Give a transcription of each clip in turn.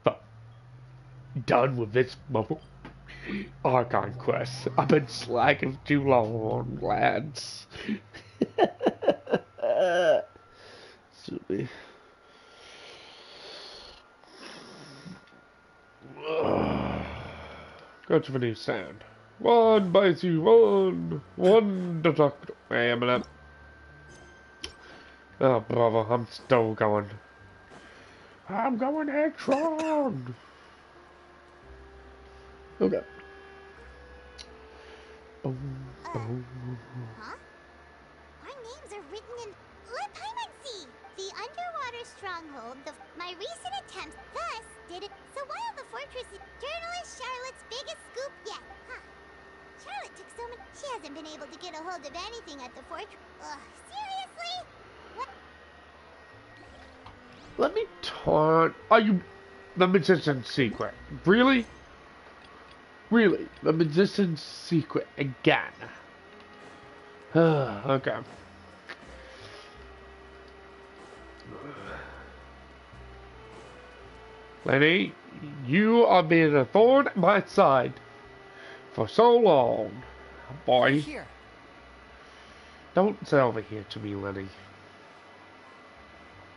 But done with this mobile Archon quest. I've been slacking too long, lads. Silly. Go to the new sound. One by two, one deduct. Hey, I'm gonna. Oh, brother, I'm still going. I'm going headstrong. Okay. Boom, boom. Huh? Our names are written in Lepaimancy, the underwater stronghold. My recent attempts thus did it. So while the fortress is journalist Charlotte's biggest scoop yet, huh? Charlotte took so much. She hasn't been able to get a hold of anything at the fortress. Ugh, seriously? What? Let me turn. Are you the magician's secret? Really? Really? The magician's secret again? Okay. Lenny, you are being a thorn at my side for so long, boy. Here. Don't say over here to me, Lenny.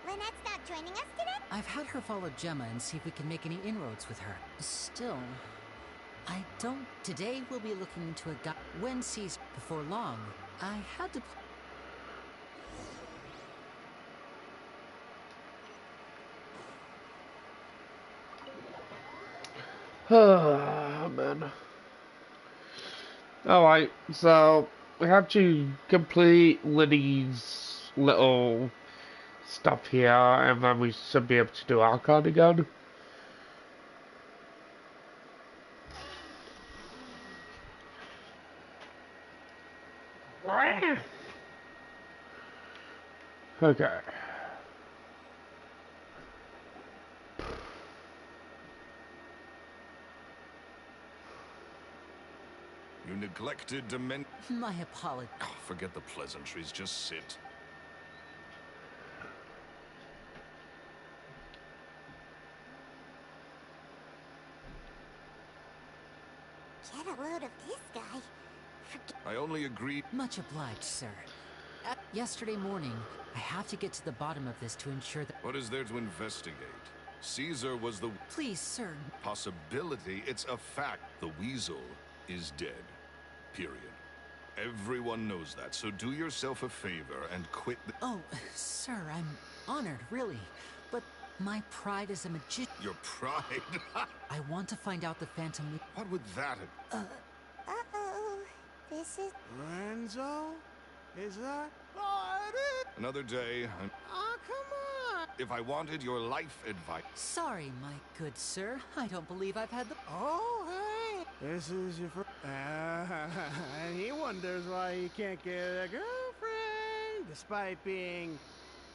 Lynette's not joining us today? I've had her follow Gemma and see if we can make any inroads with her. Still, I don't. Today we'll be looking into a guy. When sees before long, I had to. Oh, man. Alright, so we have to complete Lenny's little stuff here, and then we should be able to do Archon again. Okay. You neglected My apology. Oh, forget the pleasantries, just sit. Get a load of this guy. I only agreed. Much obliged, sir. Yesterday morning, I have to get to the bottom of this to ensure that. What is there to investigate? Caesar was the Please, sir. possibility. It's a fact. The weasel is dead. Period. Everyone knows that, so do yourself a favor and quit the— Oh, sir, I'm honored, really. But my pride as a magician. Your pride? I want to find out the Phantom. What would that have— Uh-oh. This is... Lorenzo? Is that? Another day, Oh, come on! if I wanted your life advice— Sorry, my good sir. I don't believe I've had the. Oh, hey! This is your first... and he wonders why he can't get a girlfriend, despite being,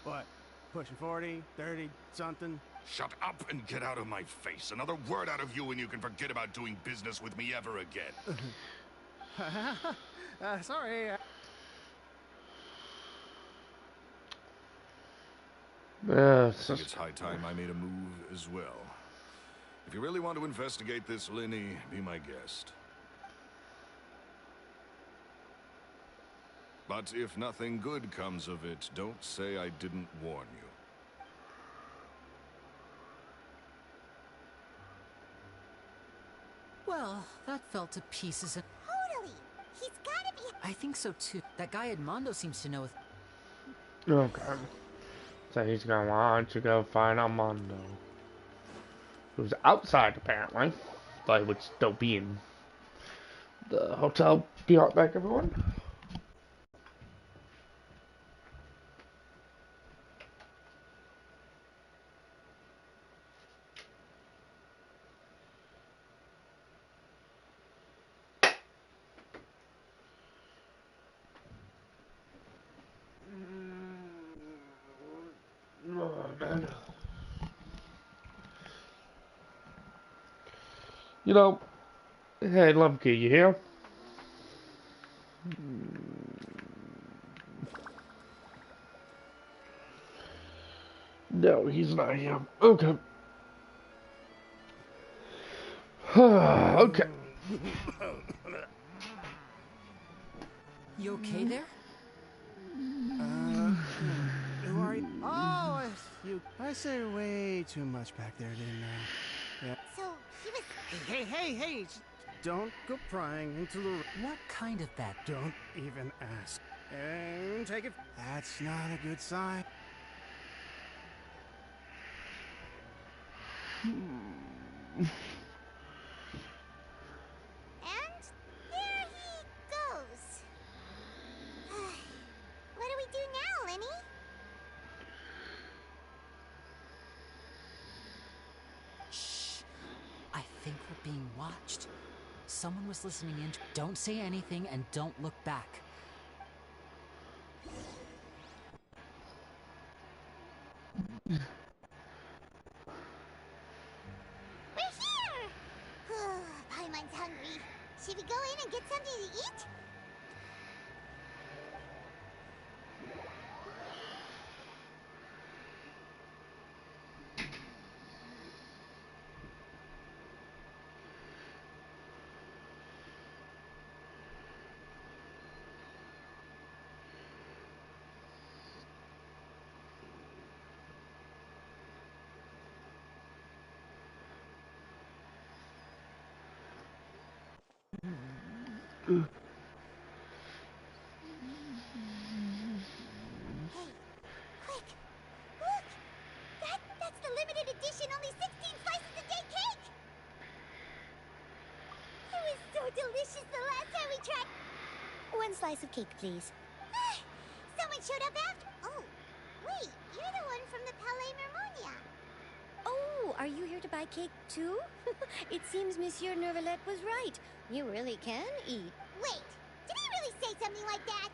what, pushing 40, 30, something? Shut up and get out of my face. Another word out of you and you can forget about doing business with me ever again. Sorry. I think it's high time I made a move as well. If you really want to investigate this, Lenny, be my guest. But if nothing good comes of it, don't say I didn't warn you. Well, that fell to pieces. Totally. He's gotta be... I think so too. That guy Edmondo seems to know. Okay. So he's gonna want to go find Armando. Who's outside apparently, but he would still be in the hotel. Be right back, everyone. Oh, man. You know, hey, Lumpy, you here? No, he's not here. Okay. Okay. You okay there? Who are you? Oh, it's you. I said way too much back there, didn't I? Yeah. So he was. Hey! Don't go prying into the. What kind of bat? Don't even ask. And take it. That's not a good sign. And there he goes. What do we do now, Lenny? Shh. I think we're being watched. Someone was listening in. Don't say anything and don't look back. We're here! Paimon's hungry. Should we go in and get something to eat? Hey, quick! Look! That's the limited edition, only 16 slices a day cake! It was so delicious the last time we tried. One slice of cake, please. Someone showed up after. Oh, wait, you're the one from the Palais Mermonia. Oh, are you here to buy cake too? It seems Monsieur Nervalette was right. You really can eat. Wait, did he really say something like that?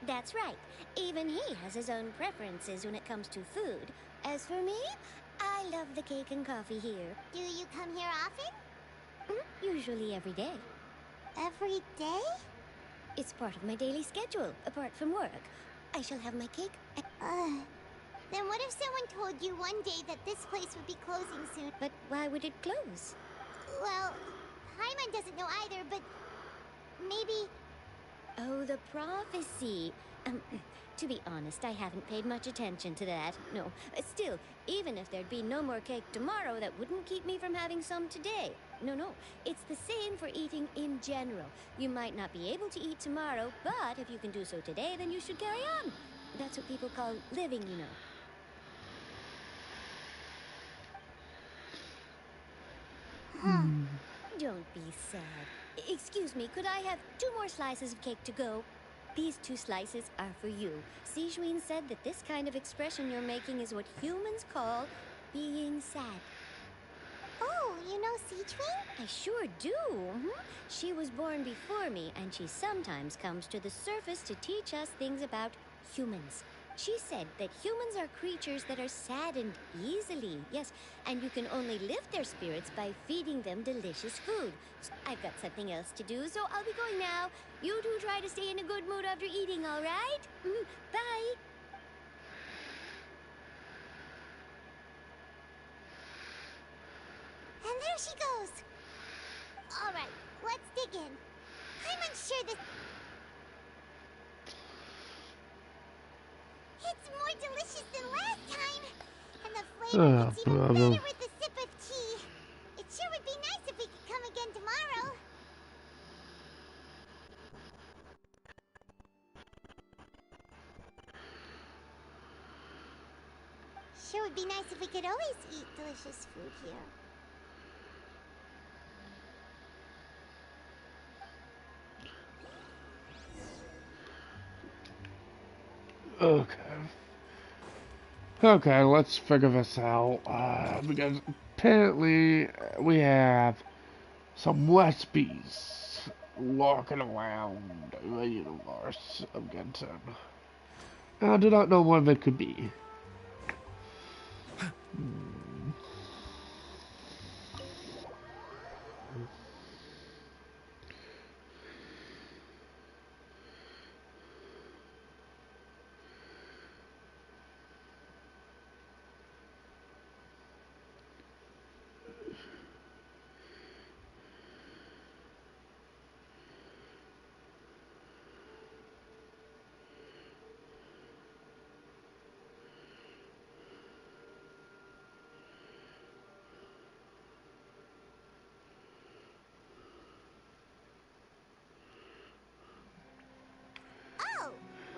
That's right. Even he has his own preferences when it comes to food. As for me, I love the cake and coffee here. Do you come here often? Usually every day. Every day? It's part of my daily schedule, apart from work. I shall have my cake. Then what if someone told you one day that this place would be closing soon? But why would it close? Well, Paimon doesn't know either, but maybe... Oh, the prophecy. To be honest, I haven't paid much attention to that. No, still, even if there'd be no more cake tomorrow, that wouldn't keep me from having some today. No, it's the same for eating in general. You might not be able to eat tomorrow, but if you can do so today, then you should carry on. That's what people call living, you know. Don't be sad. Excuse me, could I have 2 more slices of cake to go? These 2 slices are for you. Sijuin said that this kind of expression you're making is what humans call being sad. Oh, you know Sijuin? I sure do. She was born before me, and she sometimes comes to the surface to teach us things about humans. She said that humans are creatures that are saddened easily, yes, and you can only lift their spirits by feeding them delicious food. I've got something else to do, so I'll be going now. You two try to stay in a good mood after eating, all right? Bye. And there she goes. All right, let's dig in. I'm unsure this... It's more delicious than last time. And the flavor gets even better with a sip of tea. It sure would be nice if we could come again tomorrow. Sure would be nice if we could always eat delicious food here. Okay, let's figure this out. Because apparently we have some Wespies walking around the universe of Genshin. I do not know what they could be.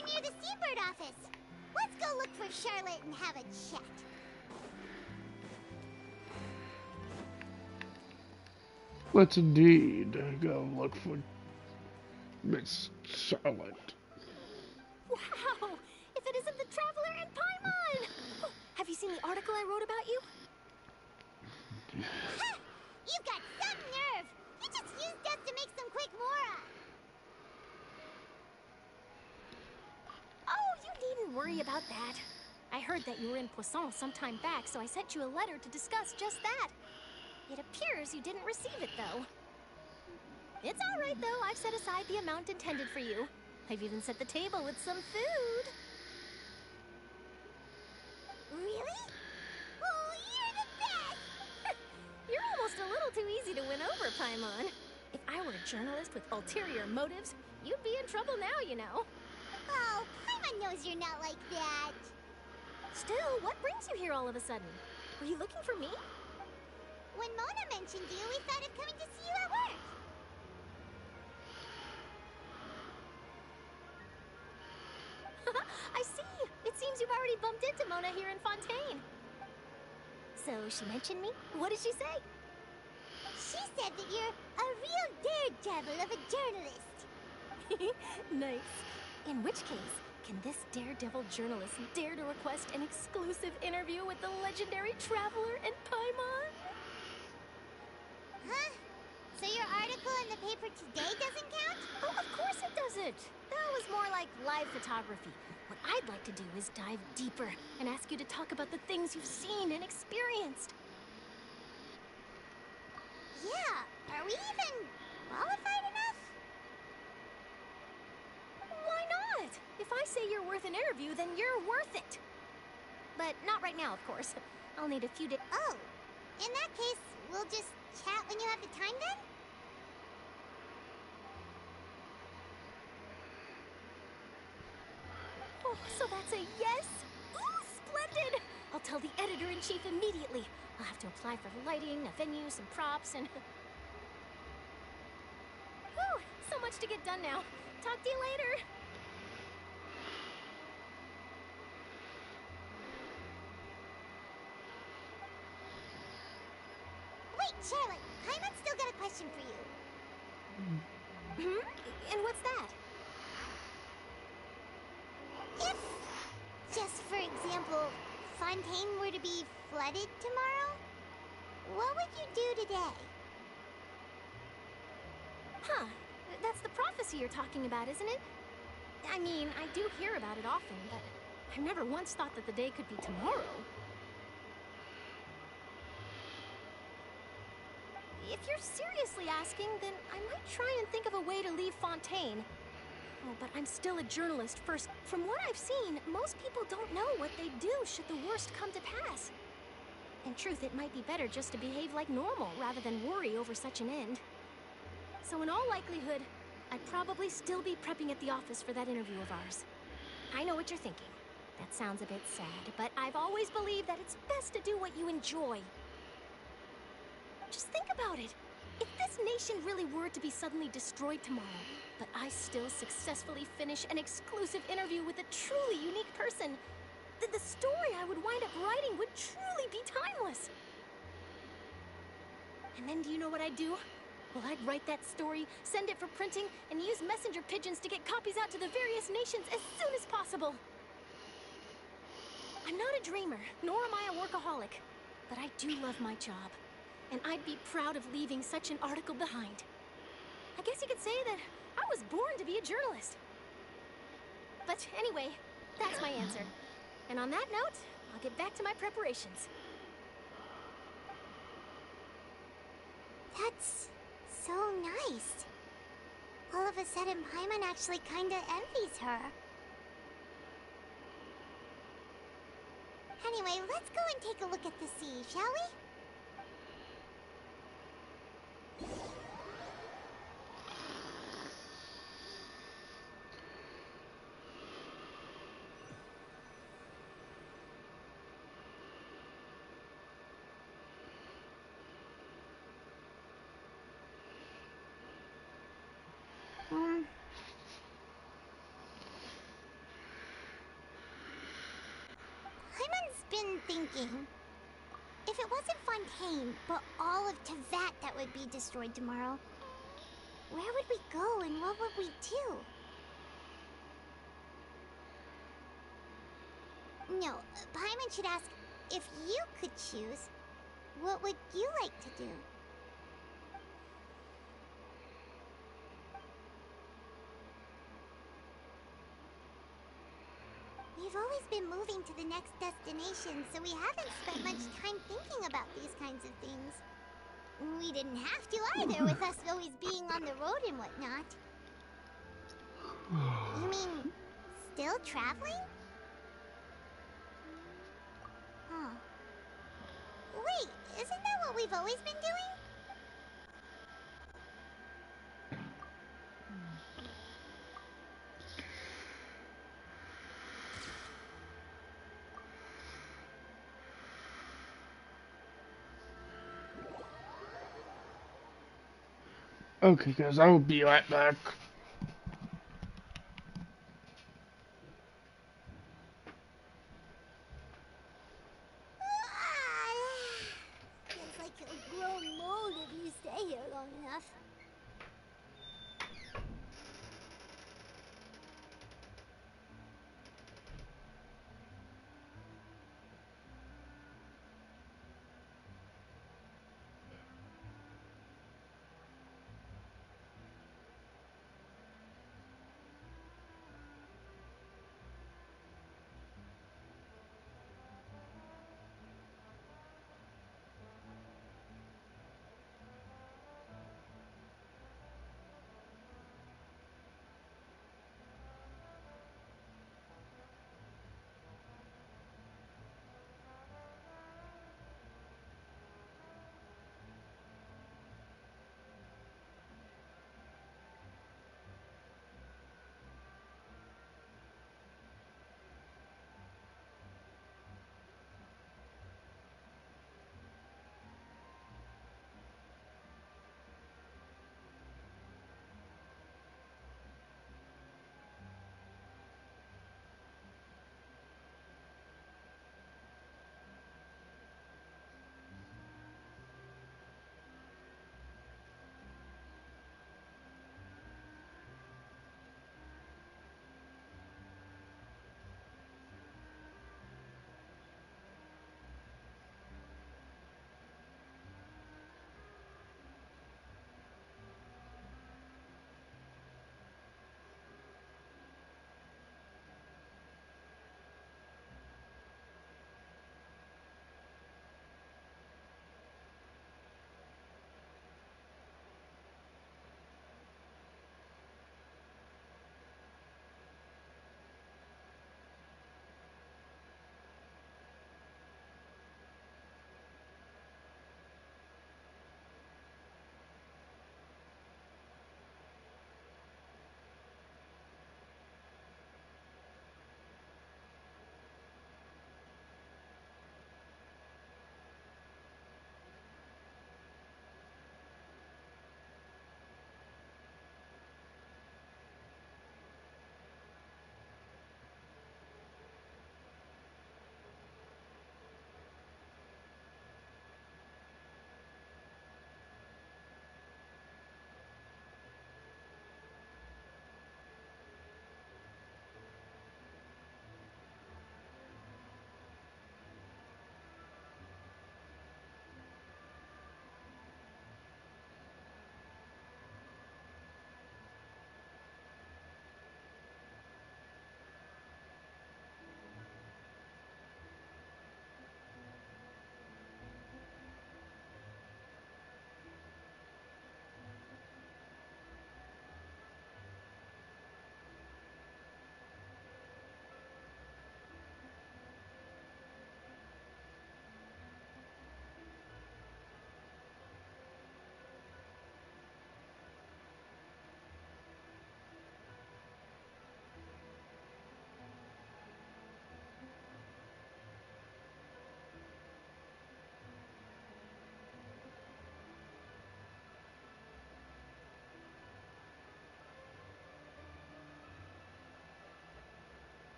We're near the Seabird office. Let's go look for Charlotte and have a chat. Let's indeed go look for Miss Charlotte. Wow! If it isn't the Traveler and Paimon! Oh, have you seen the article I wrote about you? Ha! You've got some nerve! You just used us to make some quick mora! Oh, you needn't worry about that. I heard that you were in Poisson some time back, so I sent you a letter to discuss just that. It appears you didn't receive it, though. It's all right, though. I've set aside the amount intended for you. I've even set the table with some food. Really? Oh, you're the best! You're almost a little too easy to win over, Paimon. If I were a journalist with ulterior motives, you'd be in trouble now, you know. Oh, Paimon knows you're not like that. Still, what brings you here all of a sudden? Were you looking for me? When Mona mentioned you, we thought of coming to see you at work. I see. It seems you've already bumped into Mona here in Fontaine. So she mentioned me? What did she say? She said that you're a real daredevil of a journalist. Nice. In which case, can this daredevil journalist dare to request an exclusive interview with the legendary Traveler and Paimon? Huh? So your article in the paper today doesn't count? Oh, of course it doesn't. That was more like live photography. What I'd like to do is dive deeper and ask you to talk about the things you've seen and experienced. Yeah, are we even qualified enough? Why not? If I say you're worth an interview, then you're worth it. But not right now, of course. I'll need a few days. Oh, in that case, we'll just chat when you have the time then? Oh, so that's a yes? Ooh, splendid! I'll tell the editor-in-chief immediately. I'll have to apply for lighting, a venue, some props, and... Whew, so much to get done now. Talk to you later. Wait, Charlotte, Paimon's still got a question for you. And what's that? If, just for example, Fontaine were to be flooded tomorrow, what would you do today? Huh. That's the prophecy you're talking about, isn't it? I mean, I do hear about it often, but I've never once thought that the day could be tomorrow. If you're seriously asking, then I might try and think of a way to leave Fontaine. Oh, but I'm still a journalist first. From what I've seen, most people don't know what they'd do should the worst come to pass. In truth, it might be better just to behave like normal rather than worry over such an end. So in all likelihood, I'd probably still be prepping at the office for that interview of ours. I know what you're thinking. That sounds a bit sad, but I've always believed that it's best to do what you enjoy. Just think about it. If this nation really were to be suddenly destroyed tomorrow, but I still successfully finish an exclusive interview with a truly unique person, then the story I would wind up writing would truly be timeless. And then do you know what I'd do? Well, I'd write that story, send it for printing, and use messenger pigeons to get copies out to the various nations as soon as possible. I'm not a dreamer, nor am I a workaholic, but I do love my job. And I'd be proud of leaving such an article behind. I guess you could say that I was born to be a journalist. But anyway, that's my answer. And on that note, I'll get back to my preparations. That's so nice. All of a sudden, Paimon actually kinda envies her. Anyway, let's go and take a look at the sea, shall we? been thinking. If it wasn't Fontaine, but all of Tevat that would be destroyed tomorrow, where would we go and what would we do? No, Paimon should ask, if you could choose, what would you like to do? We've always been moving to the next destination, so we haven't spent much time thinking about these kinds of things. We didn't have to either, with us always being on the road and whatnot. You mean, still traveling? Huh. Wait, isn't that what we've always been doing? Okay, guys, I will be right back. Feels like you'll grow mold if you stay here long enough.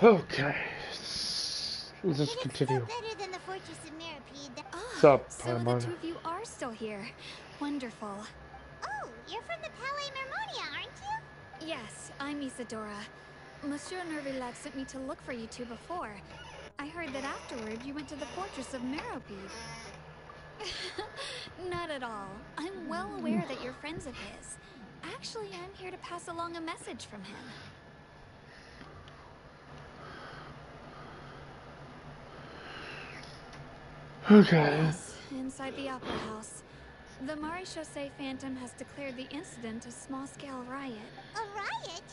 Okay. Let's But just it's still continue. better than the Fortress of Mirapede. What's Ah, up, so the Paimon? two of you are still here. Wonderful. Oh, you're from the Palais Mermonia, aren't you? Yes, I'm Isadora. Monsieur Nervillet sent me to look for you two before. I heard that afterward you went to the Fortress of Meropide. Not at all. I'm well aware that you're friends of his. Actually, I'm here to pass along a message from him. Okay. Yes, inside the Opera House. The Maréchaussée Phantom has declared the incident a small-scale riot. A riot?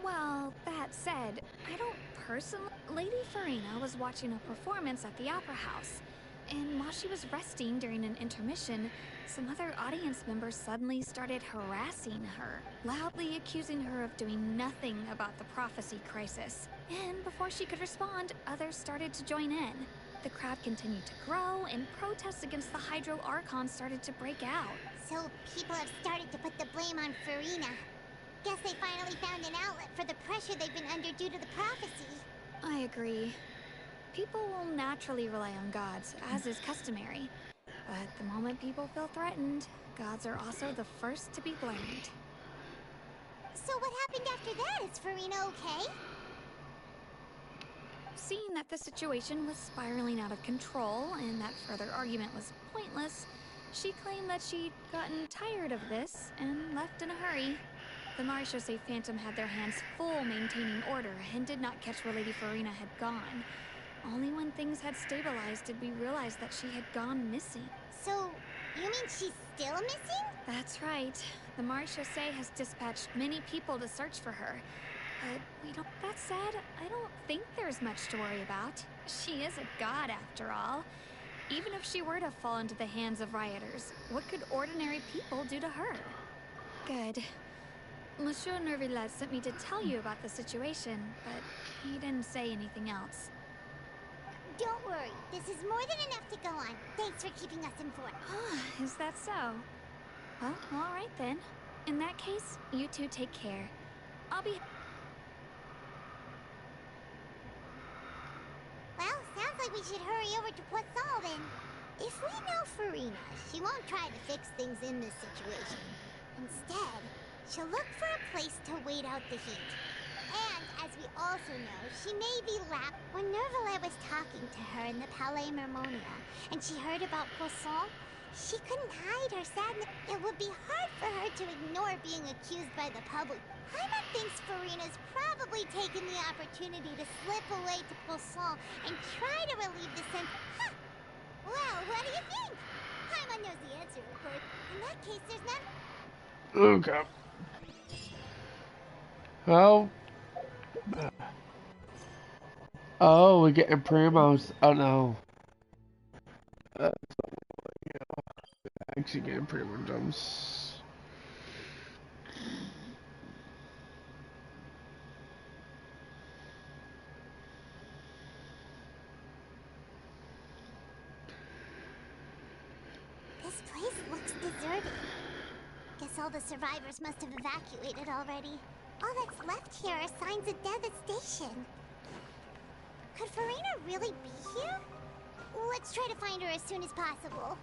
Well, that said, I don't personally... Lady Farina was watching a performance at the Opera House, and while she was resting during an intermission, some other audience members suddenly started harassing her, loudly accusing her of doing nothing about the prophecy crisis. And before she could respond, others started to join in. The crowd continued to grow, and protests against the Hydro Archon started to break out. So people have started to put the blame on Farina. Guess they finally found an outlet for the pressure they've been under due to the prophecy. I agree. People will naturally rely on gods, as is customary. But the moment people feel threatened, gods are also the first to be blamed. So what happened after that? Is Farina okay? Seeing that the situation was spiraling out of control and that further argument was pointless, she claimed that she'd gotten tired of this and left in a hurry. The Maréchaussée Phantom had their hands full maintaining order and did not catch where Lady Farina had gone. Only when things had stabilized did we realize that she had gone missing. So, you mean she's still missing? That's right. The Maréchaussée has dispatched many people to search for her. But we don't... That said, I don't think there's much to worry about. She is a god, after all. Even if she were to fall into the hands of rioters, what could ordinary people do to her? Good. Monsieur Nervillet sent me to tell you about the situation, but he didn't say anything else. Don't worry, this is more than enough to go on. Thanks for keeping us informed. Is that so? Well, all right then. In that case, you two take care. I'll be... Well, sounds like we should hurry over to Poisson then. If we know Farina, she won't try to fix things in this situation. Instead, she'll look for a place to wait out the heat. And, as we also know, she may be lapped. When Nervillet was talking to her in the Palais Mermonia, and she heard about Poisson, she couldn't hide her sadness. It would be hard for her to ignore being accused by the public. Paimon thinks Farina's probably taken the opportunity to slip away to Poisson and try to relieve the sense... Huh! Well, what do you think? Paimon knows the answer, of course. In that case, there's not... Okay. Well. Oh, we're getting primos. Oh no. Actually getting primo jumps. This place looks deserted. Guess all the survivors must have evacuated already. All that's left here are signs of devastation. Could Farina really be here? Let's try to find her as soon as possible.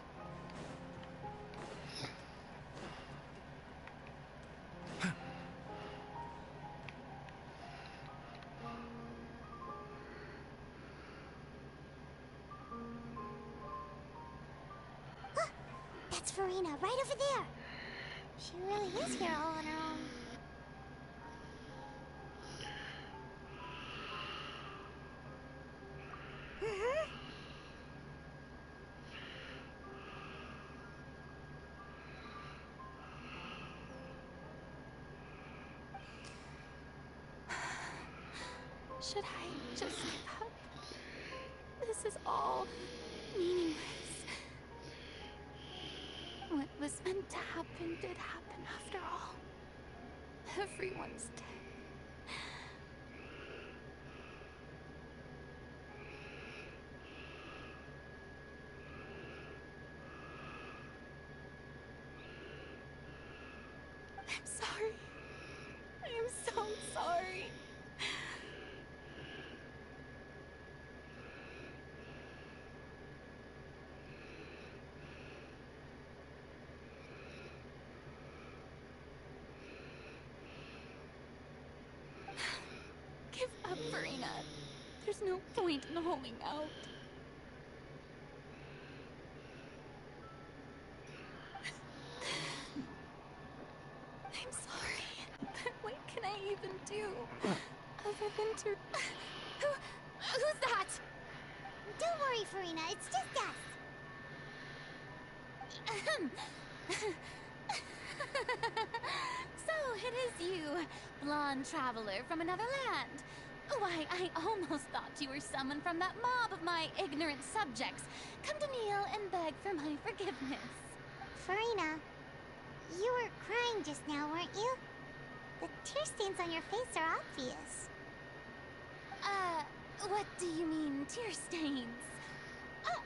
That's Farina, right over there. She really is here all on her own. Should I just give up? This is all meaningless. What was meant to happen did happen after all. Everyone's dead. I'm sorry. I'm so sorry. Give up, Farina. There's no point in holding out. I'm sorry, but what can I even do other than to... Who's that? Don't worry, Farina. It's just us. So it is you, blonde traveler from another land. Why, I almost thought you were someone from that mob of my ignorant subjects, come to kneel and beg for my forgiveness. Farina, you were crying just now, weren't you? The tear stains on your face are obvious. What do you mean, tear stains? Oh,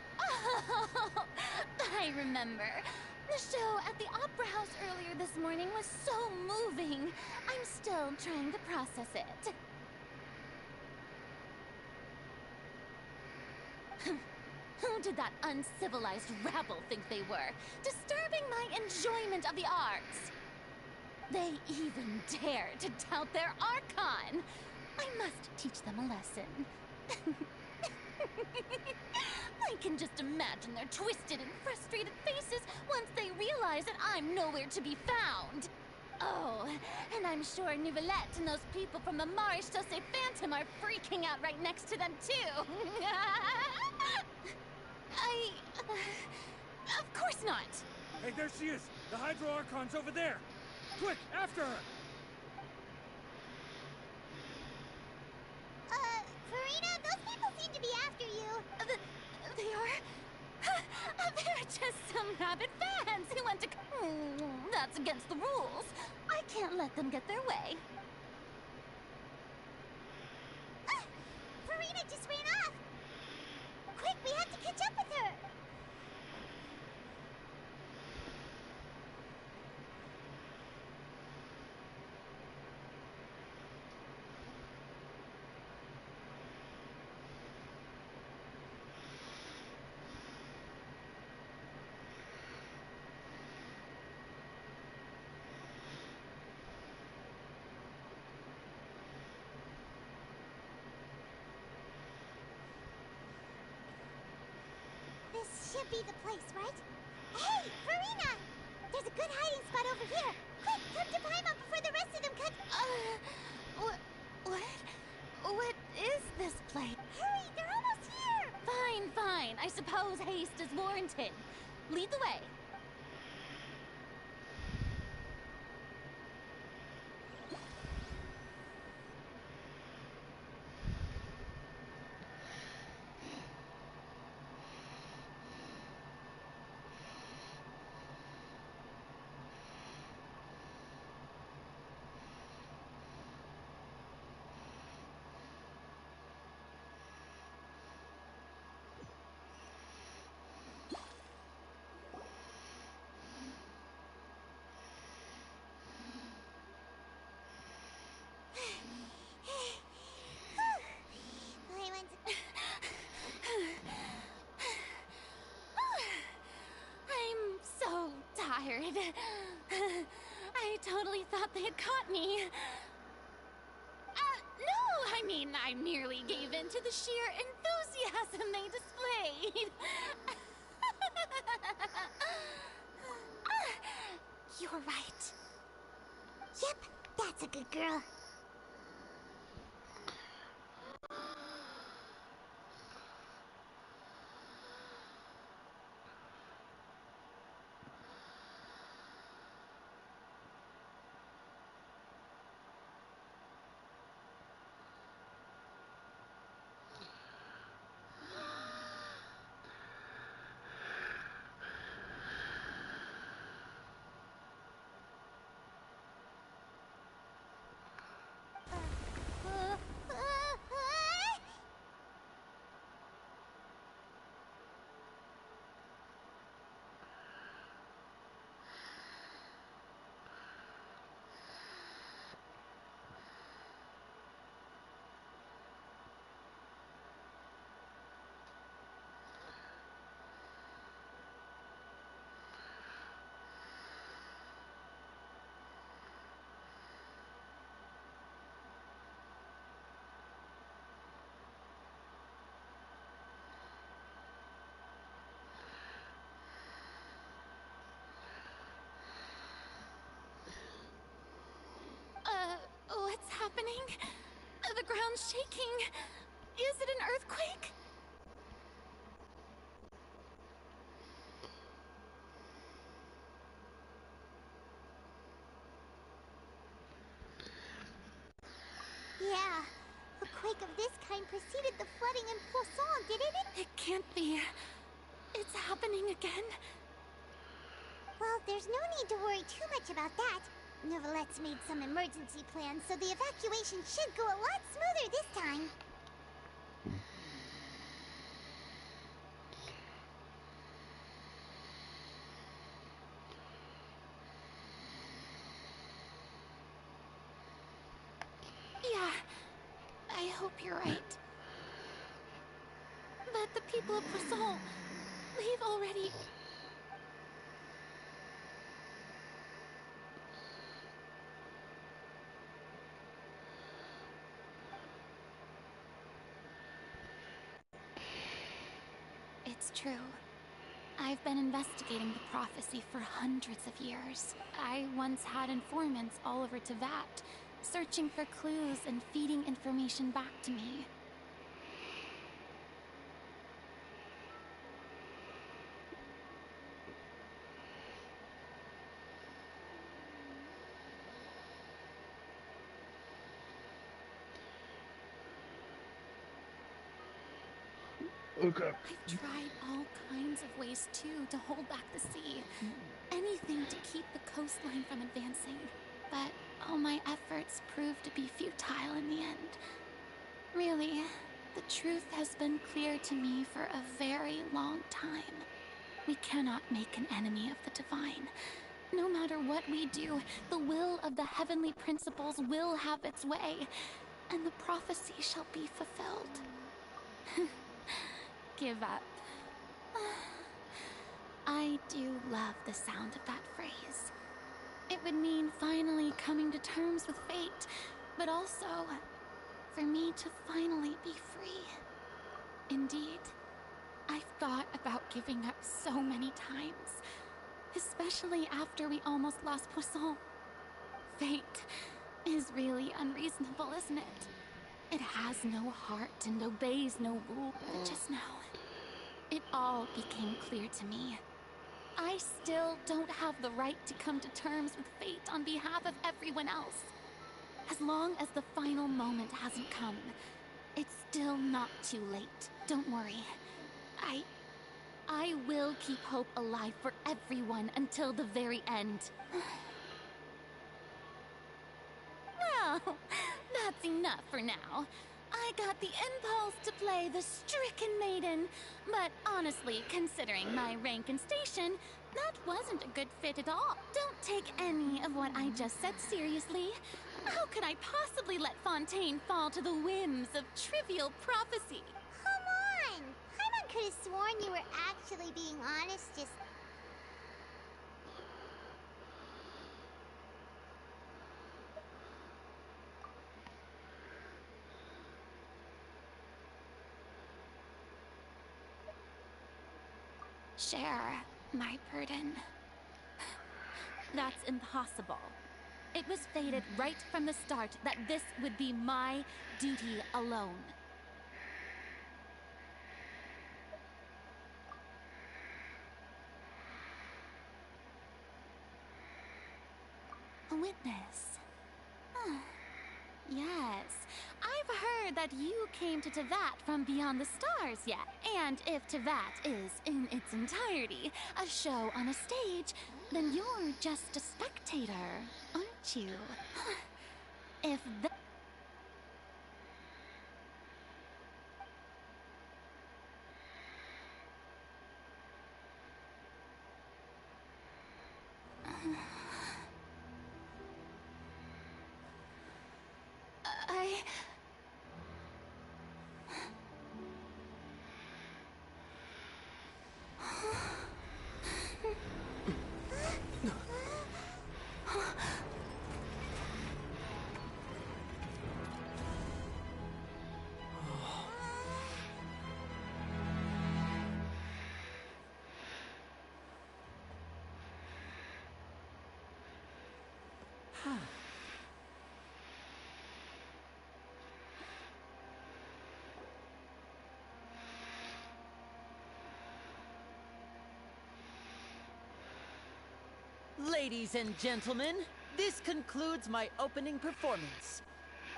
I remember. The show at the Opera House earlier this morning was so moving. I'm still trying to process it. Who did that uncivilized rabble think they were? Disturbing my enjoyment of the arts. They even dare to tout their Archon. I must teach them a lesson. I can just imagine their twisted and frustrated faces once they realize that I'm nowhere to be found. Oh, and I'm sure Nivelette and those people from the Marish Chaussee Phantom are freaking out right next to them, too. Of course not. Hey, there she is! The Hydro Archon's over there! Quick, after her! Farina, those people seem to be after you. They are? They're just some rabid fans who want to... That's against the rules. I can't let them get their way. Farina just ran off. Quick, we have to catch up with her. This should be the place, right? Hey, Farina! There's a good hiding spot over here. Quick, come to Paimon before the rest of them cut... What is this place? Hurry, they're almost here! Fine, fine. I suppose haste is warranted. Lead the way. I'm so tired. I totally thought they had caught me. No, I mean, I merely gave in to the sheer enthusiasm they displayed. You're right. Yep, that's a good girl. What's happening? The ground's shaking. Is it an earthquake? Yeah, a quake of this kind preceded the flooding in Poisson, didn't it? It can't be. It's happening again. Well, there's no need to worry too much about that. Novelette's made some emergency plans, so the evacuation should go a lot smoother this time. Yeah, I hope you're right. But the people of Poisson, they've already... It's true. I've been investigating the prophecy for hundreds of years. I once had informants all over Tevat, searching for clues and feeding information back to me. Okay. I've tried all kinds of ways, too, to hold back the sea. Anything to keep the coastline from advancing. But all my efforts proved to be futile in the end. Really, the truth has been clear to me for a very long time. We cannot make an enemy of the divine. No matter what we do, the will of the heavenly principles will have its way, and the prophecy shall be fulfilled. Give up. I do love the sound of that phrase. It would mean finally coming to terms with fate, but also for me to finally be free. Indeed, I've thought about giving up so many times, especially after we almost lost Poisson. Fate is really unreasonable, isn't it? It has no heart and obeys no rule. But just now, it all became clear to me. I still don't have the right to come to terms with fate on behalf of everyone else. As long as the final moment hasn't come, it's still not too late. Don't worry. I will keep hope alive for everyone until the very end. Well, that's enough for now. I got the impulse to play the stricken maiden, but honestly, considering my rank and station, that wasn't a good fit at all. Don't take any of what I just said seriously. How could I possibly let Fontaine fall to the whims of trivial prophecy? Come on! Paimon could have sworn you were actually being honest just... Share my burden. That's impossible. It was fated right from the start that this would be my duty alone. A witness. Yes, I've heard that you came to Tevat from beyond the stars yet. And if Tevat is, in its entirety, a show on a stage, then you're just a spectator, aren't you? If that... I... Ladies and gentlemen, this concludes my opening performance.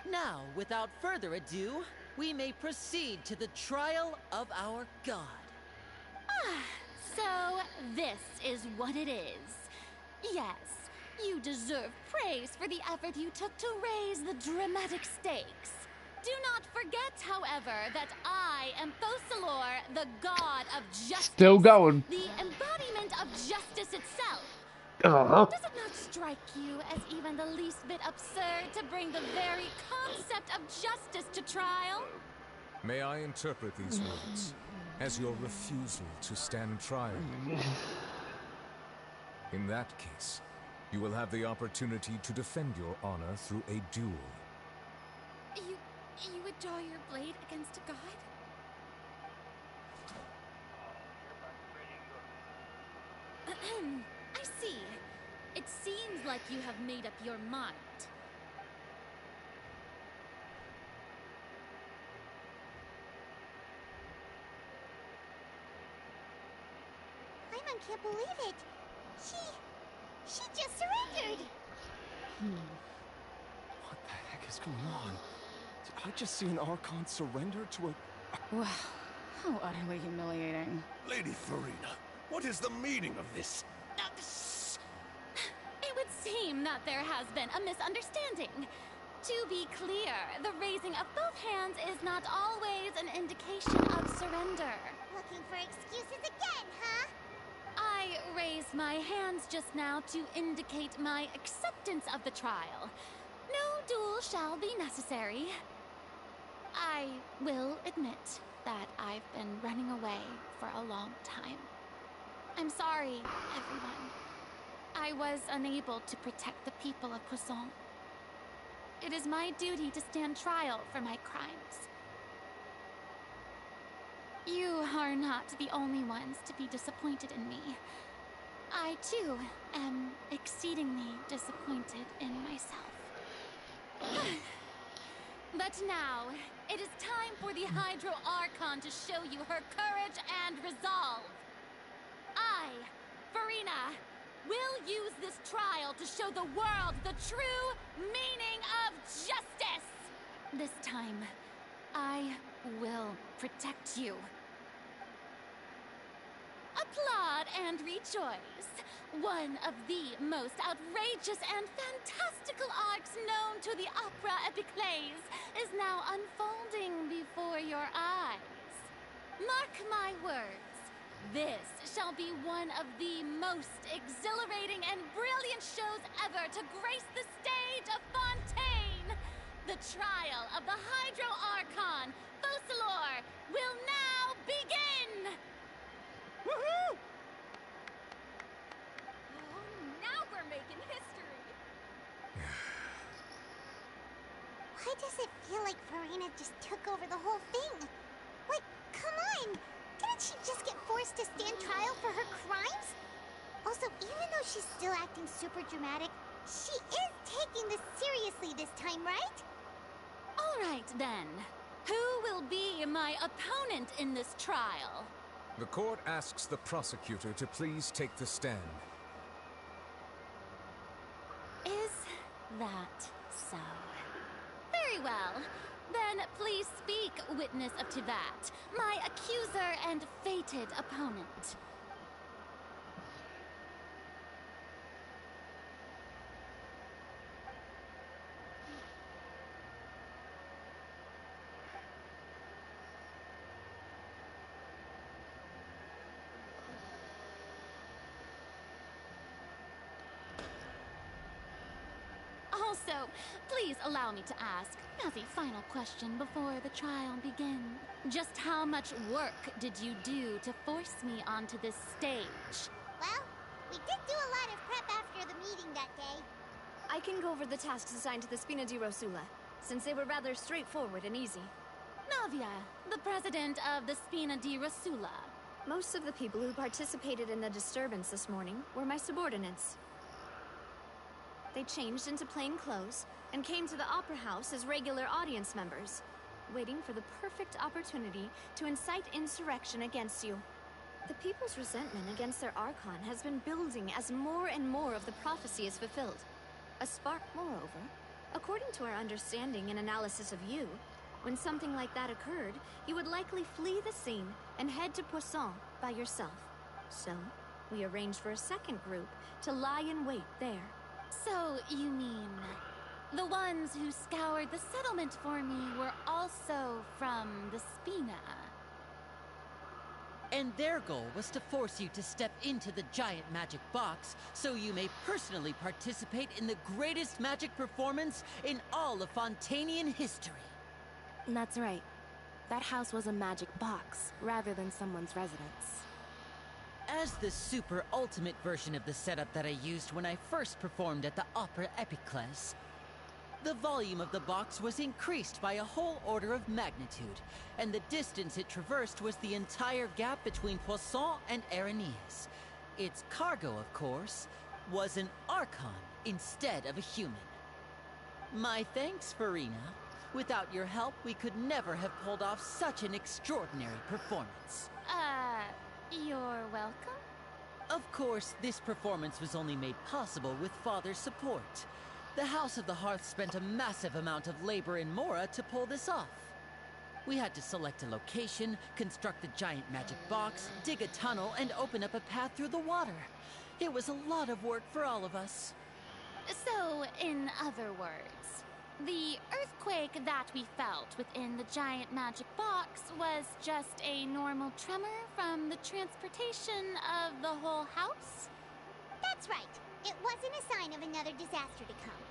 Now, without further ado, we may proceed to the trial of our god. So, this is what it is. Yes, you deserve praise for the effort you took to raise the dramatic stakes. Do not forget, however, that I am Fosalor, the god of justice. Still going. The embodiment of justice itself. Uh-huh. Does it not strike you as even the least bit absurd to bring the very concept of justice to trial? May I interpret these words as your refusal to stand trial? In that case, you will have the opportunity to defend your honor through a duel. You would draw your blade against a god? I see. It seems like you have made up your mind. Paimon can't believe it. She just surrendered. What the heck is going on? Did I just see an Archon surrender to a... Wow, how utterly humiliating. Lady Farina, what is the meaning of this? It would seem that there has been a misunderstanding. To be clear, the raising of both hands is not always an indication of surrender. Looking for excuses again, huh? I raised my hands just now to indicate my acceptance of the trial. No duel shall be necessary. I will admit that I've been running away for a long time. I'm sorry, everyone. I was unable to protect the people of Poisson. It is my duty to stand trial for my crimes. You are not the only ones to be disappointed in me. I, too, am exceedingly disappointed in myself. But now, it is time for the Hydro Archon to show you her courage and resolve. I, Farina, will use this trial to show the world the true meaning of justice. This time, I will protect you. Applaud and rejoice. One of the most outrageous and fantastical arcs known to the opera epiclese is now unfolding before your eyes. Mark my words, this shall be one of the most exhilarating and brilliant shows ever to grace the stage of Fontaine. The trial of the Hydro Archon, Fosalor, will now begin! Woohoo! Oh, now we're making history. Why does it feel like Farina just took over the whole thing? Like, come on! Didn't she just get forced to stand trial for her crimes? Also, even though she's still acting super dramatic, she is taking this seriously this time, right? All right, then. Who will be my opponent in this trial? The court asks the prosecutor to please take the stand. Is that so? Very well. Then please speak, witness up to that, my accuser and fated opponent. Also, please allow me to ask, as a final question before the trial begins, just how much work did you do to force me onto this stage? Well, we did do a lot of prep after the meeting that day. I can go over the tasks assigned to the Spina di Rosula, since they were rather straightforward and easy. Navia, the president of the Spina di Rosula. Most of the people who participated in the disturbance this morning were my subordinates. They changed into plain clothes and came to the Opera House as regular audience members, waiting for the perfect opportunity to incite insurrection against you. The people's resentment against their Archon has been building as more and more of the prophecy is fulfilled. A spark, moreover, according to our understanding and analysis of you, when something like that occurred, you would likely flee the scene and head to Poisson by yourself. So, we arranged for a second group to lie in wait there. So, you mean the ones who scoured the settlement for me were also from the Spina? And their goal was to force you to step into the giant magic box so you may personally participate in the greatest magic performance in all of Fontainian history. That's right. That house was a magic box, rather than someone's residence. As the super ultimate version of the setup that I used when I first performed at the Opera Epiclese, the volume of the box was increased by a whole order of magnitude, and the distance it traversed was the entire gap between Poisson and Araneas. Its cargo, of course, was an Archon instead of a human. My thanks, Farina. Without your help, we could never have pulled off such an extraordinary performance. You're welcome? Of course, this performance was only made possible with Father's support. The House of the Hearth spent a massive amount of labor in Mora to pull this off. We had to select a location, construct the giant magic box, dig a tunnel, and open up a path through the water. It was a lot of work for all of us. So, in other words, the earthquake that we felt within the giant magic box was just a normal tremor from the transportation of the whole house? That's right. It wasn't a sign of another disaster to come.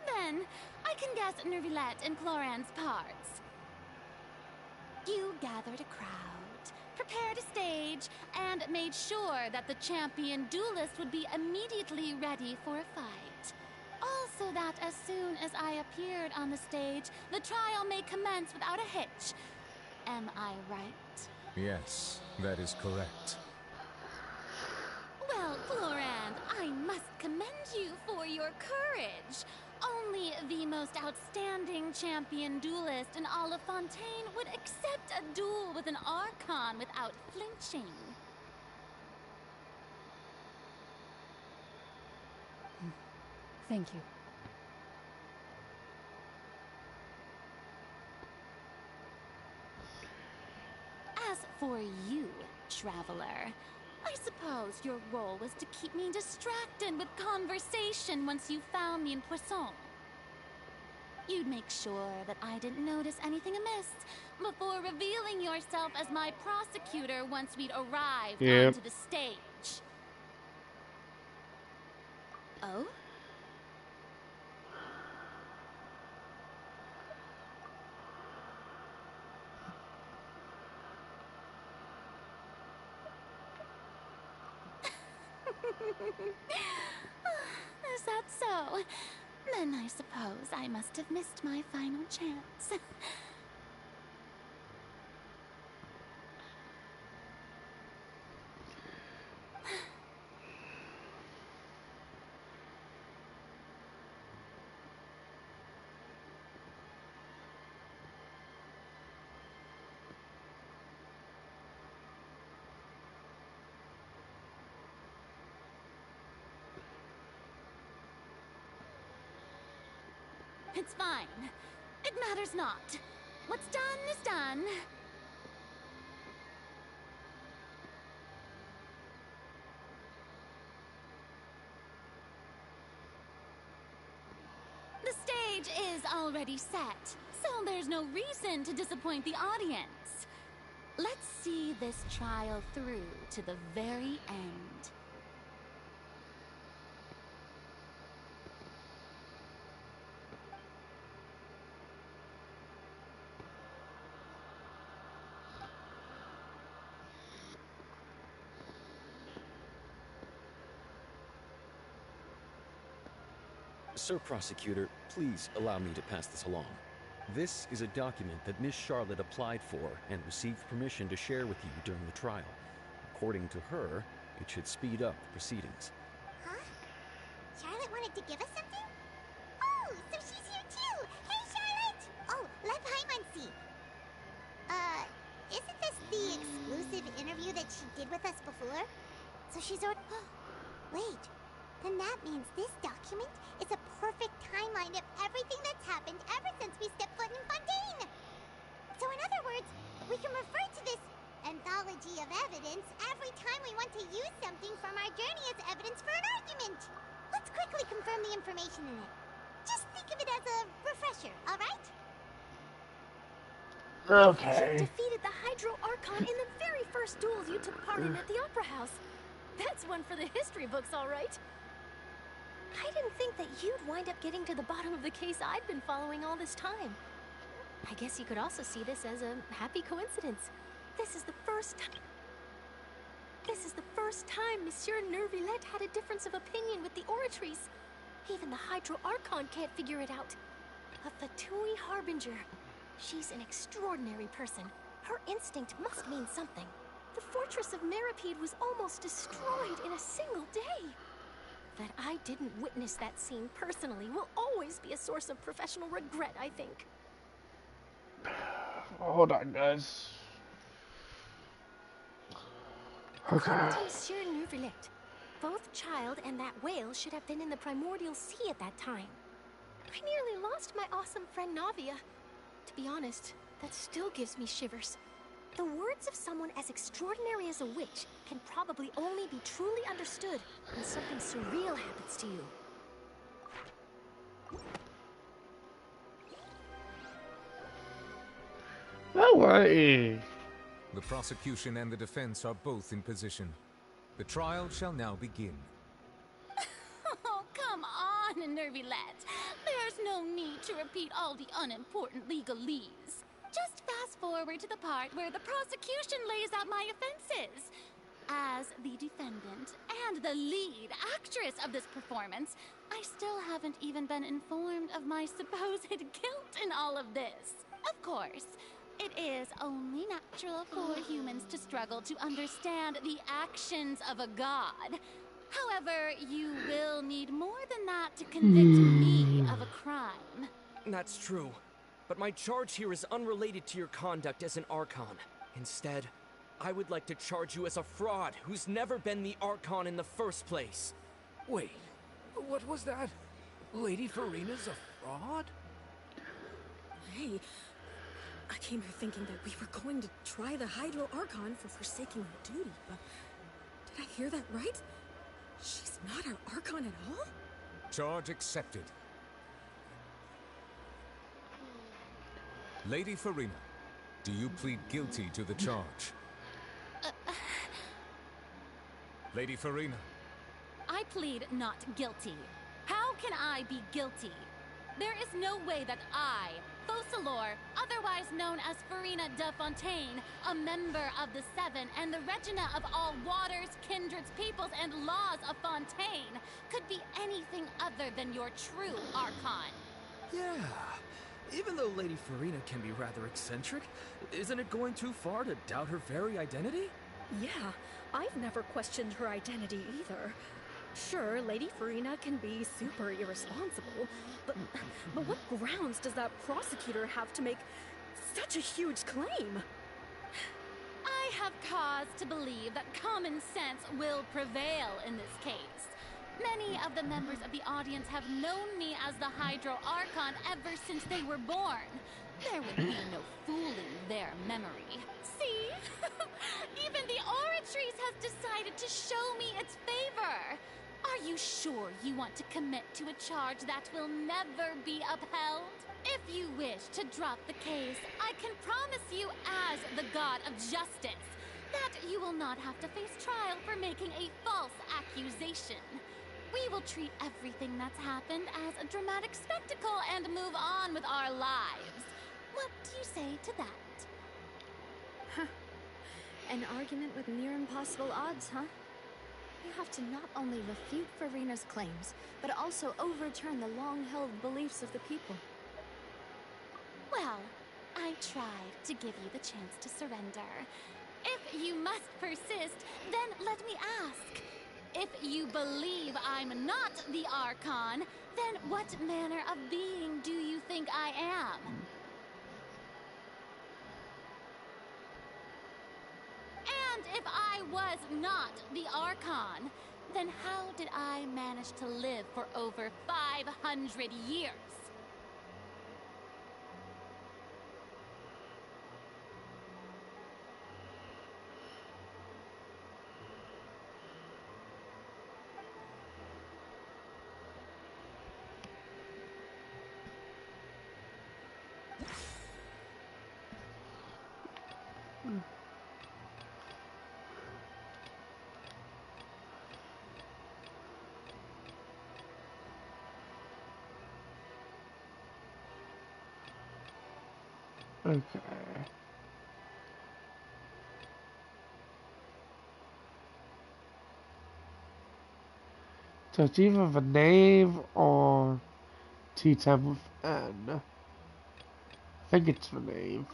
Then, I can guess Nervilette and Cloran's parts. You gathered a crowd, prepared a stage, and made sure that the champion duelist would be immediately ready for a fight. Also that as soon as I appeared on the stage, the trial may commence without a hitch. Am I right? Yes, that is correct. Well, Florand, I must commend you for your courage. Only the most outstanding champion duelist in all of Fontaine would accept a duel with an Archon without flinching. Thank you. As for you, traveler, I suppose your role was to keep me distracted with conversation once you found me in Poisson. You'd make sure that I didn't notice anything amiss before revealing yourself as my prosecutor once we'd arrived onto the stage. Oh? Is that so? Then I suppose I must have missed my final chance. It's fine. It matters not. What's done is done. The stage is already set, so there's no reason to disappoint the audience. Let's see this trial through to the very end. Sir Prosecutor, please allow me to pass this along. This is a document that Miss Charlotte applied for and received permission to share with you during the trial. According to her, it should speed up the proceedings. Huh? Charlotte wanted to give us something? Oh, so she's here too! Hey, Charlotte! Oh, let Paimon see. what she did with us before? So she's Wait, then that means this document is a perfect timeline of everything that's happened ever since we stepped foot in Fontaine! So in other words, we can refer to this anthology of evidence every time we want to use something from our journey as evidence for an argument! Let's quickly confirm the information in it. Just think of it as a refresher, alright? Okay. You defeated the Hydro Archon in the very first duels you took part in at the Opera House. That's one for the history books, all right. I didn't think that you'd wind up getting to the bottom of the case I'd been following all this time. I guess you could also see this as a happy coincidence. This is the first time Monsieur Nervillette had a difference of opinion with the Oratrice. Even the Hydro Archon can't figure it out. A Fatui Harbinger. She's an extraordinary person. Her instinct must mean something. The fortress of Meripede was almost destroyed in a single day. That I didn't witness that scene personally will always be a source of professional regret, I think. Hold on, guys. Okay. According to Monsieur Nervillette, both Child and that whale should have been in the primordial sea at that time. I nearly lost my awesome friend Navia. To be honest, that still gives me shivers. The words of someone as extraordinary as a witch can probably only be truly understood when something surreal happens to you. Alright. The prosecution and the defense are both in position. The trial shall now begin. Oh, come on, Nervillette. There's no need to repeat all the unimportant legalese. Just fast forward to the part where the prosecution lays out my offenses. As the defendant and the lead actress of this performance, I still haven't even been informed of my supposed guilt in all of this. Of course, it is only natural for humans to struggle to understand the actions of a god. However, you will need more than that to convict me of a crime. That's true. But my charge here is unrelated to your conduct as an Archon. Instead, I would like to charge you as a fraud who's never been the Archon in the first place. Wait, what was that? Lady Farina's a fraud? Hey, I came here thinking that we were going to try the Hydro Archon for forsaking her duty, but did I hear that right? She's not our Archon at all? Charge accepted. Lady Farina, do you plead guilty to the charge? Lady Farina. I plead not guilty. How can I be guilty? There is no way that I, Focalor, otherwise known as Farina de Fontaine, a member of the Seven and the Regina of all waters, kindreds, peoples, and laws of Fontaine, could be anything other than your true Archon. Yeah. Even though Lady Farina can be rather eccentric, isn't it going too far to doubt her very identity? Yeah, I've never questioned her identity either. Sure, Lady Farina can be super irresponsible, but what grounds does that prosecutor have to make such a huge claim? I have cause to believe that common sense will prevail in this case. Many of the members of the audience have known me as the Hydro Archon ever since they were born. There would be no fooling their memory. See? Even the Oratrice has decided to show me its favor. Are you sure you want to commit to a charge that will never be upheld? If you wish to drop the case, I can promise you as the God of Justice that you will not have to face trial for making a false accusation. We will treat everything that's happened as a dramatic spectacle and move on with our lives. What do you say to that? Huh. An argument with near impossible odds, huh? You have to not only refute Farina's claims, but also overturn the long-held beliefs of the people. Well, I tried to give you the chance to surrender. If you must persist, then let me ask. If you believe I'm not the Archon, then what manner of being do you think I am? And if I was not the Archon, then how did I manage to live for over 500 years? Okay. So it's either the nave or T10 with N. I think it's the nave.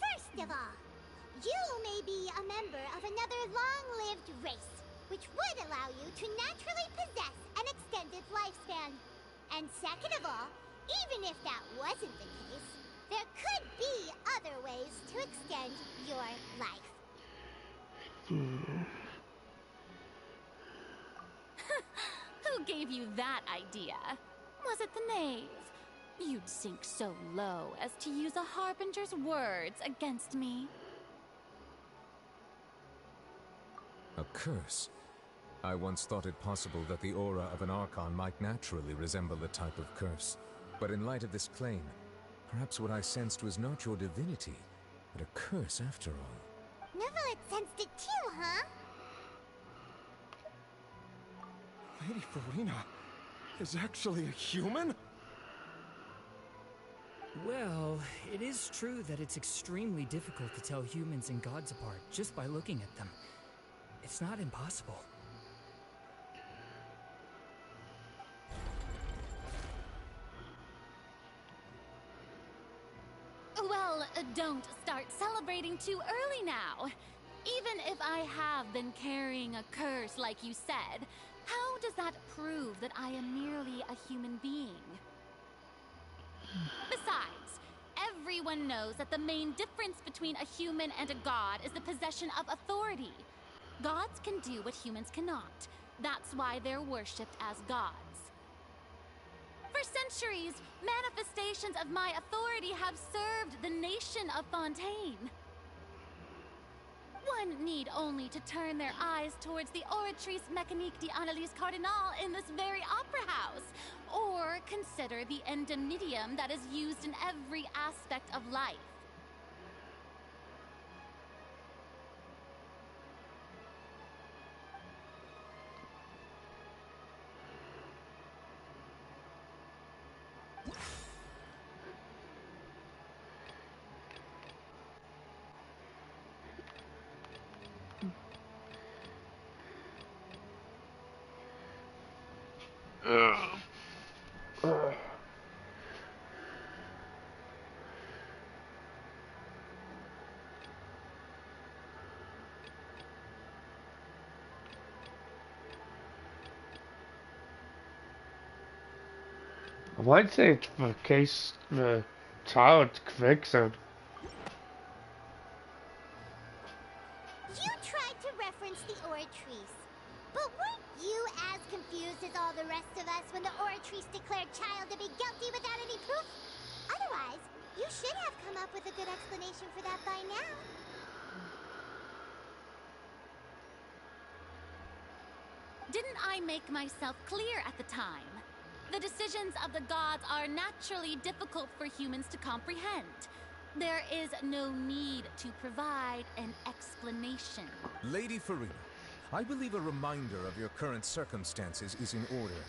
First of all, you may be a member of another long-lived race, which would allow you to naturally possess an extended lifespan. And second of all, even if that wasn't the case, there could be other ways to extend your life. Who gave you that idea? Was it the knave? You'd sink so low as to use a harbinger's words against me. A curse? I once thought it possible that the aura of an Archon might naturally resemble the type of curse. But in light of this claim, perhaps what I sensed was not your divinity, but a curse after all. Neverlet sensed it too, huh? Lady Farina is actually a human? Well, it is true that it's extremely difficult to tell humans and gods apart just by looking at them. It's not impossible. Well, don't start celebrating too early now. Even if I have been carrying a curse like you said, how does that prove that I am merely a human being? Besides, everyone knows that the main difference between a human and a god is the possession of authority. Gods can do what humans cannot. That's why they're worshipped as gods. For centuries, manifestations of my authority have served the nation of Fontaine. One need only to turn their eyes towards the Oratrice Mécanique d'Analyse Cardinal in this very opera house, or consider the indemnitium that is used in every aspect of life. I'd say it's the case the child quicksand. You tried to reference the Oratrice, but weren't you as confused as all the rest of us when the Oratrice declared Child to be guilty without any proof? Otherwise, you should have come up with a good explanation for that by now. Didn't I make myself clear at the time? The decisions of the gods are naturally difficult for humans to comprehend. There is no need to provide an explanation. Lady Farina, I believe a reminder of your current circumstances is in order.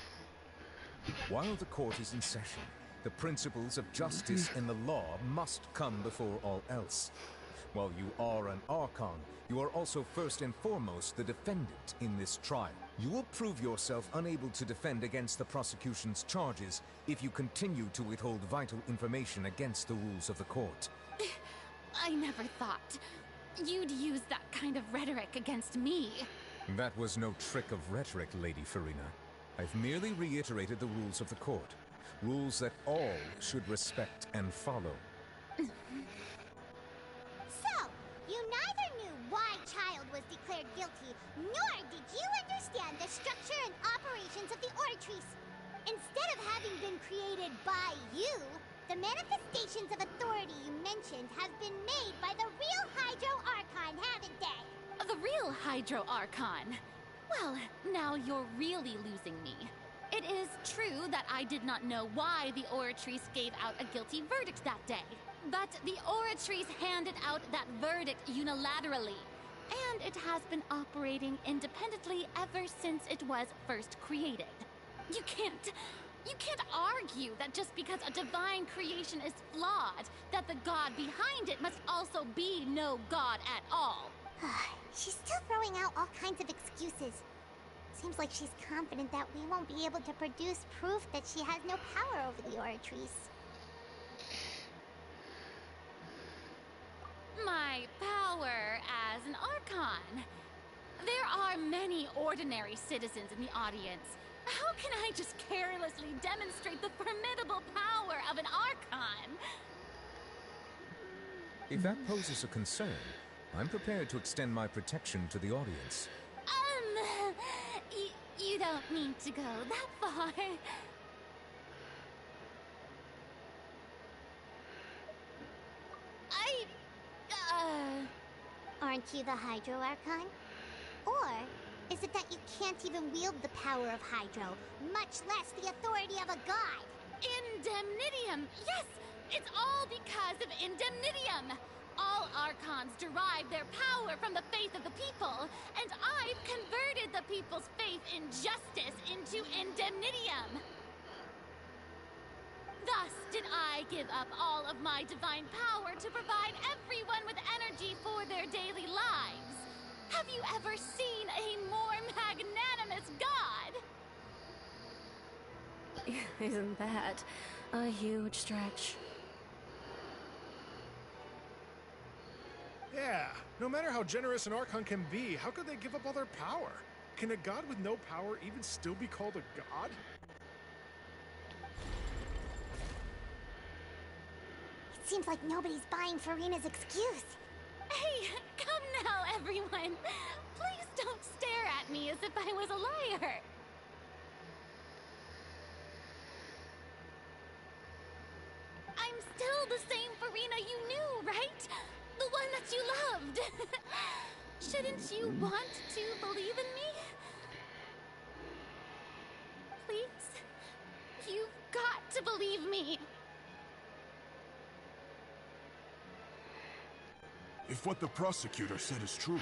While the court is in session, the principles of justice and the law must come before all else. While you are an Archon, you are also first and foremost the defendant in this trial. You will prove yourself unable to defend against the prosecution's charges if you continue to withhold vital information against the rules of the court. I never thought you'd use that kind of rhetoric against me. That was no trick of rhetoric, Lady Farina. I've merely reiterated the rules of the court. Rules that all should respect and follow. So, guilty, nor did you understand the structure and operations of the Oratrice. Instead of having been created by you, the manifestations of authority you mentioned have been made by the real Hydro Archon, haven't they? The real Hydro Archon? Well, now you're really losing me. It is true that I did not know why the Oratrice gave out a guilty verdict that day. But the Oratrice handed out that verdict unilaterally. And it has been operating independently ever since it was first created. You can't argue that just because a divine creation is flawed, that the god behind it must also be no god at all. She's still throwing out all kinds of excuses. Seems like she's confident that we won't be able to produce proof that she has no power over the Oratrice. My power as an Archon. There are many ordinary citizens in the audience. How can I just carelessly demonstrate the formidable power of an Archon? If that poses a concern, I'm prepared to extend my protection to the audience. You don't need to go that far. Aren't you the Hydro Archon? Or is it that you can't even wield the power of Hydro, much less the authority of a god? Indemnitium! Yes! It's all because of Indemnitium! All Archons derive their power from the faith of the people, and I've converted the people's faith in justice into Indemnitium! Thus did I give up all of my divine power to provide everyone with energy for their daily lives. Have you ever seen a more magnanimous god? Isn't that a huge stretch? Yeah, no matter how generous an Archon can be, how could they give up all their power? Can a god with no power even still be called a god? It seems like nobody's buying Furina's excuse. Hey, come now, everyone. Please don't stare at me as if I was a liar. I'm still the same Furina you knew, right? The one that you loved. Shouldn't you want to believe in me? Please? You've got to believe me. If what the prosecutor said is true,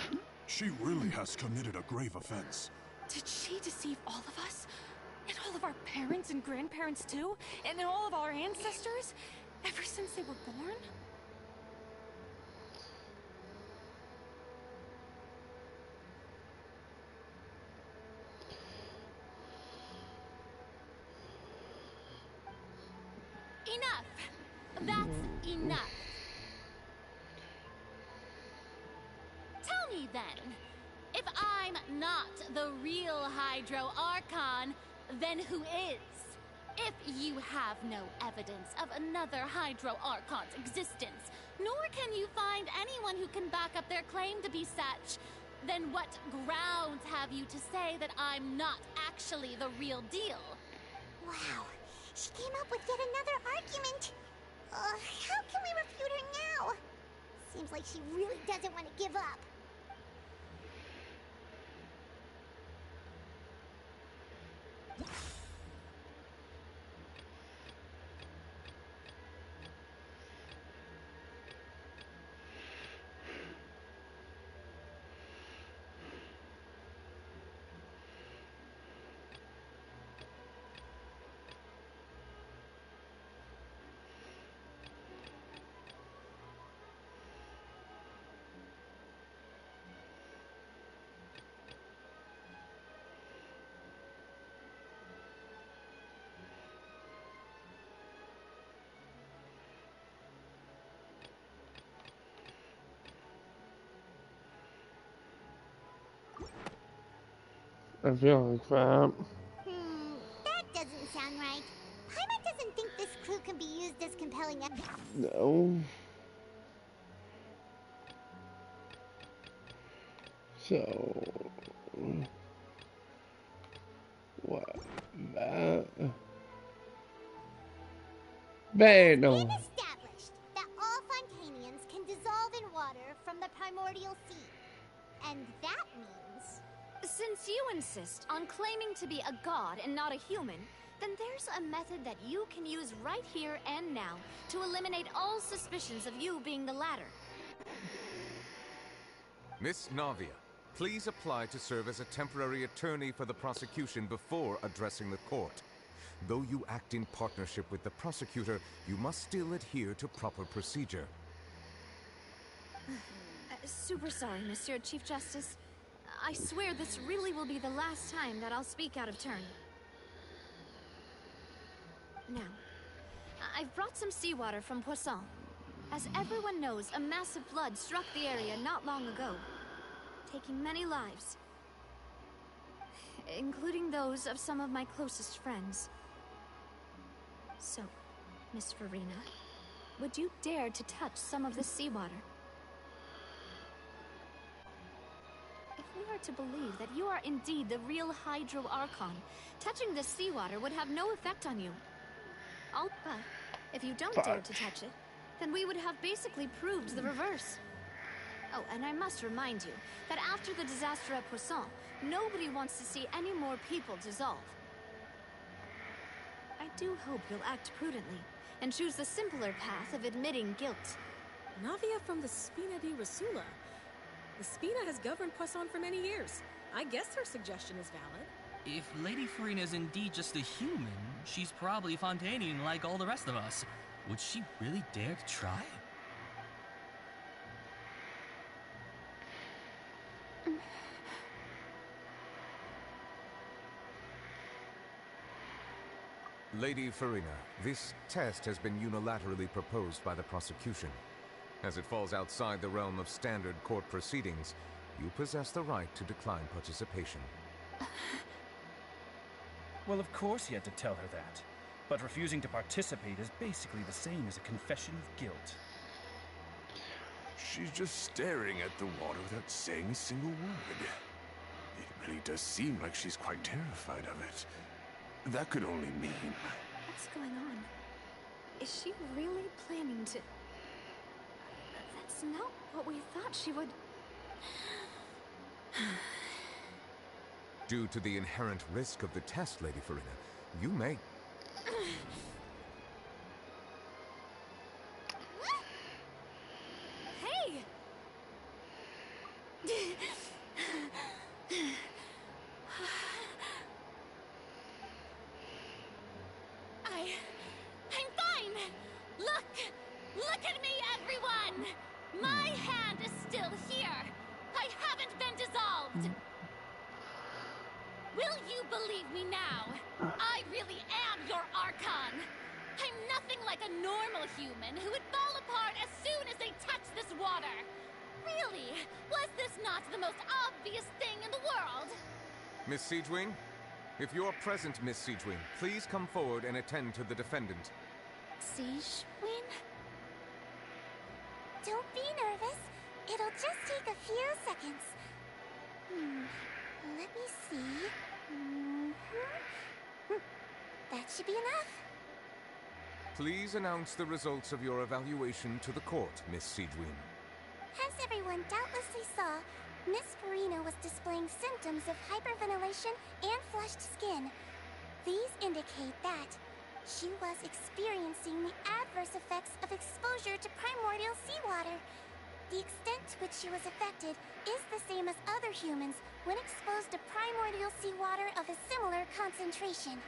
she really has committed a grave offense. Did she deceive all of us? And all of our parents and grandparents too? And all of our ancestors? Ever since they were born? Enough! That's enough. Tell me then, if I'm not the real Hydro Archon, then who is? If you have no evidence of another Hydro Archon's existence, nor can you find anyone who can back up their claim to be such, then what grounds have you to say that I'm not actually the real deal? Wow, she came up with yet another argument. How can we refute her now? Seems like she really doesn't want to give up. I feel like that. That doesn't sound right. Paimon doesn't think this clue can be used as compelling evidence. No. So, what? Bene. Established that all Fontanians can dissolve in water from the primordial sea. And that means... Since you insist on claiming to be a god and not a human, then there's a method that you can use right here and now to eliminate all suspicions of you being the latter. Miss Navia, please apply to serve as a temporary attorney for the prosecution before addressing the court. Though you act in partnership with the prosecutor, you must still adhere to proper procedure. Super sorry, Monsieur Chief Justice. I swear this really will be the last time that I'll speak out of turn. Now, I've brought some seawater from Poisson. As everyone knows, a massive flood struck the area not long ago, taking many lives, including those of some of my closest friends. So, Miss Farina, would you dare to touch some of the seawater? If we are to believe that you are indeed the real Hydro Archon, touching the seawater would have no effect on you. But if you don't dare to touch it, then we would have basically proved the reverse. Oh, and I must remind you that after the disaster at Poisson, nobody wants to see any more people dissolve. I do hope you'll act prudently and choose the simpler path of admitting guilt. Navia from the Spina di Rasula. The Spina has governed Poisson for many years. I guess her suggestion is valid. If Lady Farina is indeed just a human, she's probably Fontanian like all the rest of us. Would she really dare to try? Lady Farina, this test has been unilaterally proposed by the prosecution. As it falls outside the realm of standard court proceedings, you possess the right to decline participation. Well, of course he had to tell her that. But refusing to participate is basically the same as a confession of guilt. She's just staring at the water without saying a single word. It really does seem like she's quite terrified of it. That could only mean... What's going on? Is she really planning to... That's not what we thought she would... Due to the inherent risk of the test, Lady Farina, you may... Hey! I'm fine! Look at me, everyone! My hand is still here! I haven't been dissolved! Will you believe me now? I really am your Archon! I'm nothing like a normal human who would fall apart as soon as they touch this water! Really? Was this not the most obvious thing in the world? Miss Siegewing? If you're present, Miss Siegewing, please come forward and attend to the defendant. Siegewing? Don't be nervous. It'll just take a few seconds. Let me see. That should be enough. Please announce the results of your evaluation to the court, Miss Siegewing. As everyone doubtlessly saw, Miss Farina was displaying symptoms of hyperventilation and flushed skin. These indicate that she was experiencing the adverse effects of exposure to primordial seawater. The extent to which she was affected is the same as other humans when exposed to primordial seawater of a similar concentration.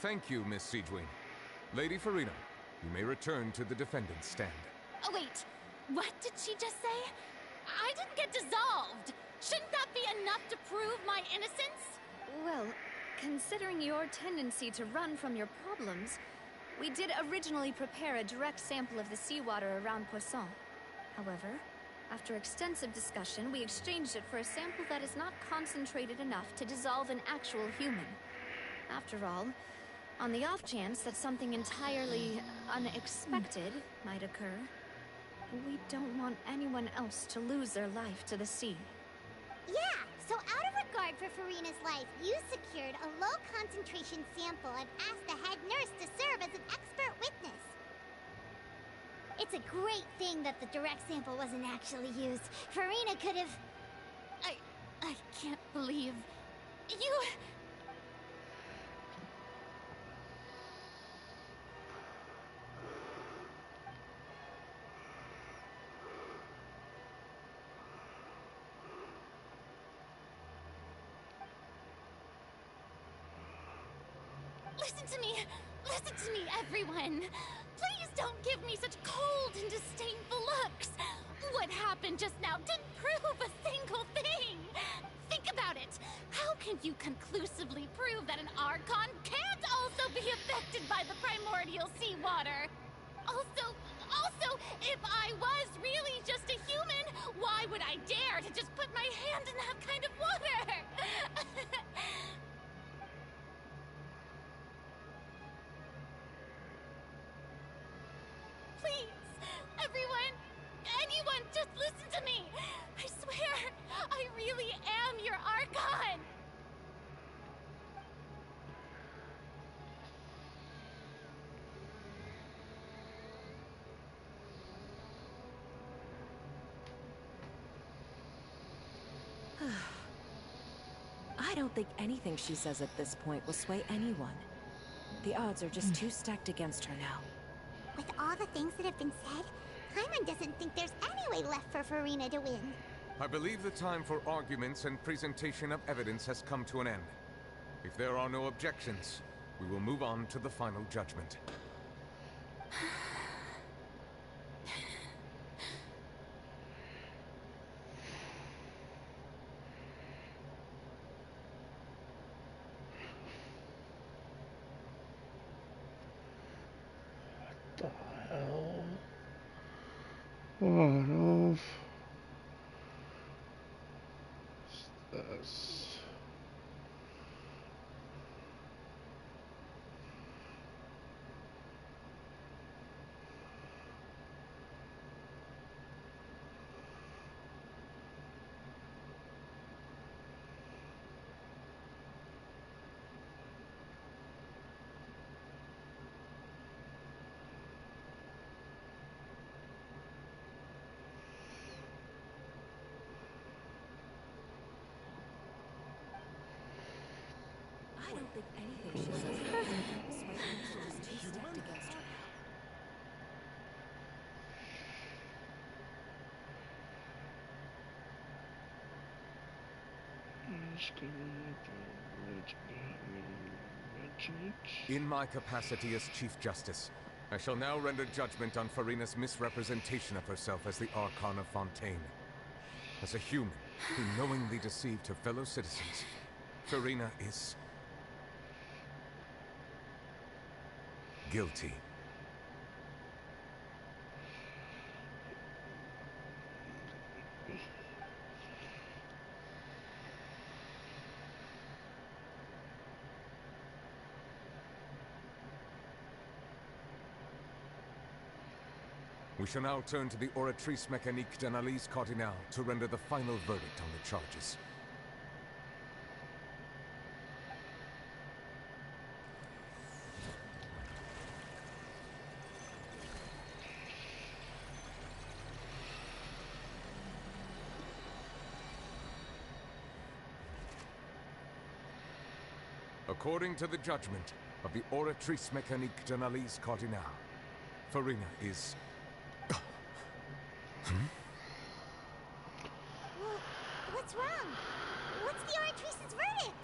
Thank you, Miss Siegewing. Lady Farina, you may return to the defendant's stand. Oh, wait. What did she just say? I didn't get dissolved! Shouldn't that be enough to prove my innocence? Well, considering your tendency to run from your problems, we did originally prepare a direct sample of the seawater around Poisson. However, after extensive discussion, we exchanged it for a sample that is not concentrated enough to dissolve an actual human. After all, on the off chance that something entirely unexpected might occur, we don't want anyone else to lose their life to the sea. Yeah, so out of regard for Farina's life, you secured a low-concentration sample and asked the head nurse to serve as an expert witness. It's a great thing that the direct sample wasn't actually used. Farina could have... I can't believe... you... Listen to me, everyone! Please don't give me such cold and disdainful looks! What happened just now didn't prove a single thing! Think about it! How can you conclusively prove that an Archon can't also be affected by the primordial seawater? Also, if I was really just a human, why would I dare to just put my hand in that kind of water? Please, everyone, anyone, just listen to me. I swear, I really am your Archon. I don't think anything she says at this point will sway anyone. The odds are just too stacked against her now. With all the things that have been said, Paimon doesn't think there's any way left for Farina to win. I believe the time for arguments and presentation of evidence has come to an end. If there are no objections, we will move on to the final judgment. What the hell? What of this? I don't think anything she says will sway anyone. She's too stacked against her now. In my capacity as Chief Justice, I shall now render judgment on Farina's misrepresentation of herself as the Archon of Fontaine. As a human who knowingly deceived her fellow citizens, Farina is guilty. We shall now turn to the Oratrice Mécanique d'Analyse Cardinale to render the final verdict on the charges. According to the judgment of the Oratrice Mécanique d'Analyse Cardinale, Farina is... What's wrong? What's the Oratrice's verdict?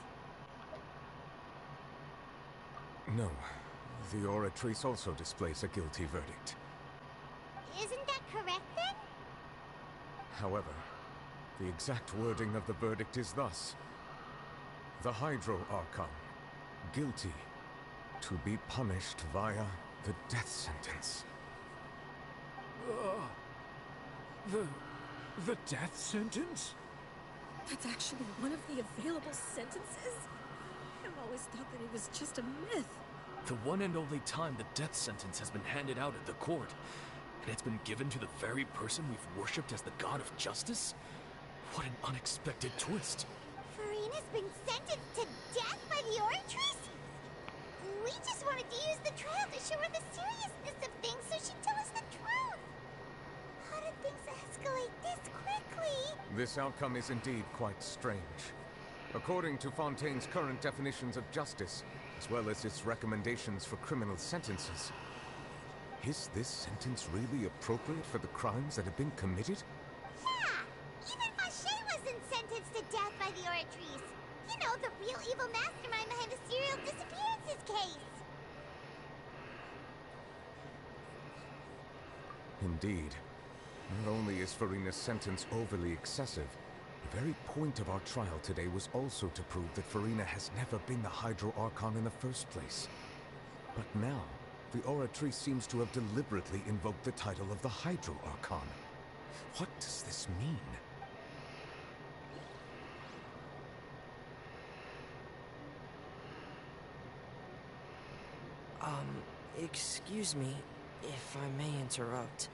No. The Oratrice also displays a guilty verdict. Isn't that correct then? However, the exact wording of the verdict is thus. The Hydro Archon, guilty, to be punished via the death sentence. The death sentence? That's actually one of the available sentences? I've always thought that it was just a myth. The one and only time the death sentence has been handed out at the court, and it's been given to the very person we've worshipped as the god of justice? What an unexpected twist. Farina's been sentenced to death by the Oratrice? We just wanted to use the trial to show her the seriousness of things so she'd tell us the truth. How did things escalate this quickly? This outcome is indeed quite strange. According to Fontaine's current definitions of justice, as well as its recommendations for criminal sentences, is this sentence really appropriate for the crimes that have been committed? Yeah! Even Fauché wasn't sentenced to death by the Oratrice. You know, the real evil mastermind behind the serial disappearances case. Indeed. Not only is Farina's sentence overly excessive, the very point of our trial today was also to prove that Farina has never been the Hydro Archon in the first place. But now, the Oratrice seems to have deliberately invoked the title of the Hydro Archon. What does this mean? Excuse me, if I may interrupt.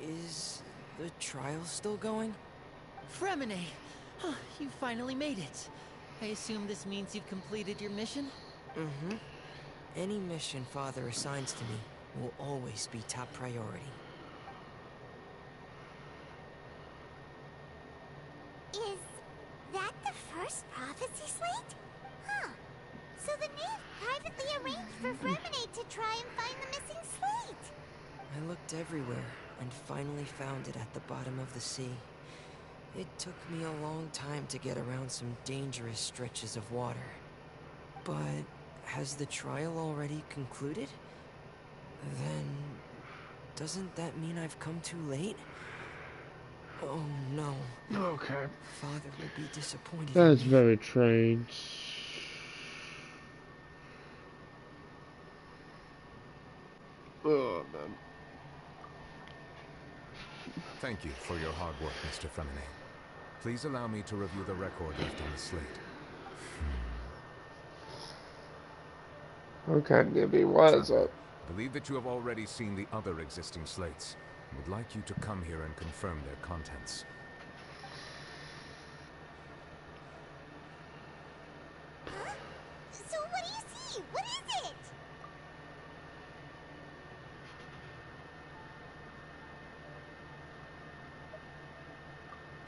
Is the trial still going? Fremine! Huh, you finally made it. I assume this means you've completed your mission? Mm-hmm. Any mission Father assigns to me will always be top priority. Is that the first prophecy slate? Huh. So the knave privately arranged for Fremine to try and find the missing slate. I looked everywhere and finally found it at the bottom of the sea. It took me a long time to get around some dangerous stretches of water. But has the trial already concluded? Then doesn't that mean I've come too late? Oh no. Okay. Father will be disappointed. That's very strange. Oh, man. Thank you for your hard work, Mr. Fremine. Please allow me to review the record left on the slate. Okay, Gibby, what is it? I believe that you have already seen the other existing slates, and would like you to come here and confirm their contents. Huh? So what do you see? What is it?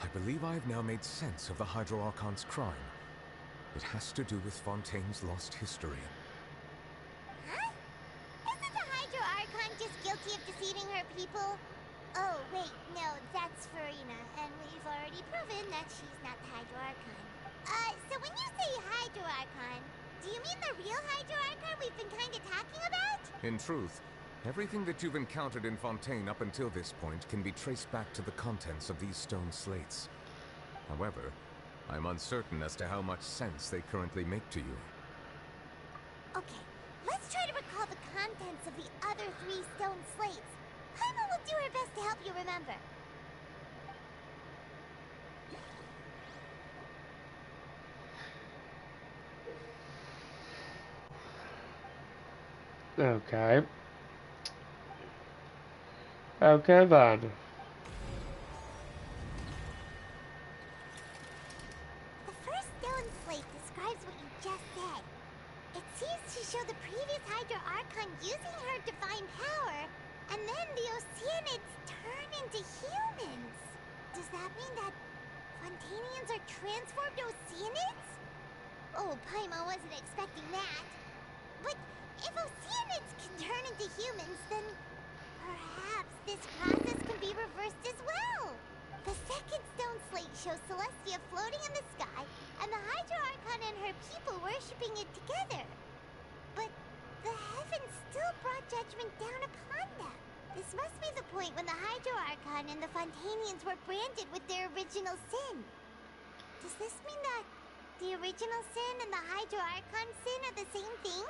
I believe I have now made sense of the Hydro Archon's crime. It has to do with Fontaine's lost history. Huh? Isn't the Hydro Archon just guilty of deceiving her people? Oh, wait, no, that's Farina, and we've already proven that she's not the Hydro Archon. So when you say Hydro Archon, do you mean the real Hydro Archon we've been kinda talking about? In truth, everything that you've encountered in Fontaine up until this point can be traced back to the contents of these stone slates. However, I'm uncertain as to how much sense they currently make to you. Okay, let's try to recall the contents of the other 3 stone slates. Paimon will do her best to help you remember. Okay. Okay, then. The first stone slate describes what you just said. It seems to show the previous Hydro Archon using her divine power, and then the Oceanids turn into humans. Does that mean that Fontainians are transformed Oceanids? Oh, Paimon wasn't expecting that. But if Oceanids can turn into humans, then perhaps this process can be reversed as well. The second stone slate shows Celestia floating in the sky, and the Hydro Archon and her people worshipping it together. But the heavens still brought judgment down upon them. This must be the point when the Hydro Archon and the Fontainians were branded with their original sin. Does this mean that the original sin and the Hydro Archon sin are the same thing?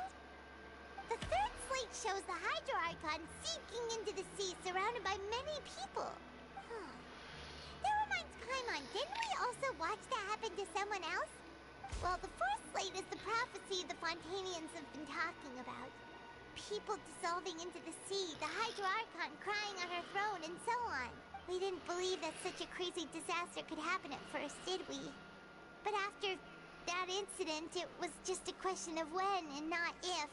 The third slate shows the Hydro Archon sinking into the sea surrounded by many people. That reminds Paimon, didn't we also watch that happen to someone else? Well, the fourth slate is the prophecy the Fontainians have been talking about. People dissolving into the sea, the Hydro Archon crying on her throne, and so on. We didn't believe that such a crazy disaster could happen at first, did we? But after that incident, it was just a question of when and not if.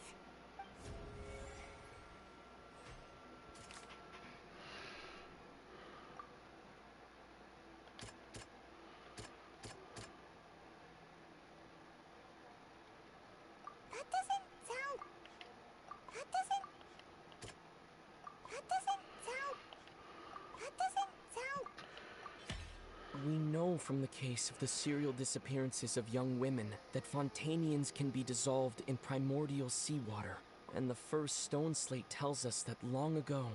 We know from the case of the serial disappearances of young women that Fontainians can be dissolved in primordial seawater. And the first stone slate tells us that long ago,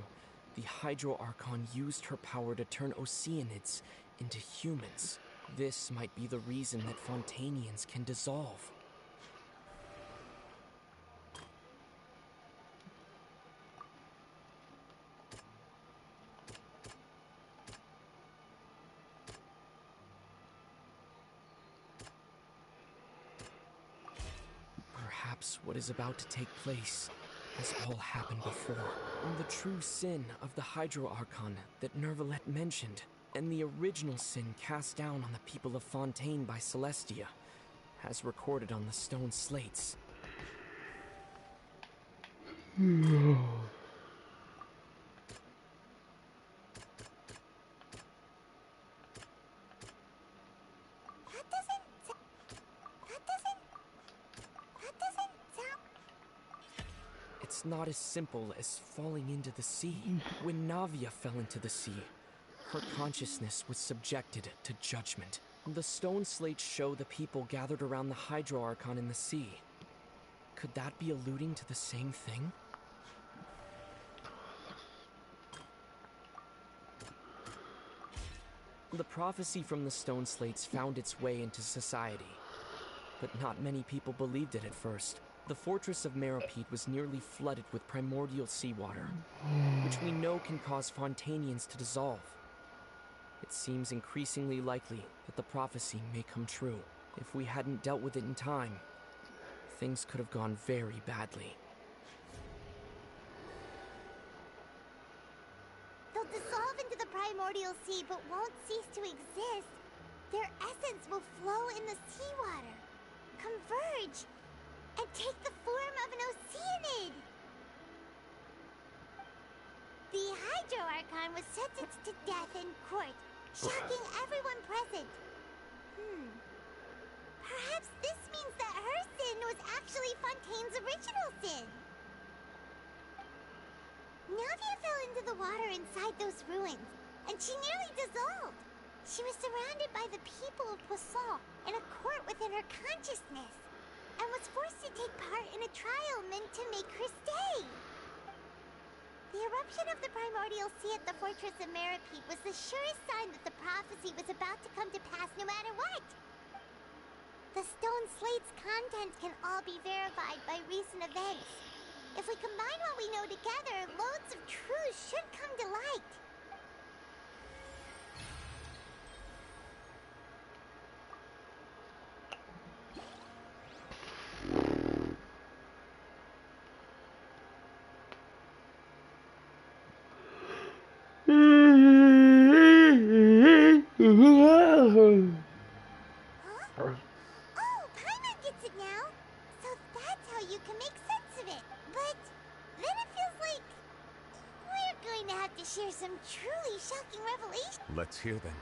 the Hydro Archon used her power to turn Oceanids into humans. This might be the reason that Fontainians can dissolve. Perhaps what is about to take place has all happened before. The true sin of the Hydro Archon that Nervalette mentioned, and the original sin cast down on the people of Fontaine by Celestia, has recorded on the stone slates. It's not as simple as falling into the sea. When Navia fell into the sea, her consciousness was subjected to judgment. The stone slates show the people gathered around the Hydro Archon in the sea. Could that be alluding to the same thing? The prophecy from the stone slates found its way into society, but not many people believed it at first. The fortress of Meropide was nearly flooded with primordial seawater, which we know can cause Fontainians to dissolve. It seems increasingly likely that the prophecy may come true. If we hadn't dealt with it in time, things could have gone very badly. They'll dissolve into the primordial sea but won't cease to exist. Their essence will flow in the seawater, converge, and take the form of an Oceanid! The Hydro Archon was sentenced to death in court, shocking everyone present. Perhaps this means that her sin was actually Fontaine's original sin. Navia fell into the water inside those ruins, and she nearly dissolved. She was surrounded by the people of Poisson in a court within her consciousness, and was forced to take part in a trial meant to make her stay. The eruption of the primordial sea at the fortress of Meropide was the surest sign that the prophecy was about to come to pass no matter what. The stone slate's contents can all be verified by recent events. If we combine what we know together, loads of truths should come to light. Oh, Paimon gets it now. So that's how you can make sense of it. But then it feels like we're going to have to share some truly shocking revelations. Let's hear them.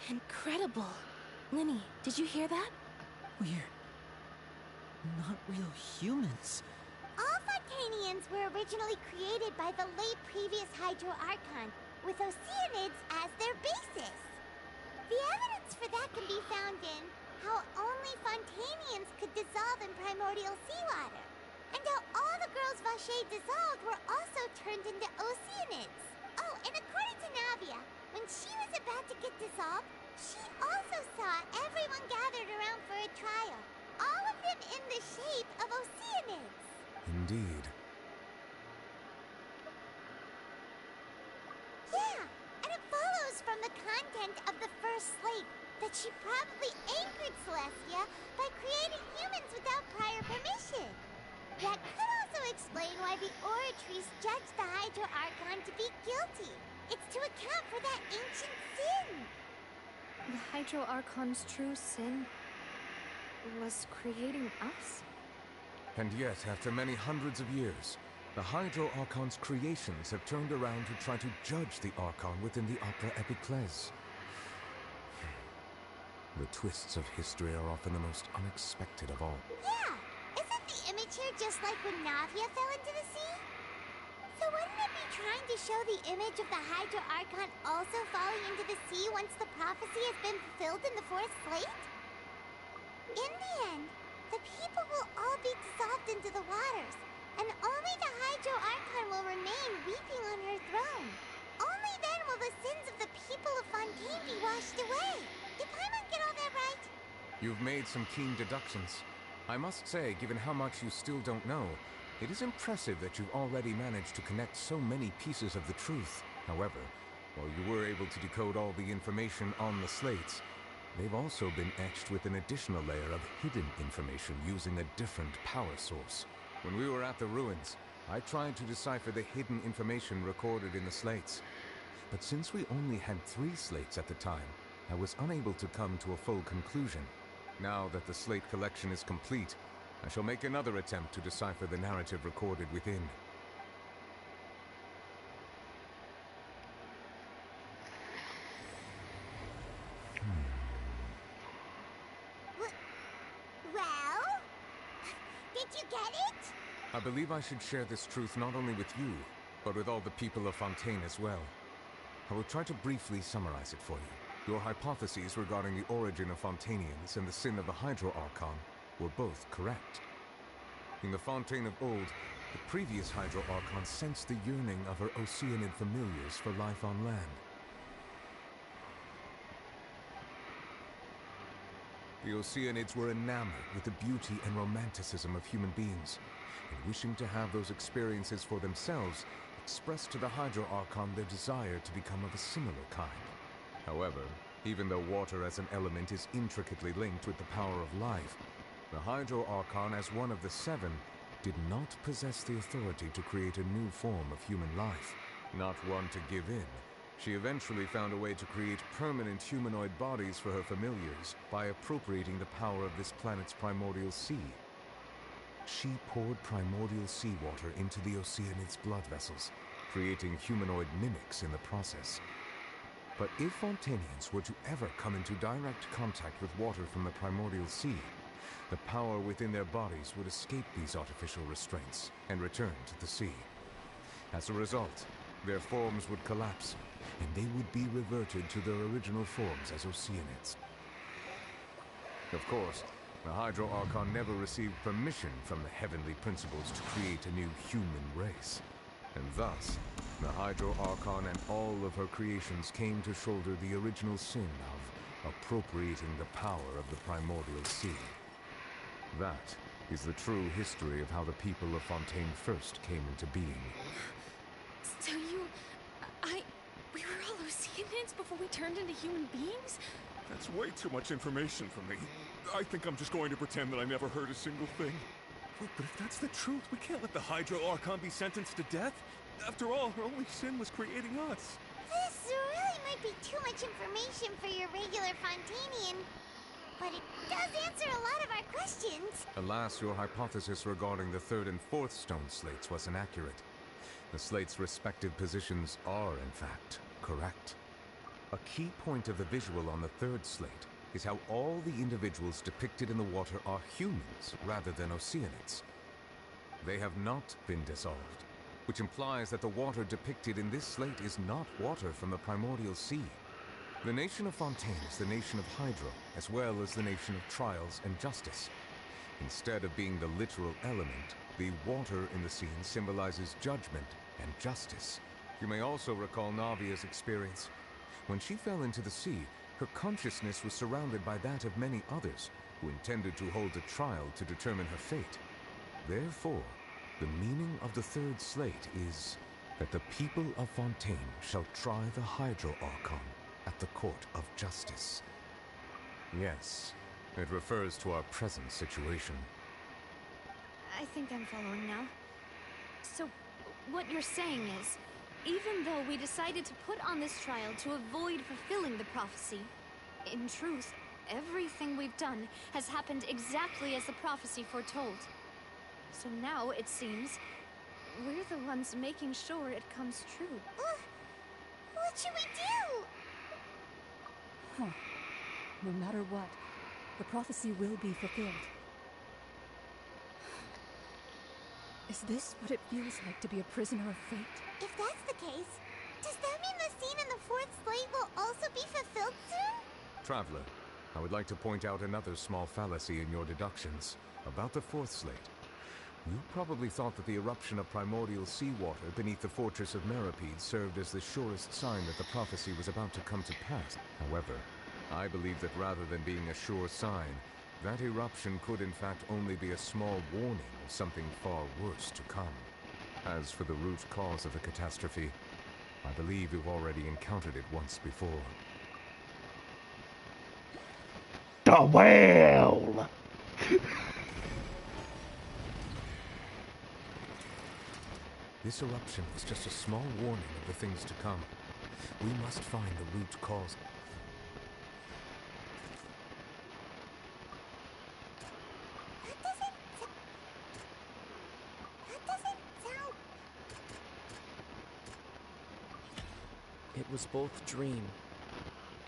Incredible. Linny, did you hear that? We're not real humans. All Fontainians were originally created by the late previous Hydro Archon, with Oceanids as their basis. The evidence for that can be found in how only Fontainians could dissolve in primordial seawater, and how all the girls Vacher dissolved were also turned into Oceanids. Oh, and according to Navia, when she was about to get dissolved, she also saw everyone gathered around for a trial, all of them in the shape of Oceanids. Indeed. Yeah, and it follows from the content of the first slate that she probably anchored Celestia by creating humans without prior permission. That could also explain why the Oratries judged the Hydro Archon to be guilty. It's to account for that ancient sin. The Hydro Archon's true sin was creating us? And yet, after many hundreds of years, the Hydro Archon's creations have turned around to try to judge the Archon within the Opera Epiclese. The twists of history are often the most unexpected of all. Yeah! Isn't the image here just like when Navia fell into the sea? So wouldn't it be trying to show the image of the Hydro Archon also falling into the sea once the prophecy has been fulfilled in the fourth slate? In the end, the people will all be dissolved into the waters, and only the Hydro Archon will remain weeping on her throne. Only then will the sins of the people of Fontaine be washed away. Did Paimon get all that right? You've made some keen deductions. I must say, given how much you still don't know, it is impressive that you've already managed to connect so many pieces of the truth. However, while you were able to decode all the information on the slates, they've also been etched with an additional layer of hidden information using a different power source. When we were at the ruins, I tried to decipher the hidden information recorded in the slates. But since we only had 3 slates at the time, I was unable to come to a full conclusion. Now that the slate collection is complete, I shall make another attempt to decipher the narrative recorded within. Well? Did you get it? I believe I should share this truth not only with you, but with all the people of Fontaine as well. I will try to briefly summarize it for you. Your hypotheses regarding the origin of Fontainians and the sin of the Hydro Archon were both correct. In the Fontaine of old, the previous Hydro Archon sensed the yearning of her Oceanid familiars for life on land. The Oceanids were enamored with the beauty and romanticism of human beings, and wishing to have those experiences for themselves, expressed to the Hydro Archon their desire to become of a similar kind. However, even though water as an element is intricately linked with the power of life, the Hydro Archon, as one of the 7, did not possess the authority to create a new form of human life. Not one to give in, she eventually found a way to create permanent humanoid bodies for her familiars by appropriating the power of this planet's primordial sea. She poured primordial seawater into the Oceanids' blood vessels, creating humanoid mimics in the process. But if Fontainians were to ever come into direct contact with water from the primordial sea, the power within their bodies would escape these artificial restraints and return to the sea. As a result, their forms would collapse, and they would be reverted to their original forms as Oceanids. Of course, the Hydro Archon never received permission from the heavenly principles to create a new human race. And thus, the Hydro Archon and all of her creations came to shoulder the original sin of appropriating the power of the primordial sea. That is the true history of how the people of Fontaine first came into being. So we were all Oceanids before we turned into human beings? That's way too much information for me. I think I'm just going to pretend that I never heard a single thing. Wait, but if that's the truth, we can't let the Hydro Archon be sentenced to death. After all, her only sin was creating us. This really might be too much information for your regular Fontainian, but it does answer a lot of our questions. Alas, your hypothesis regarding the 3rd and 4th stone slates was inaccurate. The slates' respective positions are, in fact, correct. A key point of the visual on the 3rd slate is how all the individuals depicted in the water are humans rather than Oceanids. They have not been dissolved, which implies that the water depicted in this slate is not water from the primordial sea. The nation of Fontaine is the nation of Hydro, as well as the nation of trials and justice. Instead of being the literal element, the water in the scene symbolizes judgment and justice. You may also recall Navia's experience. When she fell into the sea, her consciousness was surrounded by that of many others who intended to hold a trial to determine her fate. Therefore, the meaning of the 3rd slate is that the people of Fontaine shall try the Hydro Archon at the court of justice. Yes, it refers to our present situation. I think I'm following now. So, what you're saying is, even though we decided to put on this trial to avoid fulfilling the prophecy, in truth, everything we've done has happened exactly as the prophecy foretold. So now, it seems, we're the ones making sure it comes true. What should we do? Huh. No matter what, the prophecy will be fulfilled. Is this what it feels like to be a prisoner of fate? If that's the case, does that mean the scene in the fourth slate will also be fulfilled soon? Traveler, I would like to point out another small fallacy in your deductions about the fourth slate. You probably thought that the eruption of primordial seawater beneath the fortress of Meropide served as the surest sign that the prophecy was about to come to pass. However, I believe that rather than being a sure sign, that eruption could in fact only be a small warning of something far worse to come. As for the root cause of the catastrophe, I believe you've already encountered it once before. The whale! This eruption was just a small warning of the things to come. We must find the root cause. That doesn't sound... It was both dream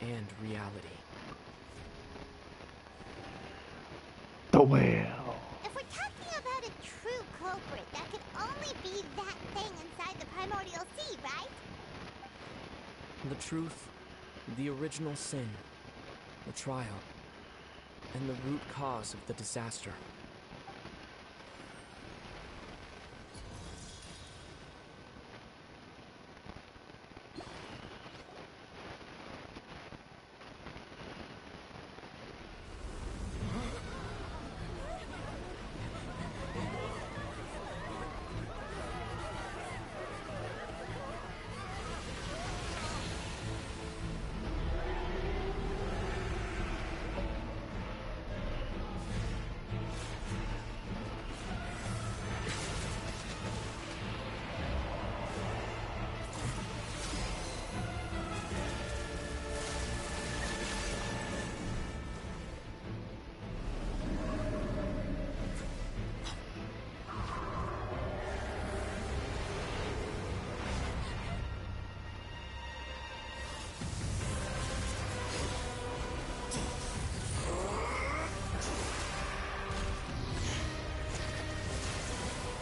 and reality. The whale. If we're talking about a true culprit, that could only be that thing inside the primordial sea, right? The truth, the original sin, the trial, and the root cause of the disaster.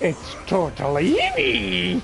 It's tortellini!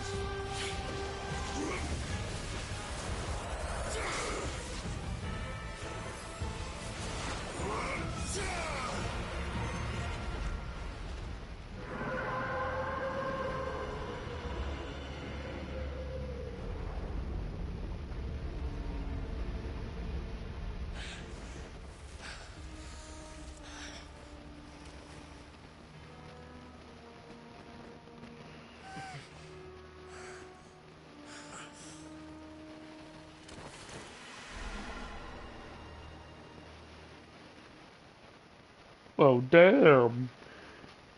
Oh damn!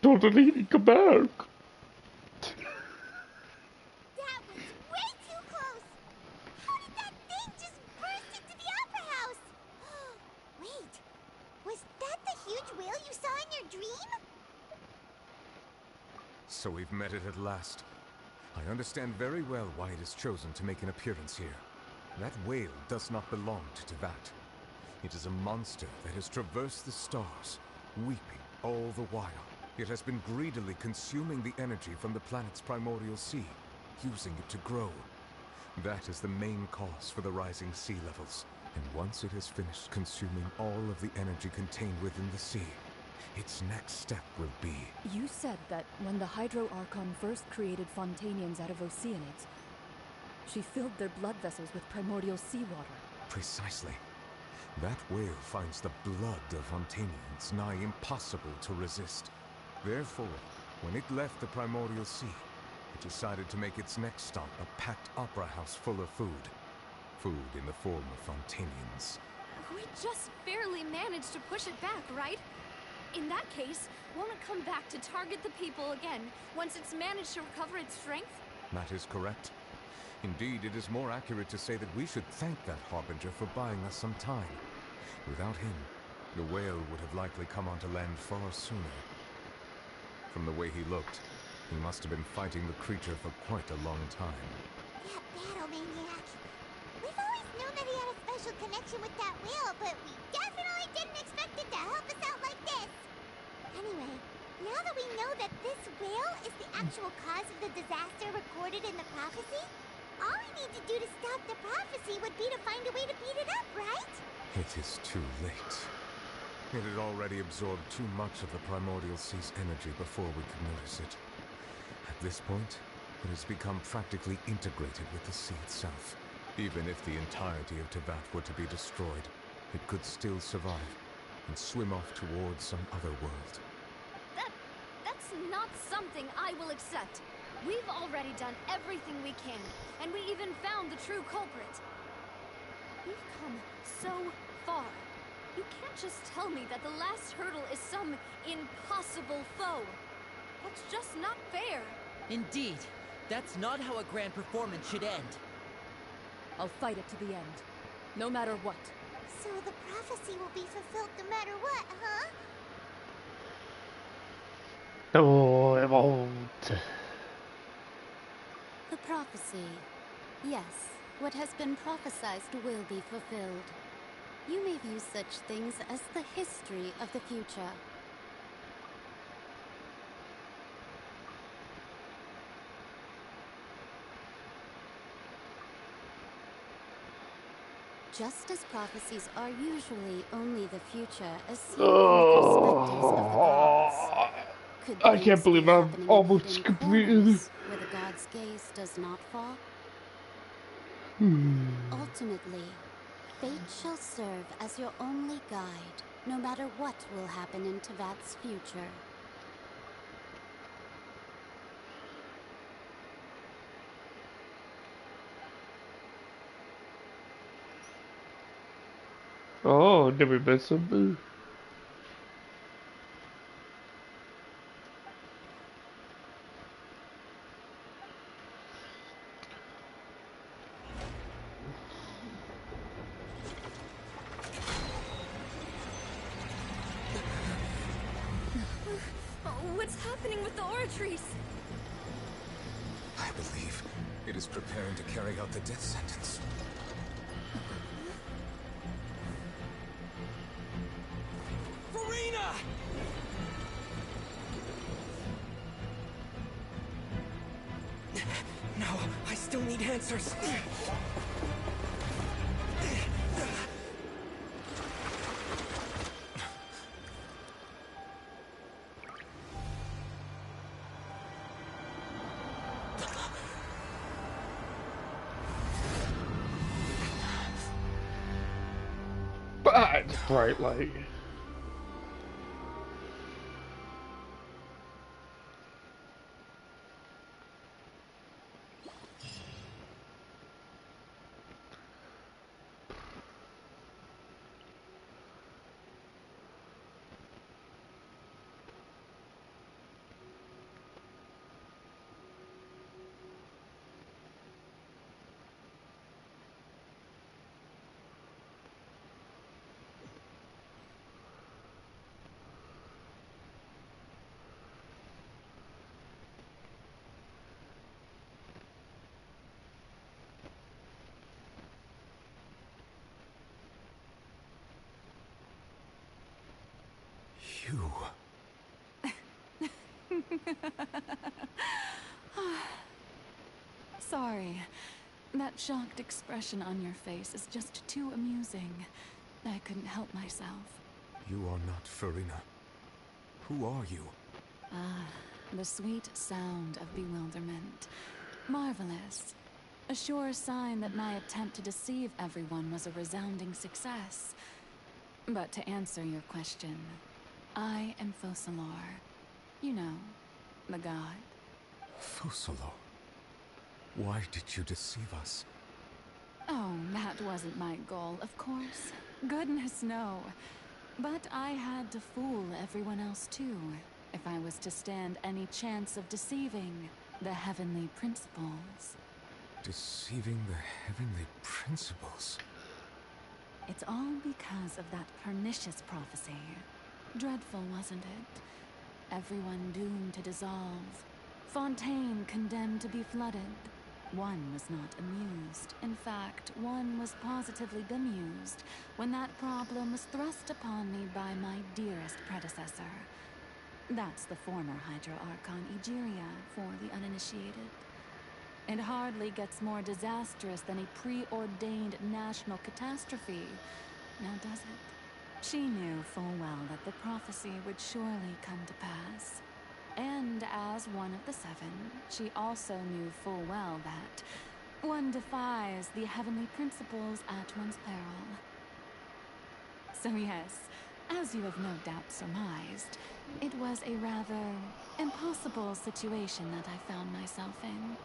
Tortellini, come back! That was way too close! How did that thing just burst into the opera house? Wait, was that the huge whale you saw in your dream? So we've met it at last. I understand very well why it has chosen to make an appearance here. That whale does not belong to Tevat. It is a monster that has traversed the stars, weeping all the while. It has been greedily consuming the energy from the planet's primordial sea, using it to grow. That is the main cause for the rising sea levels. And once it has finished consuming all of the energy contained within the sea, its next step will be... You said that when the Hydro Archon first created Fontanians out of Oceanids, she filled their blood vessels with primordial seawater. Precisely. That whale finds the blood of Fontanians nigh impossible to resist. Therefore, when it left the primordial sea, it decided to make its next stop a packed opera house full of food. Food in the form of Fontanians. We just barely managed to push it back, right? In that case, won't it come back to target the people again once it's managed to recover its strength? That is correct. Indeed, it is more accurate to say that we should thank that Harbinger for buying us some time. Without him, the whale would have likely come onto land far sooner. From the way he looked, he must have been fighting the creature for quite a long time. That battle maniac. We've always known that he had a special connection with that whale, but we definitely didn't expect it to help us out like this. Anyway, now that we know that this whale is the actual cause of the disaster recorded in the prophecy, all we need to do to stop the prophecy would be to find a way to beat it up, right? It is too late. It had already absorbed too much of the Primordial Sea's energy before we could notice it. At this point, it has become practically integrated with the sea itself. Even if the entirety of Teyvat were to be destroyed, it could still survive and swim off towards some other world. That's not something I will accept. We've already done everything we can, and we even found the true culprit. We've come so far. You can't just tell me that the last hurdle is some impossible foe. That's just not fair. Indeed, that's not how a grand performance should end. I'll fight it to the end, no matter what. So the prophecy will be fulfilled no matter what, huh? No, it won't. The prophecy. Yes, what has been prophesied will be fulfilled. You may view such things as the history of the future. Just as prophecies are usually only the future as seen from the perspectives of the gods. Could I can't things believe be I'm happening in almost hidden completed. corners where the god's gaze does not fall? Ultimately, fate shall serve as your only guide, no matter what will happen in Teyvat's future. Oh, did we miss something? What's happening with the Oratrice? I believe it is preparing to carry out the death sentence. Furina! No, I still need answers. Bad bright light. You. Sorry. That shocked expression on your face is just too amusing. I couldn't help myself. You are not Furina. Who are you? Ah, the sweet sound of bewilderment. Marvelous. A sure sign that my attempt to deceive everyone was a resounding success. But to answer your question, I am Focalor. You know, the god. Focalor. Why did you deceive us? Oh, that wasn't my goal, of course. Goodness, no. But I had to fool everyone else too, if I was to stand any chance of deceiving the heavenly principles. Deceiving the heavenly principles? It's all because of that pernicious prophecy. Dreadful, wasn't it? Everyone doomed to dissolve. Fontaine condemned to be flooded. One was not amused. In fact, one was positively bemused when that problem was thrust upon me by my dearest predecessor. That's the former Hydro Archon Egeria for the uninitiated. It hardly gets more disastrous than a preordained national catastrophe, now does it? She knew full well that the prophecy would surely come to pass. And as one of the seven, she also knew full well that one defies the heavenly principles at one's peril. So yes, as you have no doubt surmised, it was a rather impossible situation that I found myself in.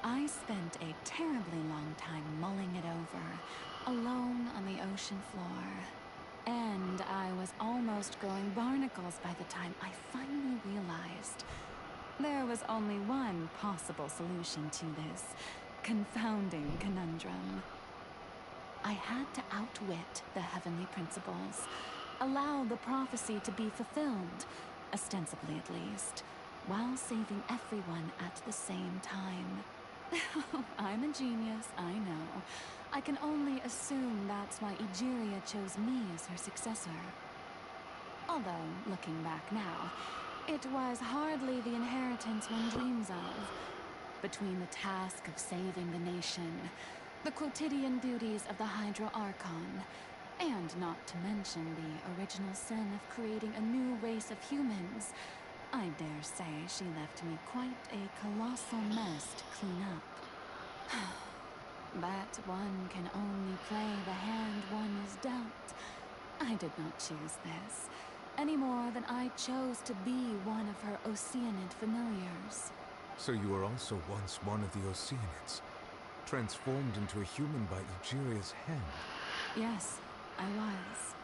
I spent a terribly long time mulling it over, alone on the ocean floor. And I was almost growing barnacles by the time I finally realized there was only one possible solution to this confounding conundrum. I had to outwit the heavenly principles, allow the prophecy to be fulfilled, ostensibly at least, while saving everyone at the same time. I'm a genius, I know. I can only assume that's why Egeria chose me as her successor. Although, looking back now, it was hardly the inheritance one dreams of. Between the task of saving the nation, the quotidian duties of the Hydro Archon, and not to mention the original sin of creating a new race of humans, I dare say she left me quite a colossal mess to clean up. But one can only play the hand one is dealt. I did not choose this, any more than I chose to be one of her Oceanid familiars. So you were also once one of the Oceanids, transformed into a human by Egeria's hand? Yes, I was.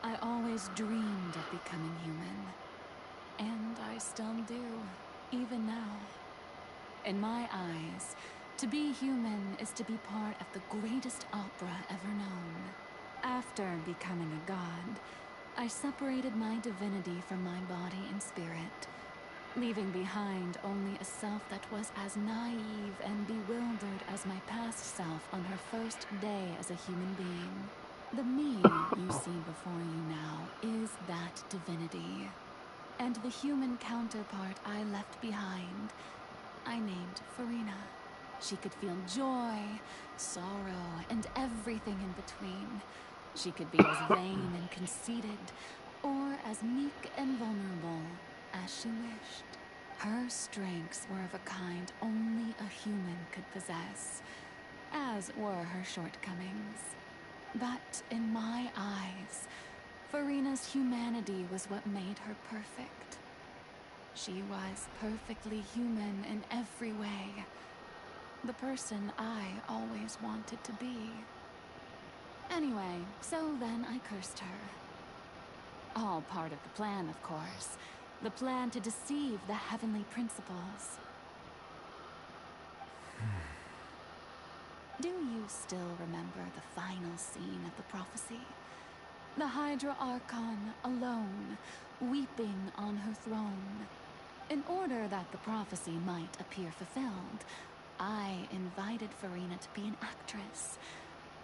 I always dreamed of becoming human. And I still do, even now. In my eyes, to be human is to be part of the greatest opera ever known. After becoming a god, I separated my divinity from my body and spirit, leaving behind only a self that was as naive and bewildered as my past self on her first day as a human being. The me you see before you now is that divinity. And the human counterpart I left behind, I named Farina. She could feel joy, sorrow, and everything in between. She could be as vain and conceited, or as meek and vulnerable as she wished. Her strengths were of a kind only a human could possess, as were her shortcomings. But in my eyes, Farina's humanity was what made her perfect. She was perfectly human in every way. The person I always wanted to be. Anyway, so then I cursed her. All part of the plan, of course. The plan to deceive the heavenly principles. Do you still remember the final scene of the prophecy? The Hydra Archon, alone, weeping on her throne. In order that the prophecy might appear fulfilled, I invited Farina to be an actress,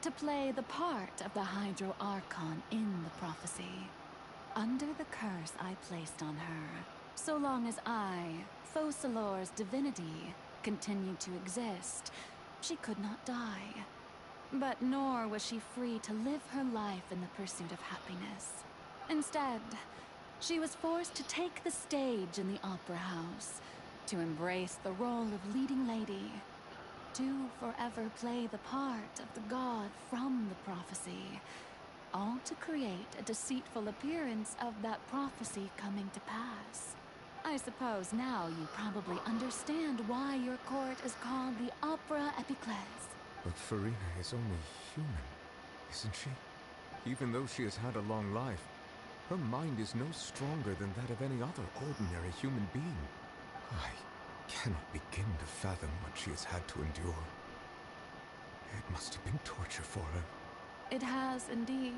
to play the part of the Hydro Archon in the prophecy. Under the curse I placed on her, so long as I, Focalor's divinity, continued to exist, she could not die. But nor was she free to live her life in the pursuit of happiness. Instead, she was forced to take the stage in the opera house, to embrace the role of leading lady, to forever play the part of the god from the prophecy, all to create a deceitful appearance of that prophecy coming to pass. I suppose now you probably understand why your court is called the Opera Epiclese. But Farina is only human, isn't she? Even though she has had a long life, Her mind is no stronger than that of any other ordinary human being. I cannot begin to fathom what she has had to endure. It must have been torture for her. It has indeed.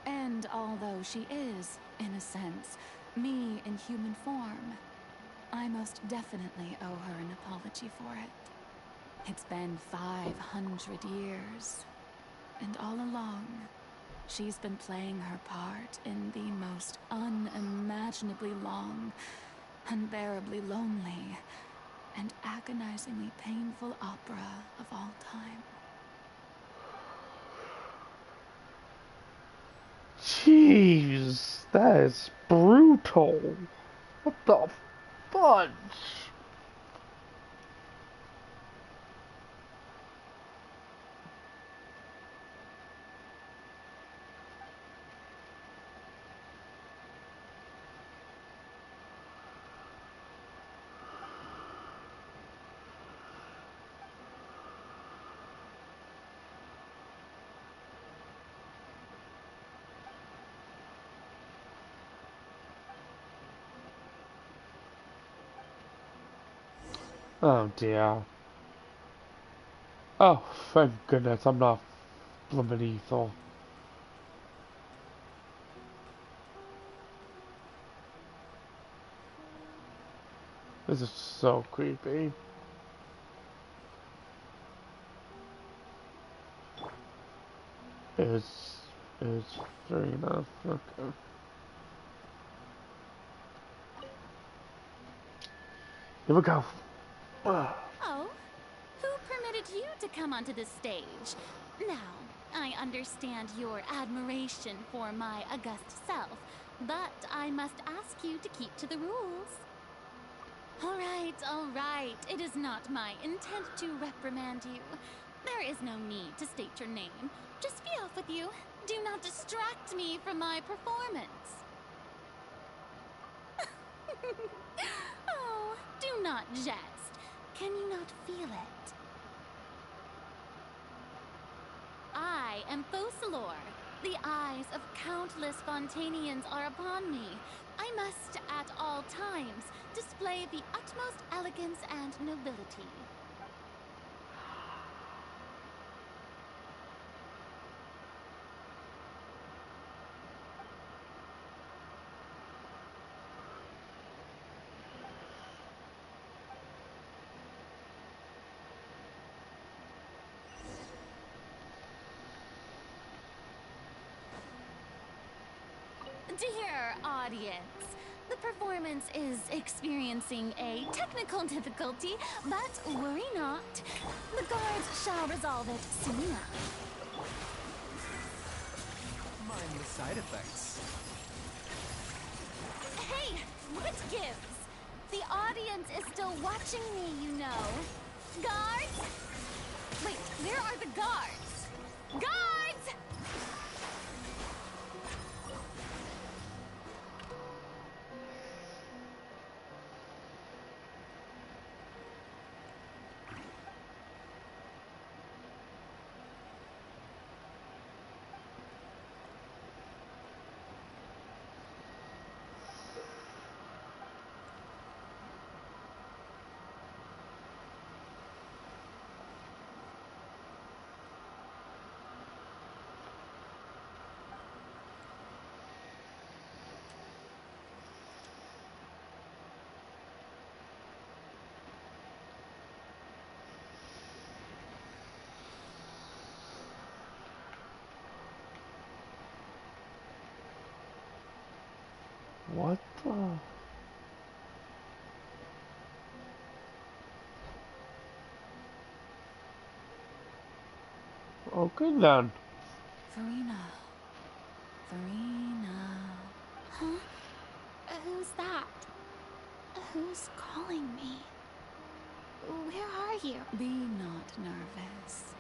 And although she is, in a sense, me in human form, I most definitely owe her an apology for it. It's been 500 years, and all along, she's been playing her part in the most unimaginably long, unbearably lonely, and agonizingly painful opera of all time. Jeez, that is brutal. What the fudge? Oh dear. Oh, thank goodness I'm not blooming evil. This is so creepy. Is fair enough. Okay. Here we go. Ugh. Oh, who permitted you to come onto this stage? Now, I understand your admiration for my august self, but I must ask you to keep to the rules. All right. It is not my intent to reprimand you. There is no need to state your name. Just be off with you. Do not distract me from my performance. Oh, do not jest. Can you not feel it? I am Focalor. The eyes of countless Fontainians are upon me. I must, at all times, display the utmost elegance and nobility. Dear audience, the performance is experiencing a technical difficulty, but worry not. The guards shall resolve it soon enough. Mind the side effects. Hey, what gives? The audience is still watching me, you know. Guards? Wait, where are the guards? Guards! What the? Okay then. Farina. Huh? Who's that? Who's calling me? Where are you? Be not nervous.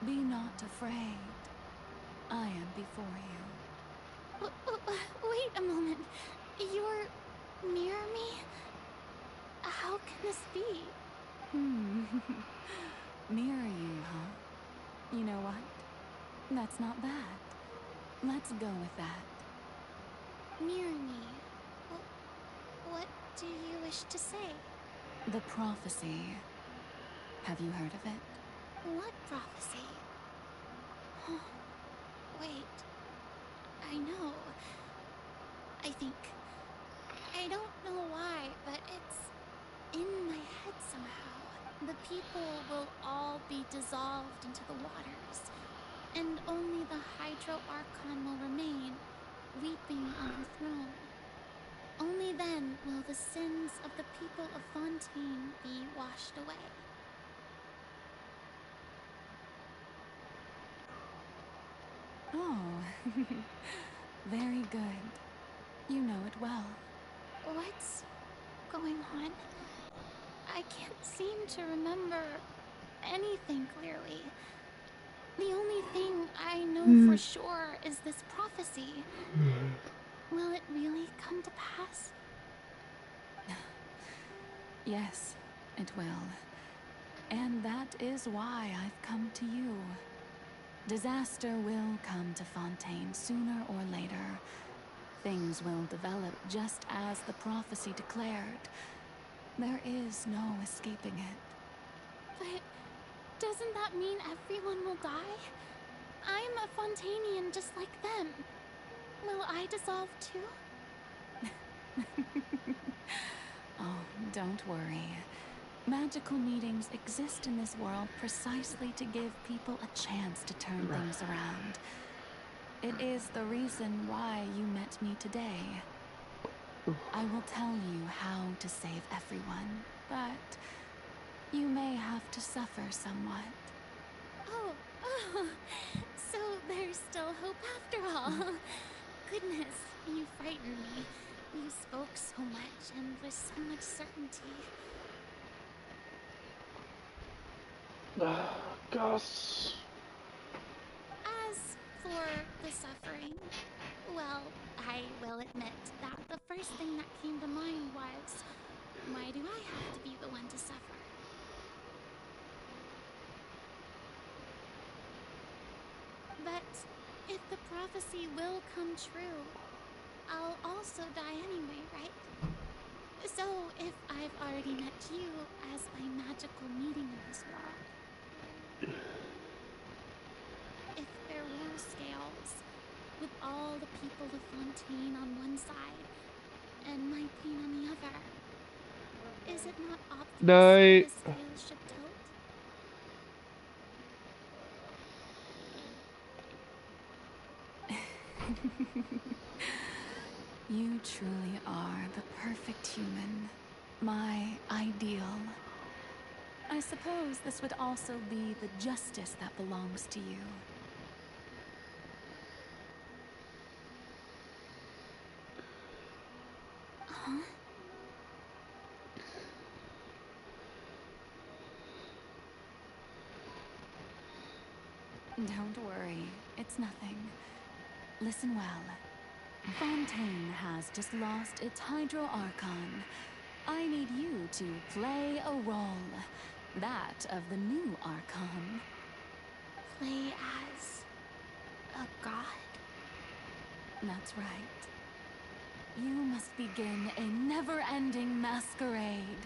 Be not afraid. I am before you. Wait a moment. You're near me? How can this be? Near you, huh? You know what? That's not bad. Let's go with that. Near me. What do you wish to say? The prophecy. Have you heard of it? What prophecy? Oh, wait. I know. I think. I don't know why, but it's in my head somehow. The people will all be dissolved into the waters, and only the Hydro Archon will remain, weeping on her throne. Only then will the sins of the people of Fontaine be washed away. Oh, very good. You know it well. What's going on? I can't seem to remember anything clearly. The only thing I know for sure is this prophecy. Will it really come to pass? Yes, it will. And that is why I've come to you. Disaster will come to Fontaine sooner or later. Things will develop just as the prophecy declared. There is no escaping it. But doesn't that mean everyone will die? I'm a Fontainian just like them. Will I dissolve too? Oh, don't worry. Magical meetings exist in this world precisely to give people a chance to turn things around. It is the reason why you met me today. I will tell you how to save everyone, but you may have to suffer somewhat. Oh, so there's still hope after all. Goodness, you frightened me. You spoke so much and with so much certainty. Gus. As for the suffering, well, I will admit that the first thing that came to mind was, why do I have to be the one to suffer? But if the prophecy will come true, I'll also die anyway, right? So if I've already met you as my magical meeting in this world, if there were scales, with all the people of Fontaine on one side and my queen on the other, is it not obvious where the scales should tilt? You truly are the perfect human. My ideal. I suppose this would also be the justice that belongs to you. Huh? Don't worry, it's nothing. Listen well. Fontaine has just lost its Hydro Archon. I need you to play a role. That of the new Archon. Play as a god? That's right. You must begin a never-ending masquerade.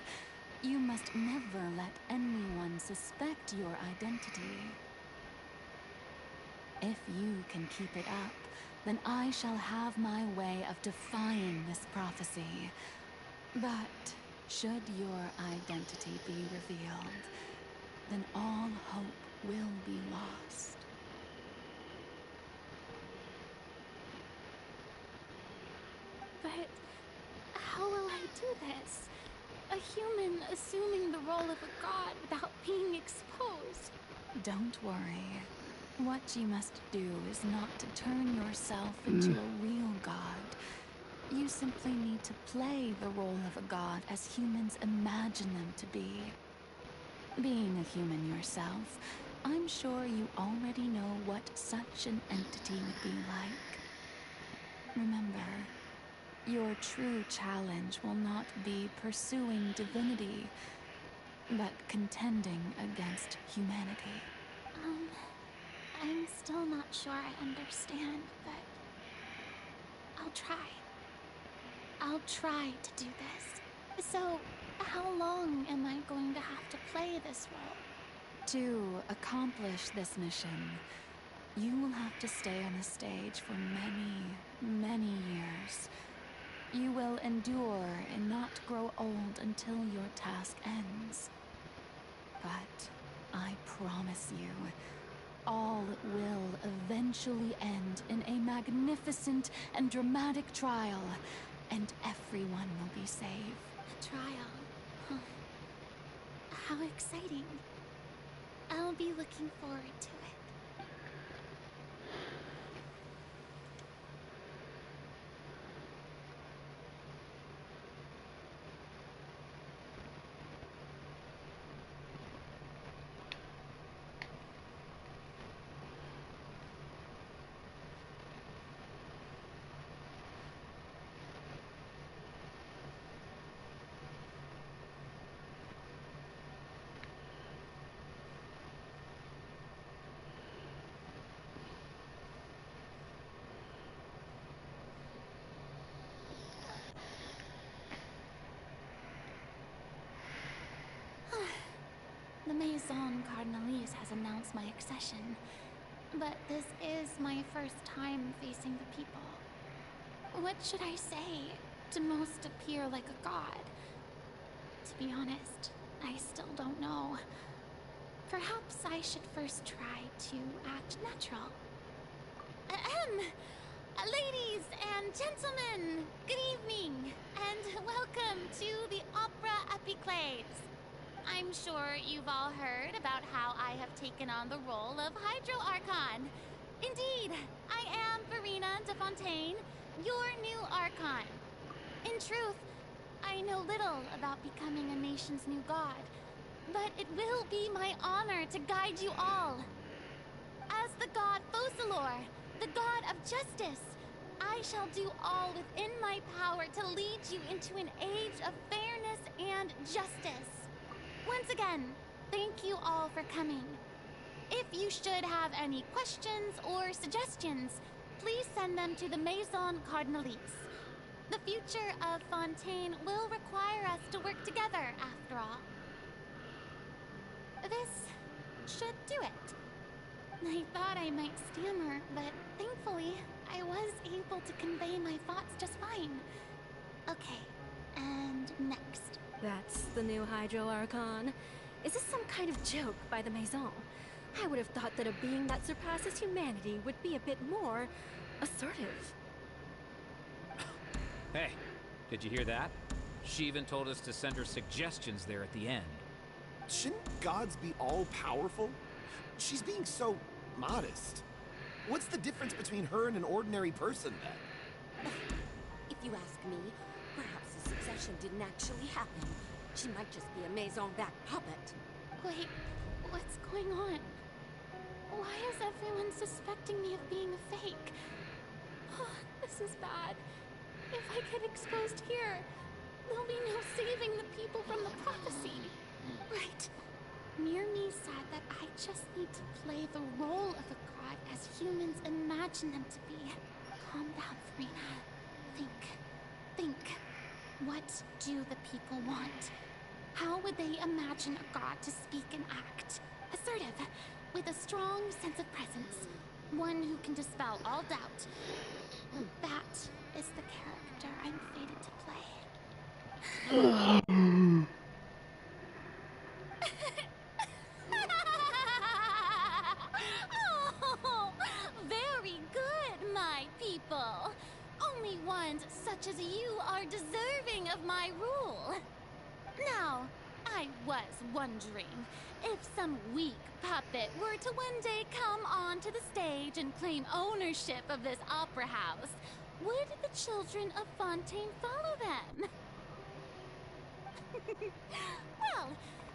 You must never let anyone suspect your identity. If you can keep it up, then I shall have my way of defying this prophecy. But should your identity be revealed, then all hope will be lost. But how will I do this? A human assuming the role of a god without being exposed. Don't worry. What you must do is not to turn yourself into a real god. You simply need to play the role of a god as humans imagine them to be. Being a human yourself, I'm sure you already know what such an entity would be like. Remember, your true challenge will not be pursuing divinity, but contending against humanity. I'm still not sure I understand, but I'll try. I'll try to do this. So, how long am I going to have to play this role? To accomplish this mission, you will have to stay on the stage for many, many years. You will endure and not grow old until your task ends. But I promise you, all will eventually end in a magnificent and dramatic trial, and everyone will be saved. A trial? Huh. How exciting. I'll be looking forward to it. The Maison Cardinalise has announced my accession, but this is my first time facing the people. What should I say to most appear like a god? To be honest, I still don't know. Perhaps I should first try to act natural. Ladies and gentlemen, good evening, and welcome to the Opera Epiclades. I'm sure you've all heard about how I have taken on the role of Hydro Archon. Indeed, I am Verena de Fontaine, your new Archon. In truth, I know little about becoming a nation's new god, but it will be my honor to guide you all. As the god Focalor, the god of justice, I shall do all within my power to lead you into an age of fairness and justice. Once again, thank you all for coming. If you should have any questions or suggestions, please send them to the Maison Cardinalise. The future of Fontaine will require us to work together, after all. This should do it. I thought I might stammer, but thankfully, I was able to convey my thoughts just fine. Okay, and next. That's the new Hydro Archon. Is this some kind of joke by the Maison? I would have thought that a being that surpasses humanity would be a bit more assertive. Hey, did you hear that? She even told us to send her suggestions there at the end. Shouldn't gods be all-powerful? She's being so modest. What's the difference between her and an ordinary person, then? If you ask me, perhaps the succession didn't actually happen. She might just be a Maison-backed puppet. Wait, what's going on? Why is everyone suspecting me of being a fake? Oh, this is bad. If I get exposed here, there'll be no saving the people from the prophecy. Right. Mirmi said that I just need to play the role of a god as humans imagine them to be. Calm down, Verena. Think. What do the people want? How would they imagine a god to speak and act? Assertive, with a strong sense of presence. One who can dispel all doubt. That is the character I'm fated to play. Oh, very good, my people. Only ones such as you are deserving of my rule. Now, I was wondering, if some weak puppet were to one day come onto the stage and claim ownership of this opera house, would the children of Fontaine follow them? Well,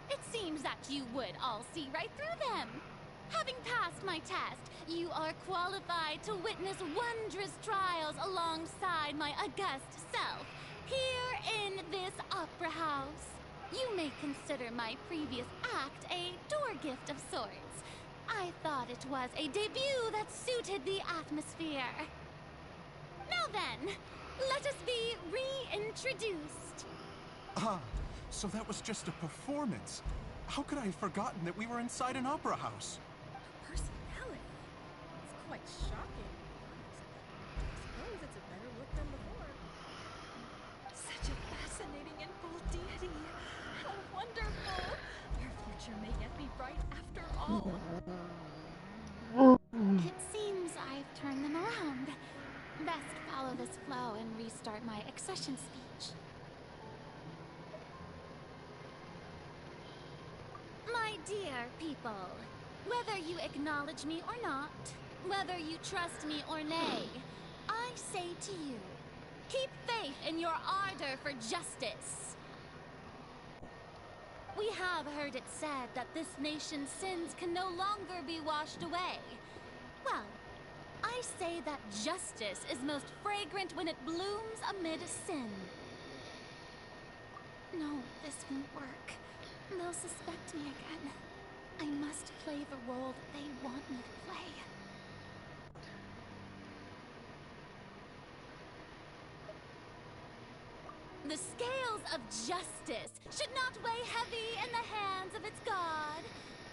it seems that you would all see right through them. Having passed my test, you are qualified to witness wondrous trials alongside my august self, here in this opera house. You may consider my previous act a door gift of sorts. I thought it was a debut that suited the atmosphere. Now then, let us be reintroduced. Ah, so that was just a performance. How could I have forgotten that we were inside an opera house? Personality? It's quite shocking. I suppose it's a better look than before. Such a fascinating and bold deity. How wonderful! Our future may yet be bright after all. It seems I've turned them around. Best follow this flow and restart my accession speech. My dear people, whether you acknowledge me or not, whether you trust me or nay, I say to you, keep faith in your ardor for justice. We have heard it said that this nation's sins can no longer be washed away. Well, I say that justice is most fragrant when it blooms amid sin. No, this won't work. They'll suspect me again. I must play the role that they want me to play. The scales of justice should not weigh heavy in the hands of its God.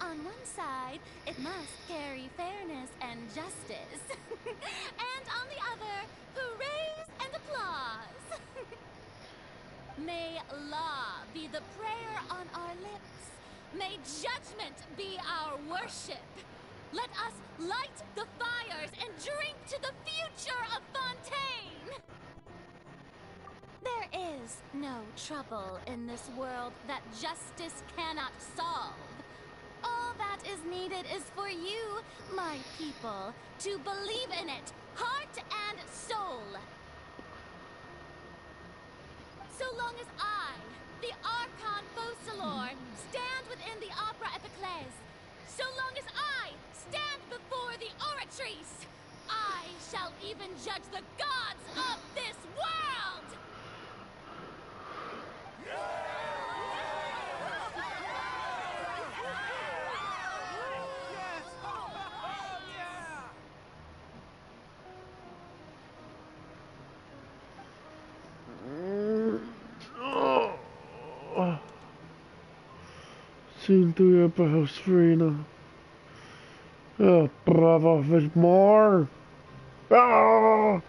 On one side, it must carry fairness and justice. And on the other, praise and applause. May law be the prayer on our lips. May judgment be our worship. Let us light the fires and drink to the future of Fontaine. There is no trouble in this world that justice cannot solve. All that is needed is for you, my people, to believe in it, heart and soul. So long as I, the Archon Focalor, stand within the Opera Epiclese, so long as I stand before the Oratrice, I shall even judge the gods of this world! Scene 3 Upper House Farina. Oh, bravo, there's more! Ah!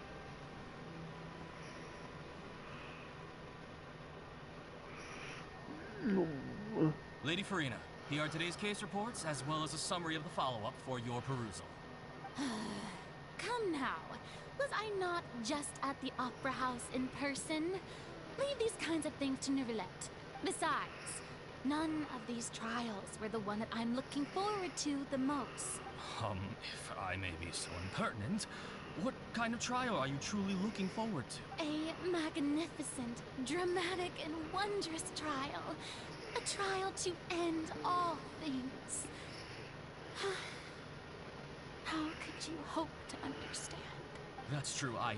Lady Farina, here are today's case reports, as well as a summary of the follow-up for your perusal. Come now, was I not just at the Opera House in person? Leave these kinds of things to Neuvillette. Besides, none of these trials were the one that I'm looking forward to the most. If I may be so impertinent, what kind of trial are you truly looking forward to? A magnificent, dramatic, and wondrous trial. A trial to end all things. How could you hope to understand? That's true. I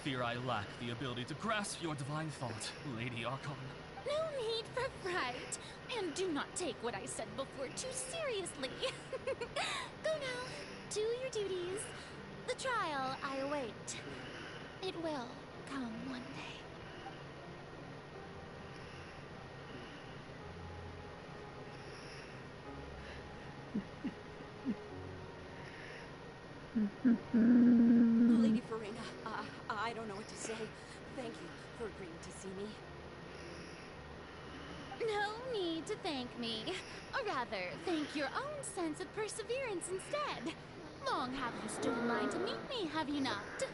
fear I lack the ability to grasp your divine thought, Lady Archon. No need for fright. And do not take what I said before too seriously. Go now. Do your duties. The trial I await. It will come one day. Lady Farina, I don't know what to say. Thank you for agreeing to see me. No need to thank me. Or rather, thank your own sense of perseverance instead. Long have you stood in line to meet me, have you not?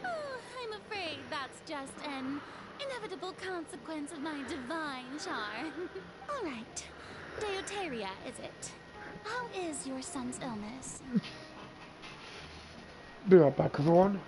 Oh, I'm afraid that's just an inevitable consequence of my divine charm. All right. Deuteria, is it? How is your son's illness? Be right back, everyone.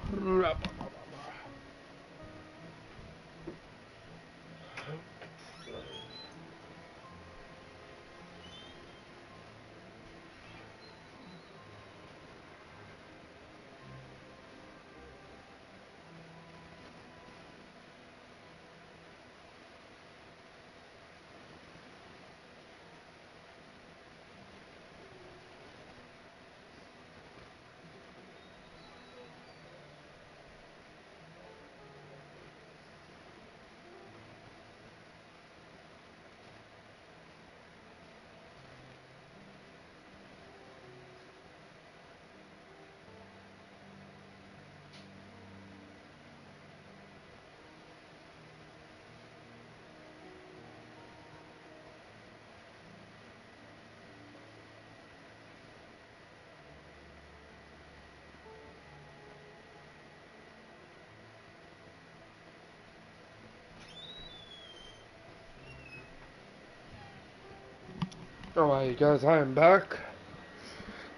Alright, guys, I am back.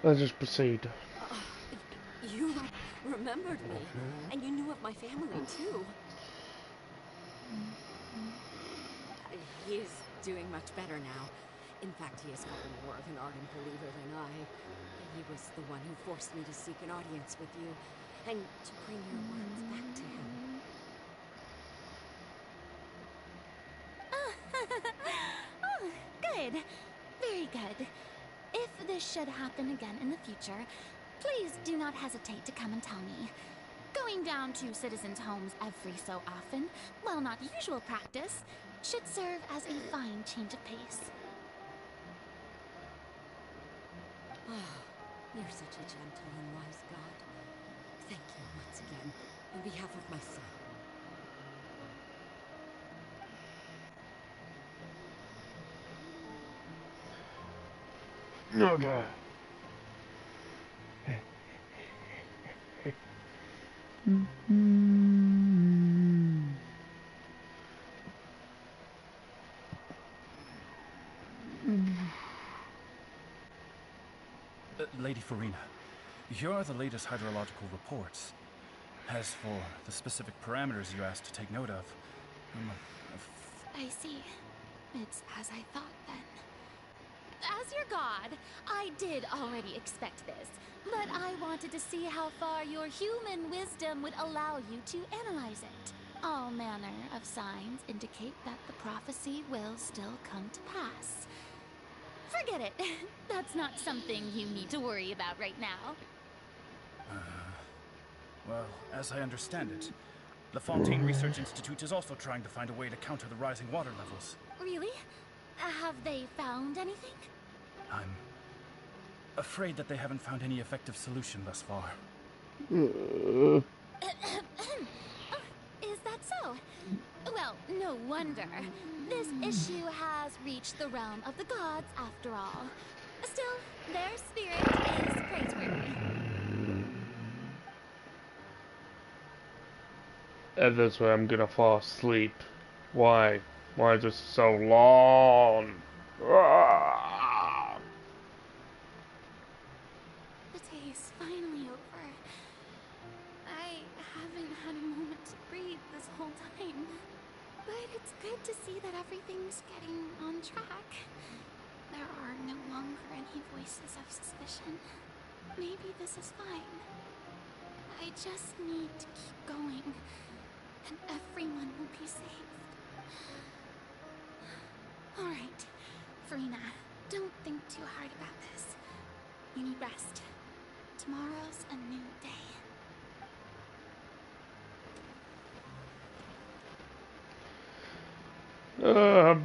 Let's just proceed. You remembered me, and you knew of my family, too. He is doing much better now. In fact, he is far more of an ardent believer than I. He was the one who forced me to seek an audience with you, and to bring your words back to him. Oh, good. Very good. If this should happen again in the future, please do not hesitate to come and tell me. Going down to citizens' homes every so often, while not usual practice, should serve as a fine change of pace. Oh, you're such a gentle and wise God. Thank you once again, on behalf of my son. Okay. Lady Farina, here are the latest hydrological reports. As for the specific parameters you asked to take note of, I see. It's as I thought then. As your god, I did already expect this, but I wanted to see how far your human wisdom would allow you to analyze it. All manner of signs indicate that the prophecy will still come to pass. Forget it. That's not something you need to worry about right now. well, as I understand it, the Fontaine Research Institute is also trying to find a way to counter the rising water levels. Really? Have they found anything? I'm afraid that they haven't found any effective solution thus far. Oh, is that so? Well, no wonder. This issue has reached the realm of the gods, after all. Still, their spirit is praiseworthy. And this way I'm gonna fall asleep. Why? Why is this so long? The day is finally over. I haven't had a moment to breathe this whole time. But it's good to see that everything's getting on track. There are no longer any voices of suspicion. Maybe this is fine. I just need to keep going, and everyone will be saved. Alright, Farina, don't think too hard about this. You need rest. Tomorrow's a new day.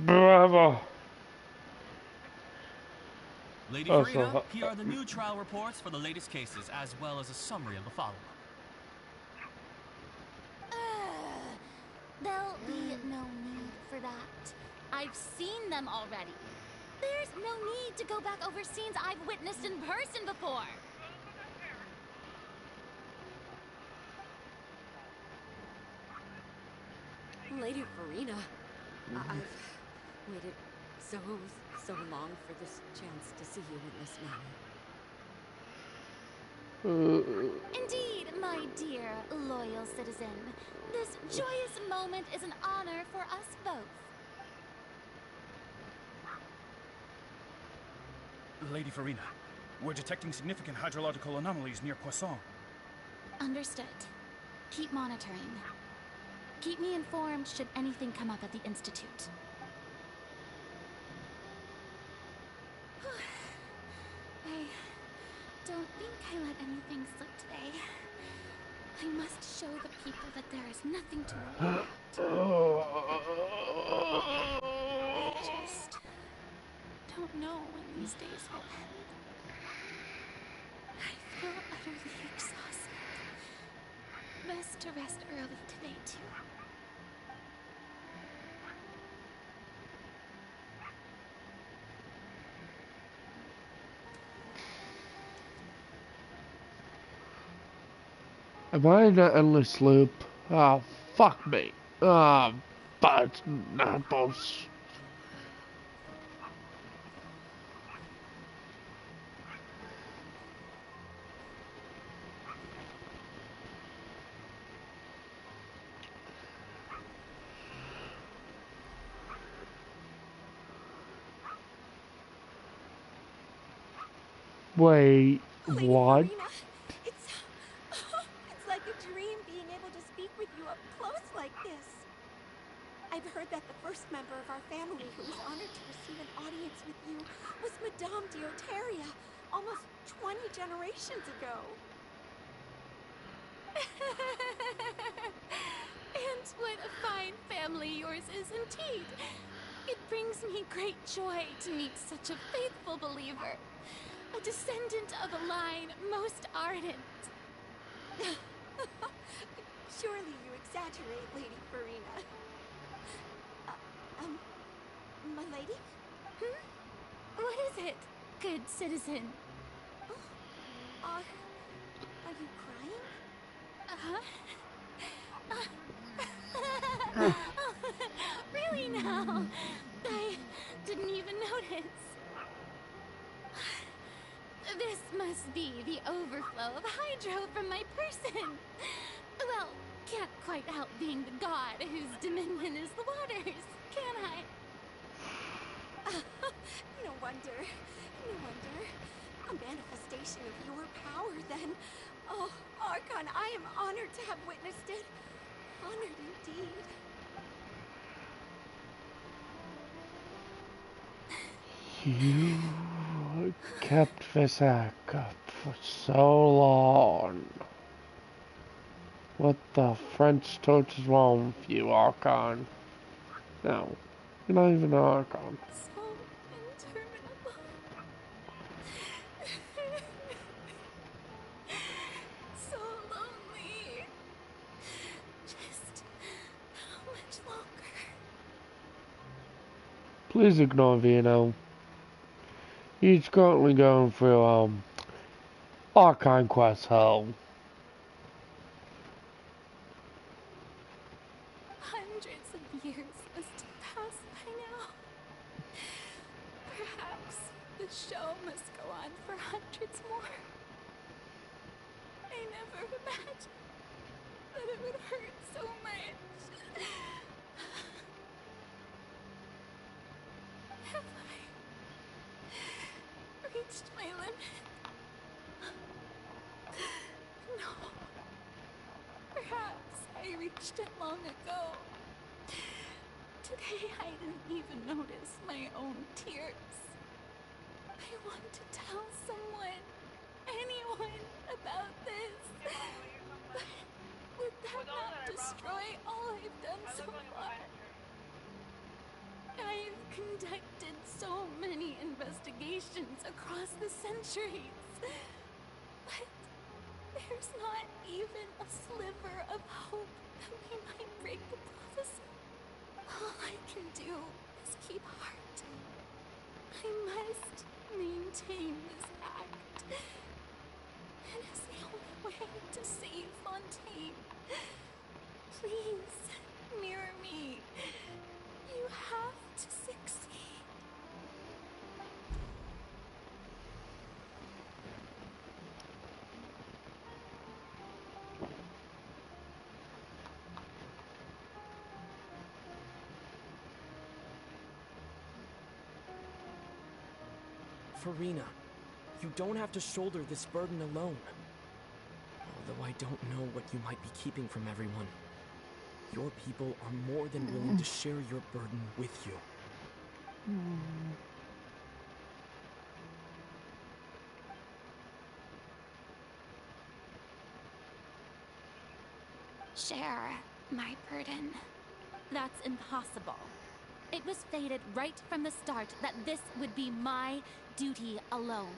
Bravo. Lady Farina, here are the new trial reports for the latest cases, as well as a summary of the follow-up. There'll be no need for that. I've seen them already. There's no need to go back over scenes I've witnessed in person before. Lady Farina, I've waited so long for this chance to see you in this manner. Indeed, my dear, loyal citizen. This joyous moment is an honor for us both. Lady Farina, we're detecting significant hydrological anomalies near Poisson. Understood. Keep monitoring. Keep me informed should anything come up at the Institute. I don't think I let anything slip today. I must show the people that there is nothing to worry about. I just don't know when these days will end. I feel utterly exhausted. Best to rest early today, too. Am I in an endless loop? Oh, fuck me. But not both. Wait, Lady what? Farina, it's like a dream being able to speak with you up close like this. I've heard that the first member of our family who was honored to receive an audience with you was Madame Dioteria, almost 20 generations ago. And what a fine family yours is indeed. It brings me great joy to meet such a faithful believer, a descendant of a line most ardent. Surely you exaggerate, Lady Farina. My lady? What is it, good citizen? Are you crying? Really now? I didn't even notice. This must be the overflow of hydro from my person. Well, can't quite help being the god whose dominion is the waters, can I? No wonder. A manifestation of your power, then. Oh, Archon, I am honored to have witnessed it. Honored indeed. You kept this act up for so long. What the French torch is wrong with you, Archon? No, you're not even an Archon. So interminable. So lonely. Just how much longer? Please ignore Vino. He's currently going through, Archon quest hell. Hundreds of years must have passed by now. Perhaps the show must go on for hundreds more. I never imagined that it would hurt so much. Have I reached my limit? No. Perhaps I reached it long ago. Today I didn't even notice my own tears. I want to tell someone, anyone, about this. But would that not destroy all I've done so far? I've conducted so many investigations across the centuries. But there's not even a sliver of hope that we might break the prophecy. All I can do is keep heart. I must maintain this act. It is the only way to save Fontaine. Please, mirror me. You have to succeed. Farina, you don't have to shoulder this burden alone. Although I don't know what you might be keeping from everyone. Your people are more than willing to share your burden with you. Share my burden. That's impossible. It was fated right from the start that this would be my duty alone.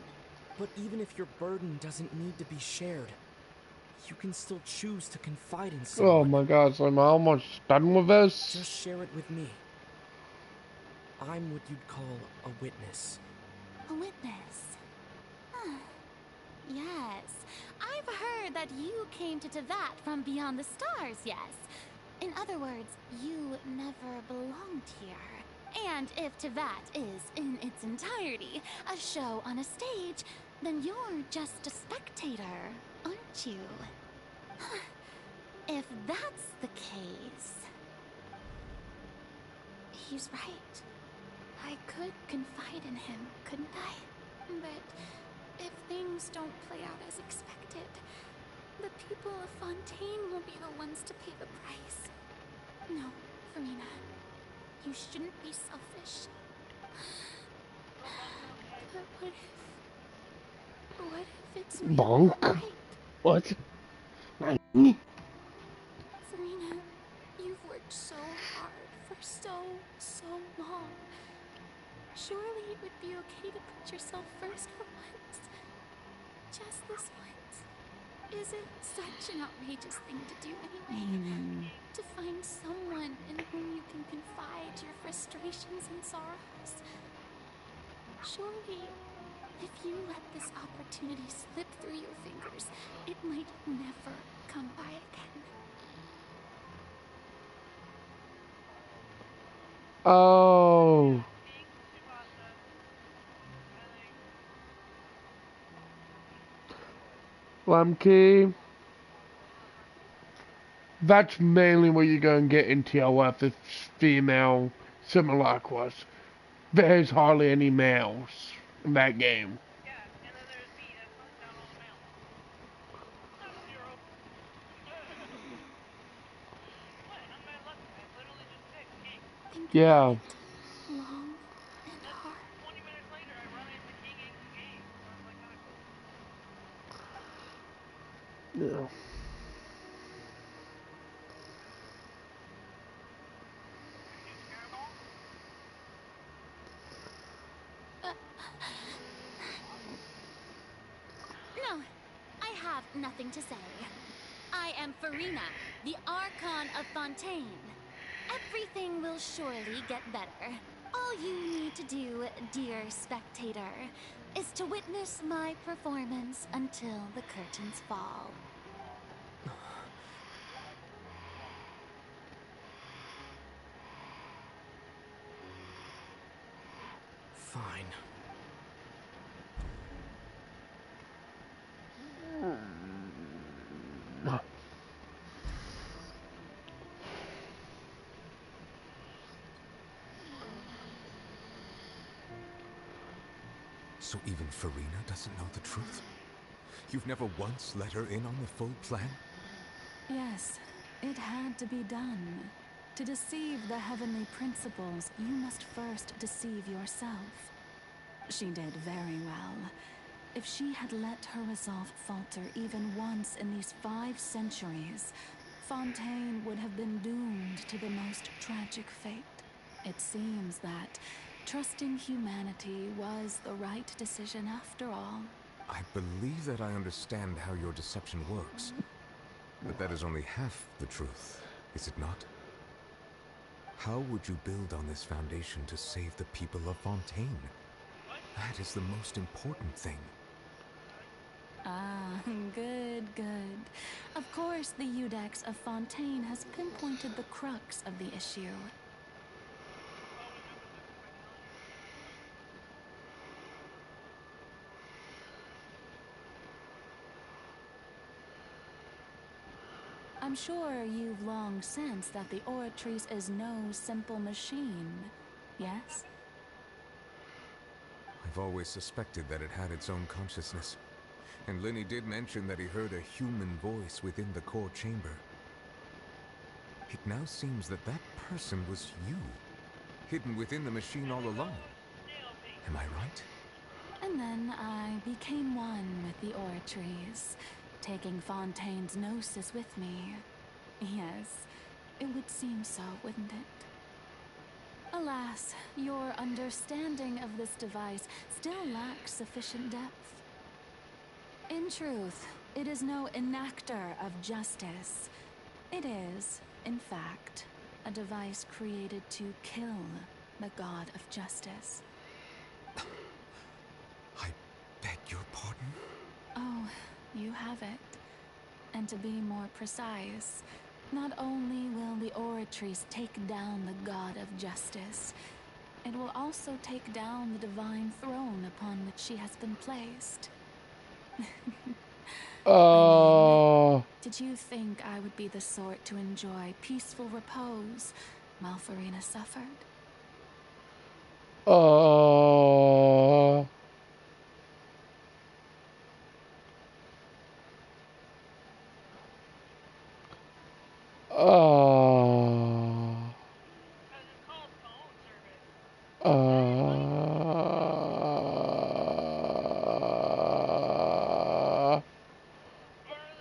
But even if your burden doesn't need to be shared, you can still choose to confide in someone. Oh my gosh, I'm almost done with this. Just share it with me. I'm what you'd call a witness. A witness? Yes. I've heard that you came to Tevat from beyond the stars, yes. In other words, you never belonged here. And if Tevat is, in its entirety, a show on a stage, then you're just a spectator, aren't you? If that's the case... He's right. I could confide in him, couldn't I? But If things don't play out as expected, the people of Fontaine will be the ones to pay the price. No, Farina, you shouldn't be selfish. But what if it's really Bonk. not right? What? Farina, you've worked so hard for so long. Surely it would be okay to put yourself first for once. Just this once. Is it such an outrageous thing to do anyway? To find someone in whom you can confide your frustrations and sorrows? Surely, if you let this opportunity slip through your fingers, it might never come by again. Oh. Lemke. That's mainly what you're going to get in TLF is female simulacras. There's hardly any males in that game. Yeah. Long and hard. Yeah. No, I have nothing to say. I am Farina, the Archon of Fontaine. Everything will surely get better. All you need to do, dear spectator, is to witness my performance until the curtains fall. Fine. So even Farina doesn't know the truth? You've never once let her in on the full plan? Yes, it had to be done. To deceive the heavenly principles, you must first deceive yourself. She did very well. If she had let her resolve falter even once in these 5 centuries, Fontaine would have been doomed to the most tragic fate. It seems that trusting humanity was the right decision after all. I believe that I understand how your deception works. But that is only half the truth, is it not? How would you build on this foundation to save the people of Fontaine? That is the most important thing. Ah, good. Of course, the Udex of Fontaine has pinpointed the crux of the issue. I'm sure you've long sensed that the Oratrice is no simple machine, yes? I've always suspected that it had its own consciousness. And Lenny did mention that he heard a human voice within the core chamber. It now seems that that person was you, hidden within the machine all along. Am I right? And then I became one with the Oratrice, taking Fontaine's gnosis with me. Yes, it would seem so, wouldn't it? Alas, your understanding of this device still lacks sufficient depth. In truth, it is no enactor of justice. It is, in fact, a device created to kill the god of justice. I beg your pardon? Oh, you have it. And to be more precise, not only will the Oratrice take down the god of justice, it will also take down the divine throne upon which she has been placed. Did you think I would be the sort to enjoy peaceful repose while Farina suffered?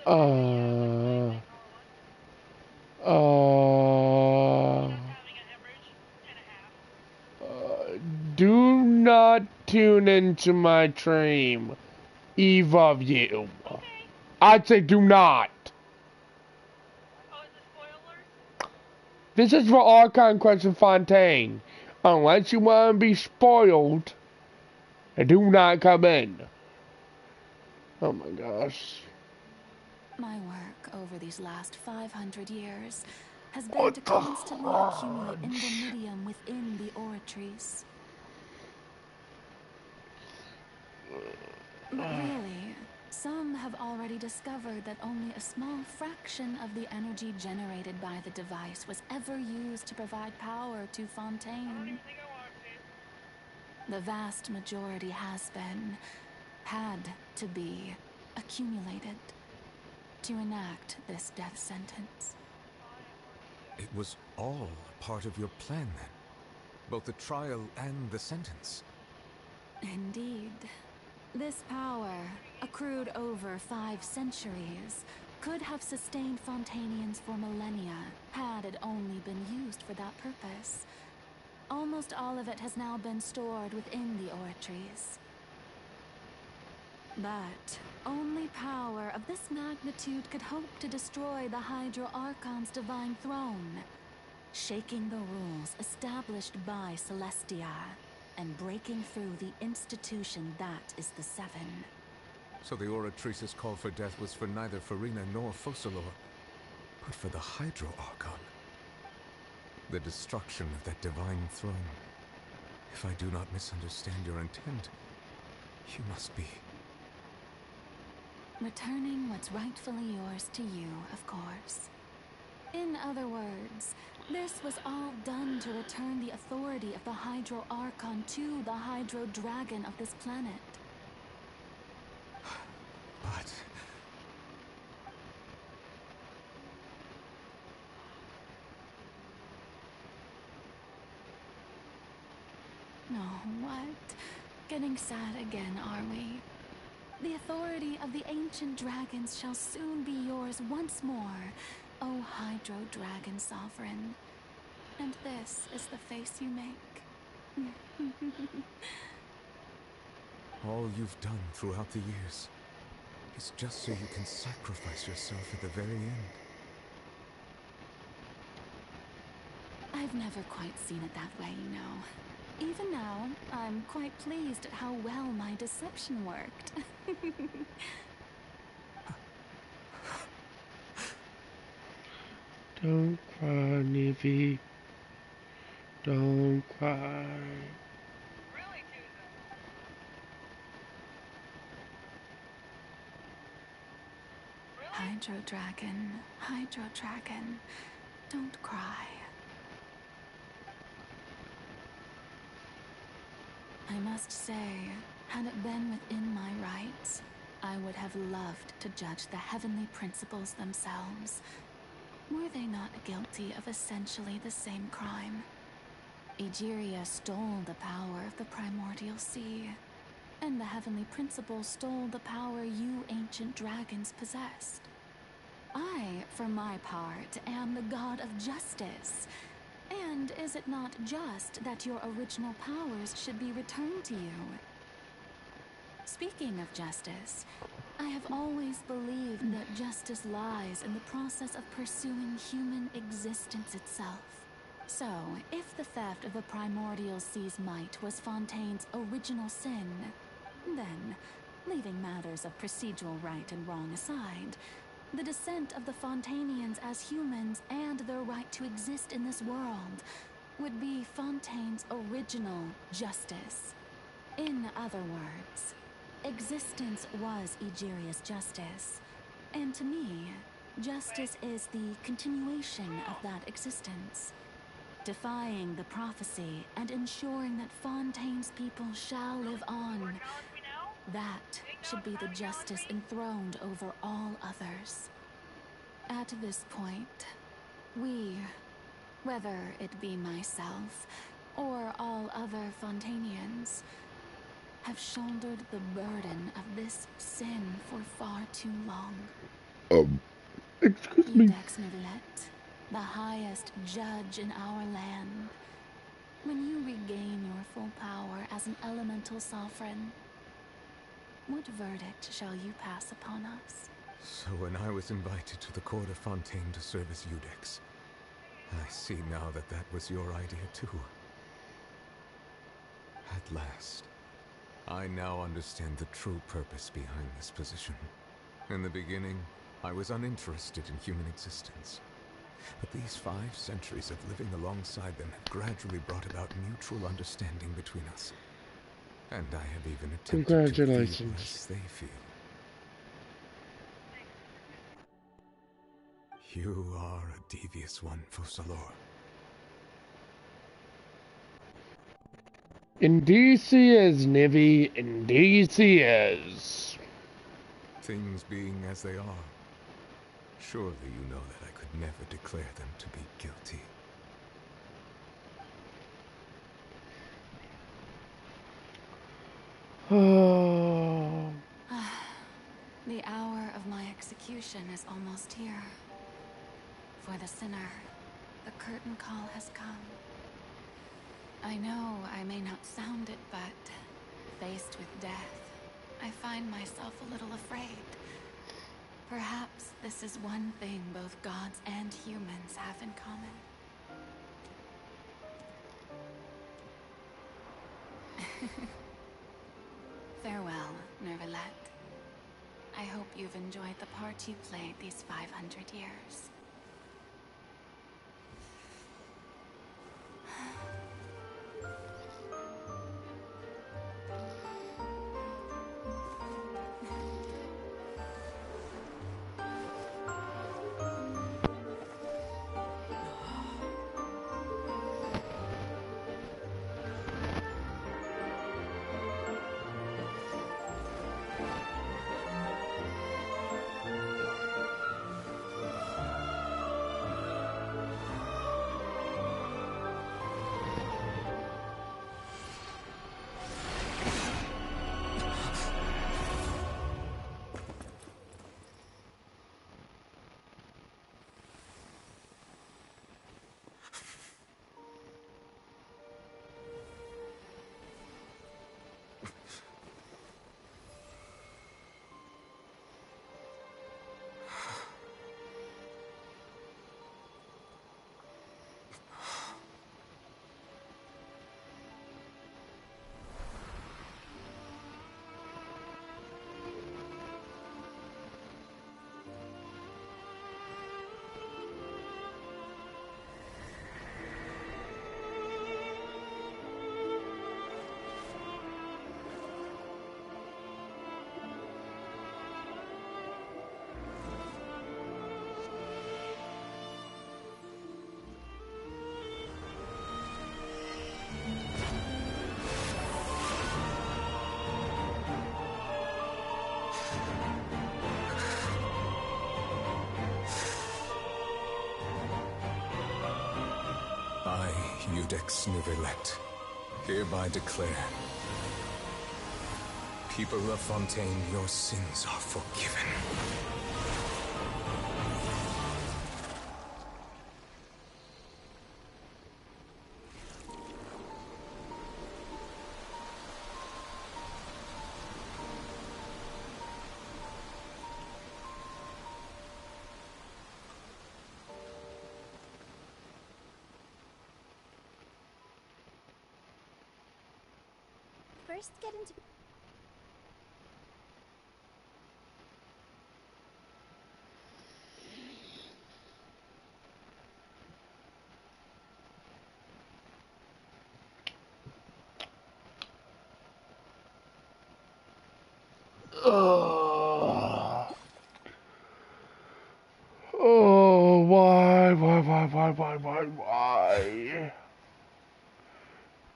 Uh, uh, do not tune into my stream, either of you. I'd say do not. This is for Archon Quest and Fontaine. Unless you want to be spoiled, do not come in. Oh my gosh. My work over these last 500 years has been to constantly accumulate Indomidium within the Oratrice. But really, some have already discovered that only a small fraction of the energy generated by the device was ever used to provide power to Fontaine. The vast majority has been, had to be, accumulated to enact this death sentence. It was all part of your plan then? Both the trial and the sentence? Indeed. This power, accrued over 5 centuries, could have sustained Fontainians for millennia, had it only been used for that purpose. Almost all of it has now been stored within the Oratrice. But only power of this magnitude could hope to destroy the Hydro Archon's divine throne, shaking the rules established by Celestia, and breaking through the institution that is the Seven. So the Oratrice's call for death was for neither Farina nor Focalor, but for the Hydro Archon. The destruction of that divine throne. If I do not misunderstand your intent, you must be... returning what's rightfully yours to you, of course. In other words, this was all done to return the authority of the Hydro Archon to the Hydro Dragon of this planet. But... No, what? Getting sad again, are we? The authority of the ancient dragons shall soon be yours once more, O Hydro Dragon Sovereign. And this is the face you make. all you've done throughout the years is just so you can sacrifice yourself at the very end. I've never quite seen it that way, you know. Even now, I'm quite pleased at how well my deception worked. Don't cry, Nivy. Don't cry. Hydro Dragon, don't cry. I must say, had it been within my rights, I would have loved to judge the heavenly principles themselves. Were they not guilty of essentially the same crime? Egeria stole the power of the primordial sea, and the heavenly principles stole the power you ancient dragons possessed. I, for my part, am the god of justice. And is it not just that your original powers should be returned to you? Speaking of justice, I have always believed that justice lies in the process of pursuing human existence itself. So, if the theft of the primordial sea's might was Fontaine's original sin, then, leaving matters of procedural right and wrong aside, the descent of the Fontainians as humans and their right to exist in this world would be Fontaine's original justice. In other words, existence was Egeria's justice, and to me, justice is the continuation of that existence. Defying the prophecy and ensuring that Fontaine's people shall live on. That should be the justice enthroned over all others. At this point, we, whether it be myself or all other Fontainians, have shouldered the burden of this sin for far too long. Excuse me. Udex Neuvillette, the highest judge in our land. When you regain your full power as an elemental sovereign, what verdict shall you pass upon us? So when I was invited to the court of Fontaine to serve as Udex, I see now that that was your idea too. At last, I now understand the true purpose behind this position. In the beginning, I was uninterested in human existence. But these 5 centuries of living alongside them have gradually brought about mutual understanding between us. And I have even attempted to feel as they feel. You are a devious one, Focalor. Indeed she is, Nivy. Indeed she is. Things being as they are, surely you know that I could never declare them to be guilty. The hour of my execution is almost here. For the sinner, the curtain call has come. I know I may not sound it, but faced with death, I find myself a little afraid. Perhaps this is one thing both gods and humans have in common. Farewell, Neuvillette. I hope you've enjoyed the part you played these 500 years. I, Udex Neuvillette, hereby declare, people of Fontaine, your sins are forgiven. First, get into... Oh, why?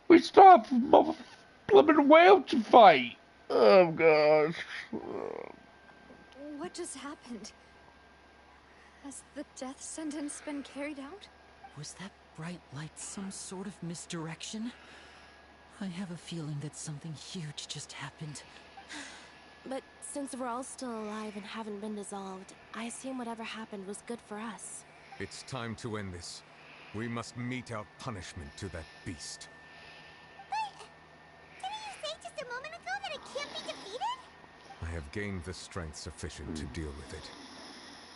We stopped for flipping whale to fight. Oh, gosh. What just happened? Has the death sentence been carried out? Was that bright light some sort of misdirection? I have a feeling that something huge just happened. But since we're all still alive and haven't been dissolved, I assume whatever happened was good for us. It's time to end this. We must mete out punishment to that beast. Didn't you say just a moment ago that it can't be defeated? I have gained the strength sufficient to deal with it.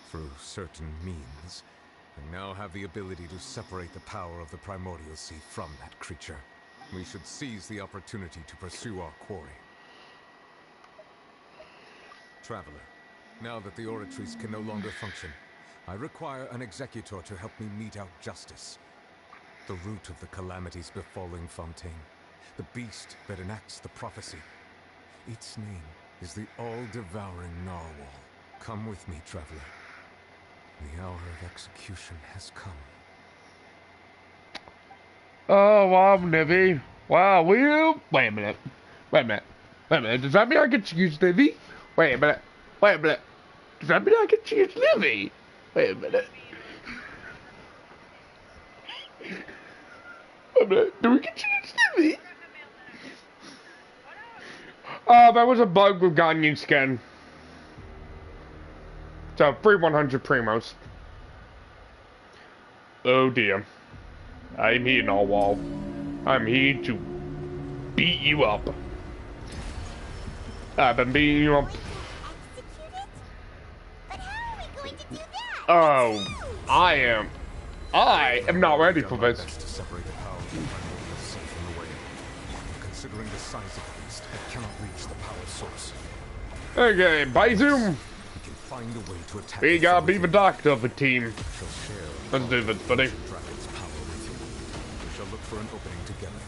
Through certain means, I now have the ability to separate the power of the Primordial Sea from that creature. We should seize the opportunity to pursue our quarry. Traveler, now that the oratories can no longer function, I require an executor to help me mete out justice. The root of the calamities befalling Fontaine, the beast that enacts the prophecy. Its name is the all-devouring Narwhal. Come with me, traveler. The hour of execution has come. Oh, wow, Nivy. Wow, wait a minute. Wait a minute. Wait a minute. Does that mean I get to use Nivy? Wait a minute. Wait a minute. Does that mean I get to use Nivy? Wait a minute. Wait a minute. Do we get to use Nivy? Oh, that was a bug with Ganyu skin. So, free 100 primos. Oh dear. I'm here, Narwhal. I'm here to beat you up. I've been beating you up. Oh, I am not ready for this. To separate the power of the Primordial Sea from the wave. Considering the size of the beast, it cannot reach the power source. Okay, Baizoom. We can find a way to attack. We gotta be the doctor of the team. Let's do this, buddy. Dragon's power with you. We shall look for an opening together.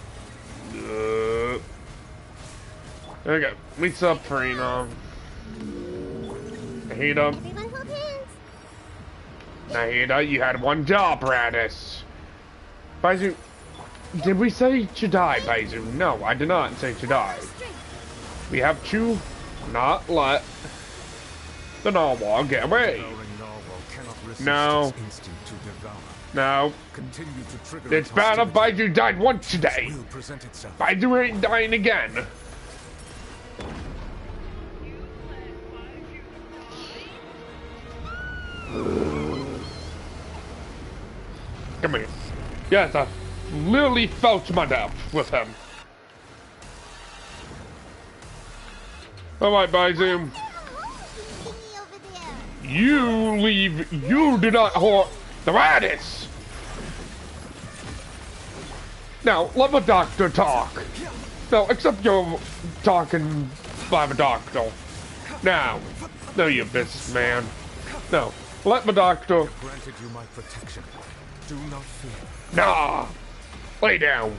Okay, what's up, Farina? Nahida. Nahida, you had one job, Radis. Baizu, did we say to die, Baizu? No, I did not say to die. We have to not let the Narwhal get away. No. No. It's bad enough Baizu died once today. Baizu ain't dying again. Come here. Yes, I literally felt my death with him. Alright, Baizoom. You leave. You do not hurt the Radis. Now, let the doctor talk. No, except you're talking by the doctor. Now, no, you businessman. No, let the doctor. Granted you my protection. Do not fear. Nah, lay down.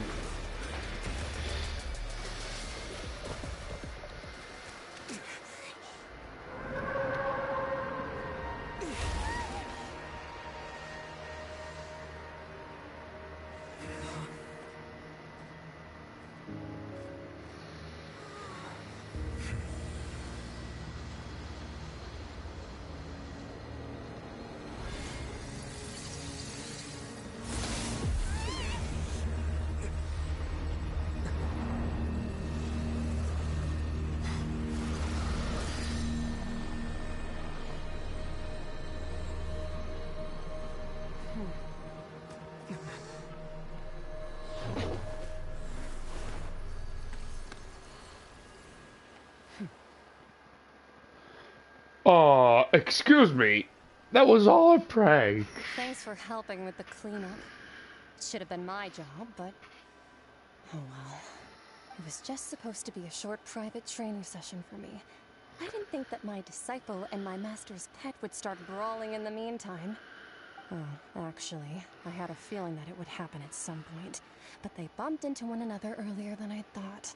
Excuse me. That was all I prayed. Thanks for helping with the cleanup. Should have been my job, but oh well. It was just supposed to be a short private training session for me. I didn't think that my disciple and my master's pet would start brawling in the meantime. Oh, actually, I had a feeling that it would happen at some point, but they bumped into one another earlier than I thought.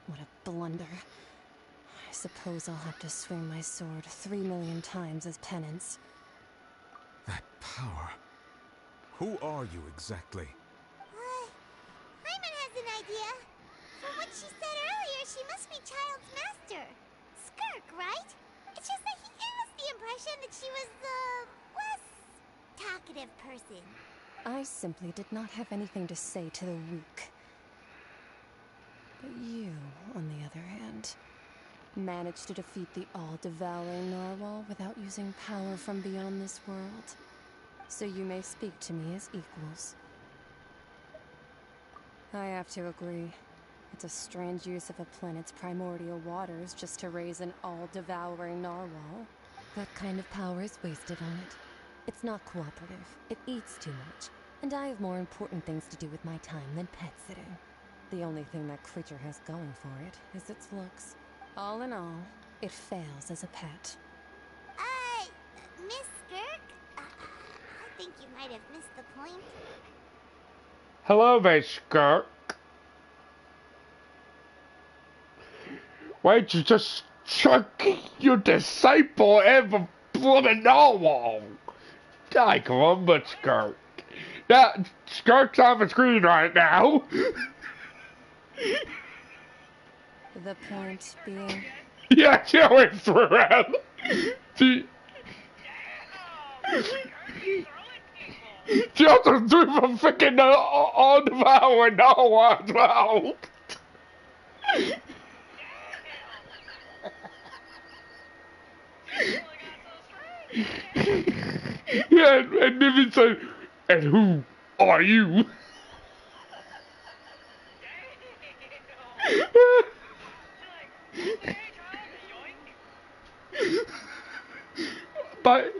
What a blunder. I suppose I'll have to swing my sword 3 million times as penance. That power. Who are you exactly? Hyman has an idea. From what she said earlier, she must be Child's master. Skirk, right? It's just that he gave us the impression that she was the less talkative person. I simply did not have anything to say to the weak. But you, on the other hand, managed to defeat the all-devouring narwhal without using power from beyond this world. So you may speak to me as equals. I have to agree. It's a strange use of a planet's primordial waters just to raise an all-devouring narwhal. That kind of power is wasted on it. It's not cooperative. It eats too much. And I have more important things to do with my time than pet sitting. The only thing that creature has going for it is its looks. All in all, it fails as a pet. Miss Skirk? I think you might have missed the point. Hello there, Skirk. Why don't you just chuck your disciple in the blooming narwhal? I come on, but Skirk. Yeah, Skirk's on the screen right now. The point being... Yeah, she always threw him. She also threw the freaking all-devouring narwhal as well. Yeah, and Niven said, and who are you? But,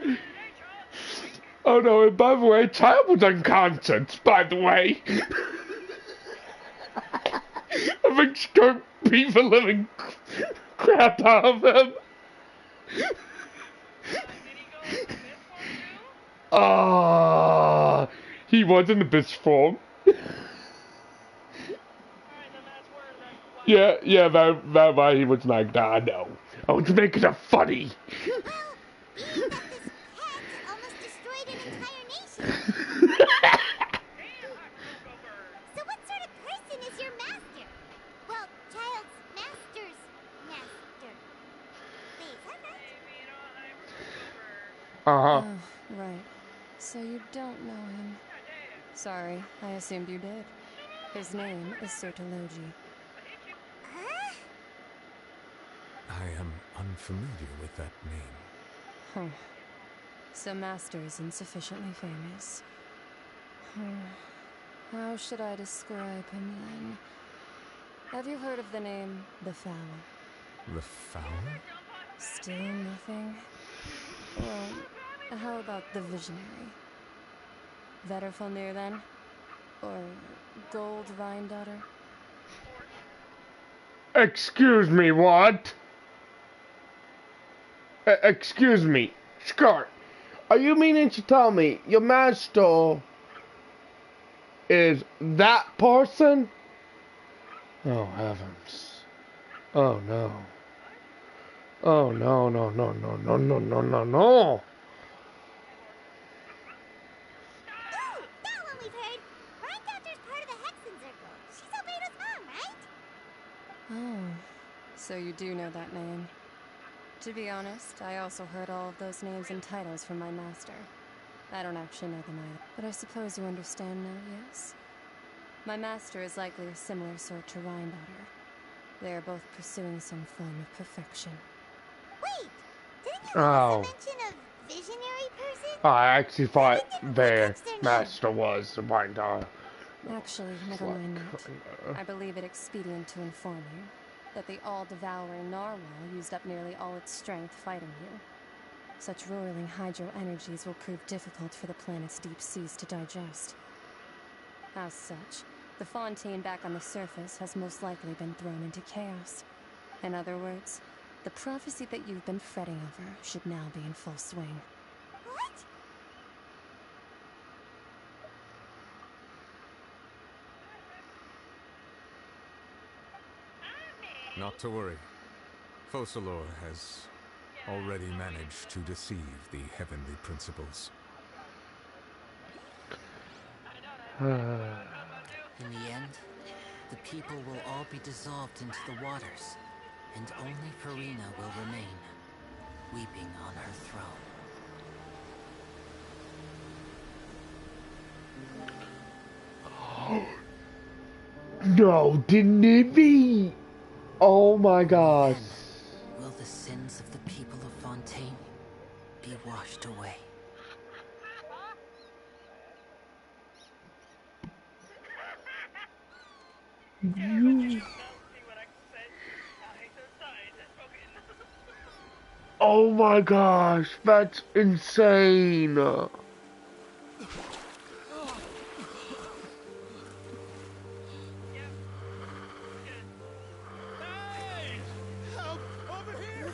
oh no, and by the way, Child was unconscious, by the way. I think Skirk beat the living crap out of him. He was in abyss form. Yeah, that why he was like, nah, no. I was making it funny. Almost destroyed an entire nation. So what sort of person is your master? Well, Child's master's master. Wait, is that right? Uh-huh. Oh, right. So you don't know him. Sorry, I assumed you did. His name is Sertologi. Huh? I am unfamiliar with that name. Huh. So Master is insufficiently famous. How should I describe him then? Have you heard of the name the Fowler? The Fowler? Still nothing? Well, how about the Visionary? Vetterfalnir then? Or Gold Vine Daughter? Excuse me, what? Excuse me, Skirk. Are you meaning to tell me your master is that person? Oh, heavens. Oh, no. Oh, no. That one we've heard. Rhine Doctor's part of the Hexen Circle. She's Albedo's mom, right? Oh, so you do know that name. To be honest, I also heard all of those names and titles from my master. I don't actually know them either, but I suppose you understand now, yes? My master is likely a similar sort to Rhine Daughter. They are both pursuing some form of perfection. Wait, didn't you also mention a visionary person? I actually thought their master was the White Daughter. Actually, never mind that. I believe it expedient to inform you that the all-devouring narwhal used up nearly all its strength fighting you. Such roiling hydro energies will prove difficult for the planet's deep seas to digest. As such, the fontaine back on the surface has most likely been thrown into chaos. In other words, the prophecy that you've been fretting over should now be in full swing. What? Not to worry. Focalor has already managed to deceive the heavenly principles. In the end, the people will all be dissolved into the waters, and only Furina will remain, weeping on her throne. No, didn't it be? Oh my gosh. will the sins of the people of Fontaine be washed away. Oh my gosh, that's insane. Help! Over here!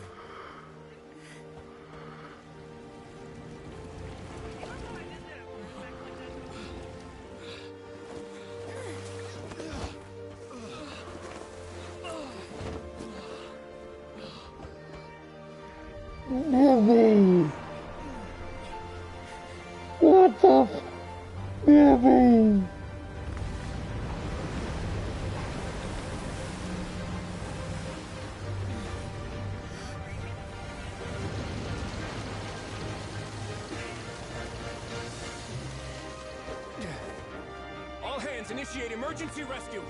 Gibby! What the f... Gibby! All hands, initiate emergency rescue!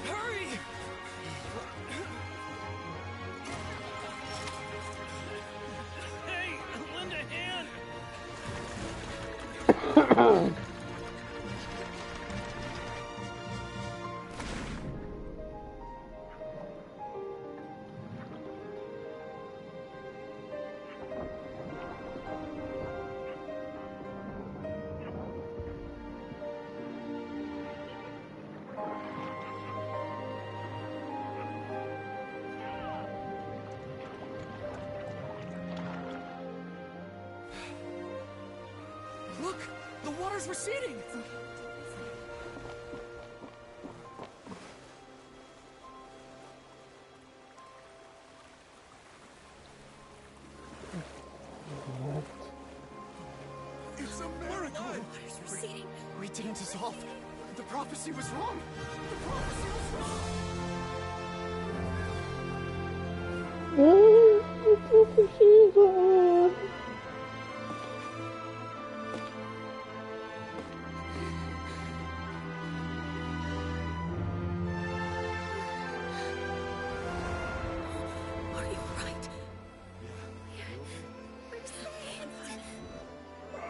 Hurry! Hey, lend a hand! Look! The water's receding! It's a miracle! Water's receding. We didn't dissolve. The prophecy was wrong. The prophecy was wrong. Are you right?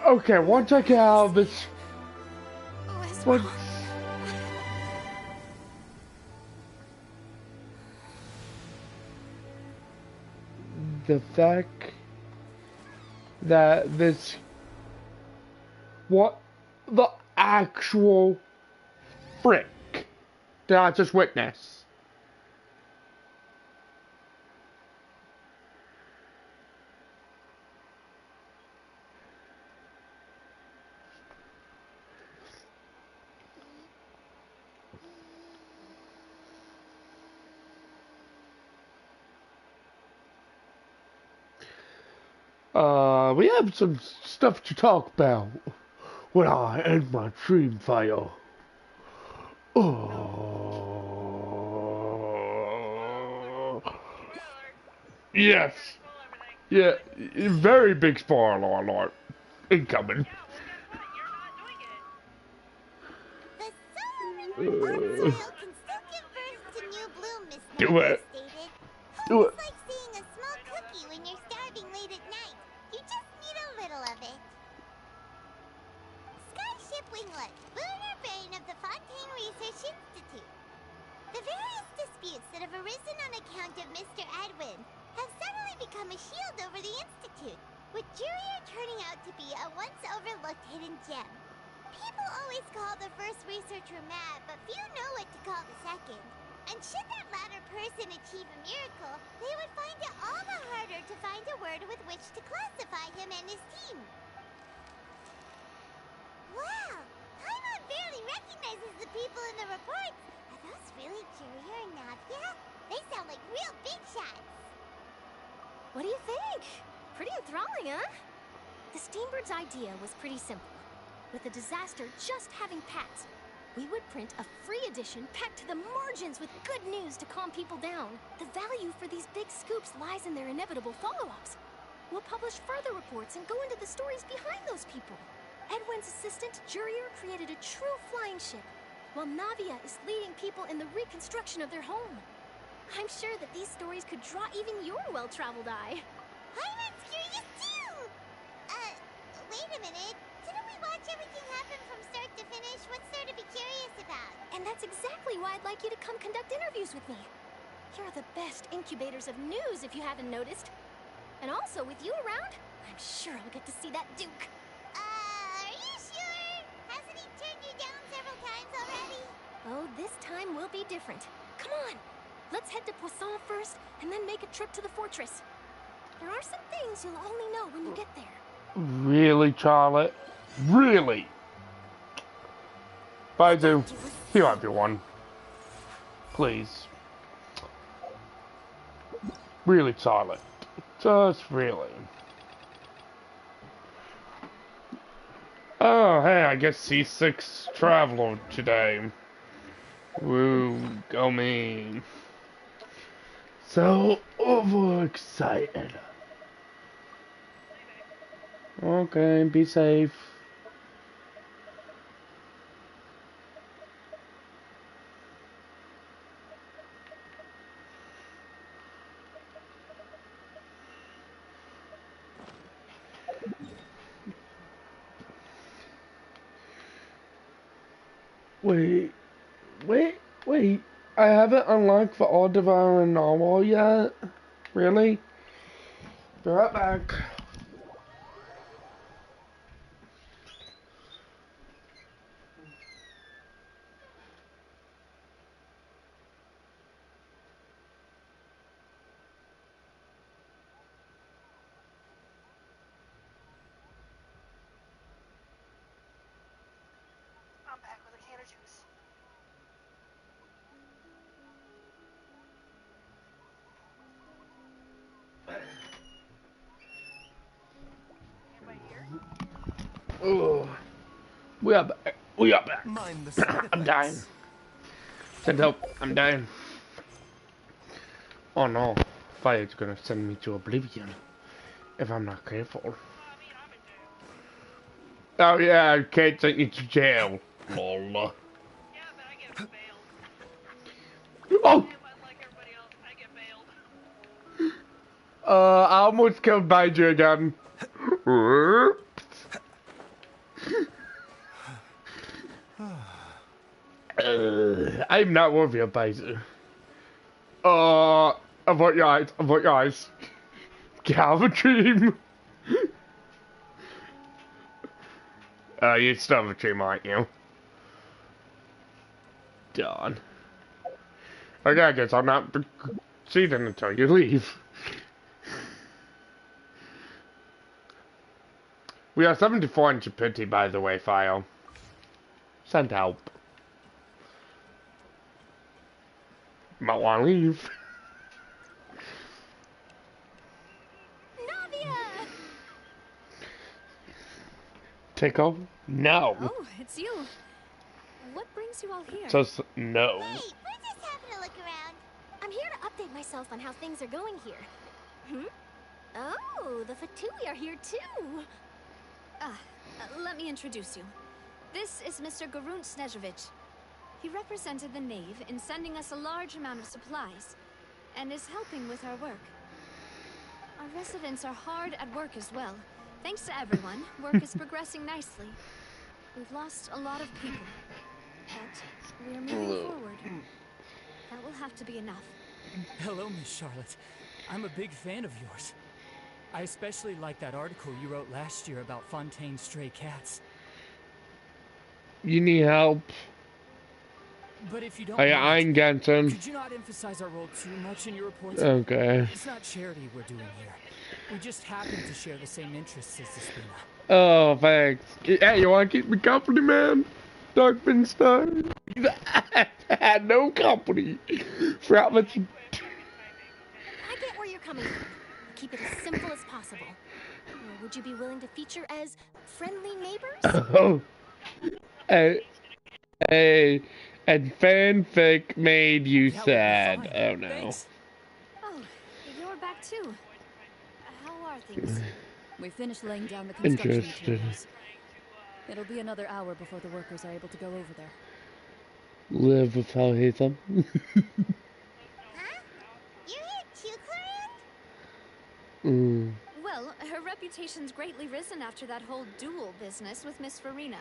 Okay, once I get out of this... Once... The fact that this... What the actual frick did I just witness? We have some stuff to talk about when I end my stream file. Oh. Yes. Yeah, very big spoiler alert. Incoming. Do it. Do it. It's like seeing a small cookie when you're starving late at night. You just need a little of it. Skyship Winglet, lunar brain of the Fontaine Research Institute. The various disputes that have arisen on account of Mr. Edwin have suddenly become a shield over the Institute, with Jurier turning out to be a once overlooked hidden gem. People always call the first researcher mad, but few know what to call the second. And should that latter person achieve a miracle, they would find it all the harder to find a word with which to classify him and his team. Wow! Paimon barely recognizes the people in the reports. Are those really Jurier and Navia? They sound like real big shots. What do you think? Pretty enthralling, huh? The Steambird's idea was pretty simple. With the disaster just having passed, we would print a free edition packed to the margins with good news to calm people down. The value for these big scoops lies in their inevitable follow-ups. We'll publish further reports and go into the stories behind those people. Edwin's assistant, Jurier, created a true flying ship, while Navia is leading people in the reconstruction of their home. I'm sure that these stories could draw even your well-traveled eye. Pirate's curious too! Wait a minute. Didn't we watch everything happen from start to finish? What's there to be curious about? And that's exactly why I'd like you to come conduct interviews with me. You're the best incubators of news, if you haven't noticed. And also, with you around, I'm sure I'll get to see that Duke. Are you sure? Hasn't he turned you down several times already? Oh, this time will be different. Come on, let's head to Poisson first, and then make a trip to the fortress. There are some things you'll only know when you get there. Really, Charlotte? Really? Baidu, heal everyone. Please. Really, Charlotte. Just really. Oh, hey, I guess C6 Traveler today. Woo, go me. So overexcited. Okay, be safe. Wait. I haven't unlocked the Aldevar and Narwhal yet? Really? Be right back. I'm back with a can of juice. Oh, we are back. We are back. I'm dying. Send help. I'm dying. Oh no. Fire's gonna send me to oblivion if I'm not careful. Oh yeah, I can't send you to jail. Lol. Oh! I almost killed Baidu again. I'm not worthy of Baidu. Avoid your eyes, avoid your eyes. Get out of a dream. You're still have a dream, aren't you? Darn. Okay, I guess I'll not see them until you leave. We are 74 pity, by the way, file. Send help. Might want to leave. Navia! Take over? No. Oh, it's you. What brings you all here? Just no. Hey, we're just having a look around. I'm here to update myself on how things are going here. Oh, the Fatui are here too. Let me introduce you. This is Mr. Garunt Snezhevich. He represented the Knave in sending us a large amount of supplies, and is helping with our work. Our residents are hard at work as well. Thanks to everyone, work is progressing nicely. We've lost a lot of people, but we're moving forward. That will have to be enough. Hello, Miss Charlotte. I'm a big fan of yours. I especially like that article you wrote last year about Fontaine's stray cats. You need help. But if you don't I'm Genshin. could you not emphasize our role too much in your reports? Okay. It's not charity we're doing here. We just happen to share the same interests as Despina. Oh, thanks. Hey, you want to keep me company, man? Darkfinstein? I had no company. Throughout my... I get where you're coming from. Keep it as simple as possible. Or would you be willing to feature as friendly neighbors? Oh. And fanfic made you sad. Oh no. Thanks. Oh, you're back too. How are things? We finished laying down the construction Interesting. materials. It'll be another hour before the workers are able to go over there. Live without Hatham. Huh? You're here too, Clarence? Well, her reputation's greatly risen after that whole duel business with Miss Farina.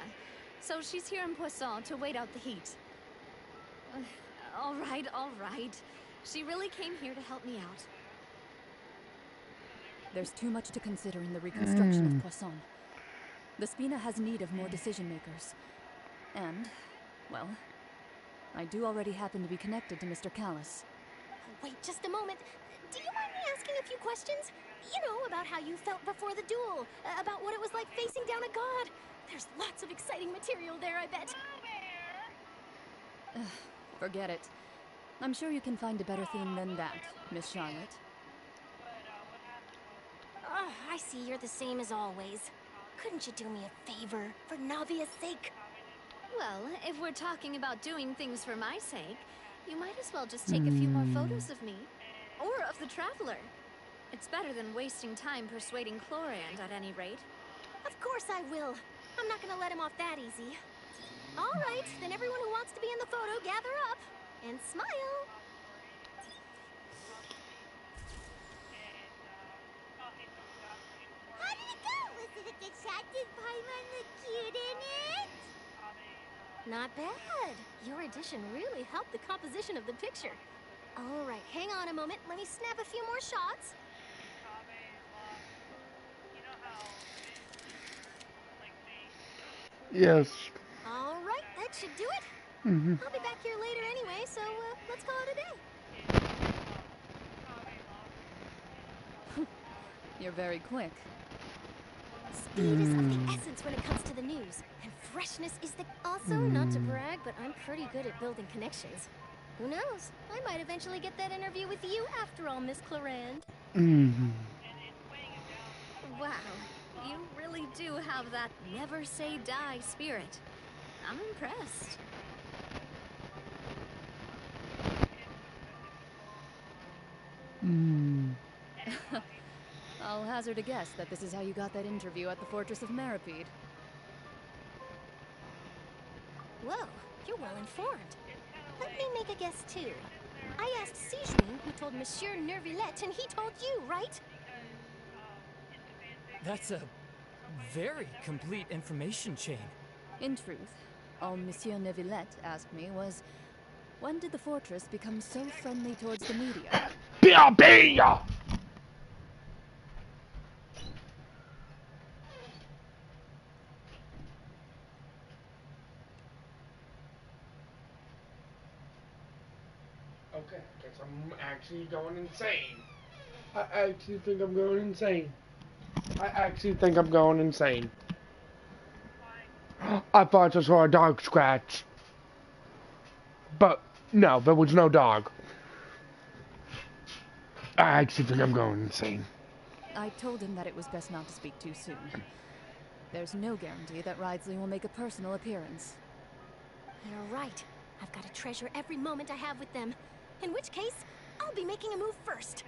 So she's here in Poisson to wait out the heat. All right, all right. She really came here to help me out. There's too much to consider in the reconstruction of Poisson. The Spina has need of more decision makers. And, well, I do already happen to be connected to Mr. Callis. Wait just a moment. Do you mind me asking a few questions? You know, about how you felt before the duel. About what it was like facing down a god. There's lots of exciting material there, I bet. Forget it. I'm sure you can find a better theme than that, Miss Charlotte. Oh, I see you're the same as always. Couldn't you do me a favor, for Navia's sake? Well, if we're talking about doing things for my sake, you might as well just take a few more photos of me. Or of the Traveler. It's better than wasting time persuading Chlorand at any rate. Of course I will. I'm not gonna let him off that easy. All right, then everyone who wants to be in the photo, gather up. And smile. How did it go? Was it a good shot? Did Paimon look cute in it? Not bad. Your addition really helped the composition of the picture. All right, hang on a moment. Let me snap a few more shots. Yes. All right, that should do it. I'll be back here later anyway, so let's call it a day. You're very quick. Speed is of the essence when it comes to the news, and freshness is the... Also, not to brag, but I'm pretty good at building connections. Who knows? I might eventually get that interview with you after all, Miss Chlorand. Wow, you really do have that never say die spirit. I'm impressed. I'll hazard a guess that this is how you got that interview at the Fortress of Maripede. Whoa, you're well informed. Let me make a guess too. I asked Sigewin, who told Monsieur Neuvillette, and he told you, right? That's a very complete information chain. In truth, all Monsieur Neuvillette asked me was, when did the fortress become so friendly towards the media? Bia! Okay, guess I'm actually going insane. I actually think I'm going insane. I thought I saw a dog scratch. But, no, there was no dog. I actually think I'm going insane. I told him that it was best not to speak too soon. There's no guarantee that Ridsley will make a personal appearance. You're right. I've got to treasure every moment I have with them. In which case, I'll be making a move first.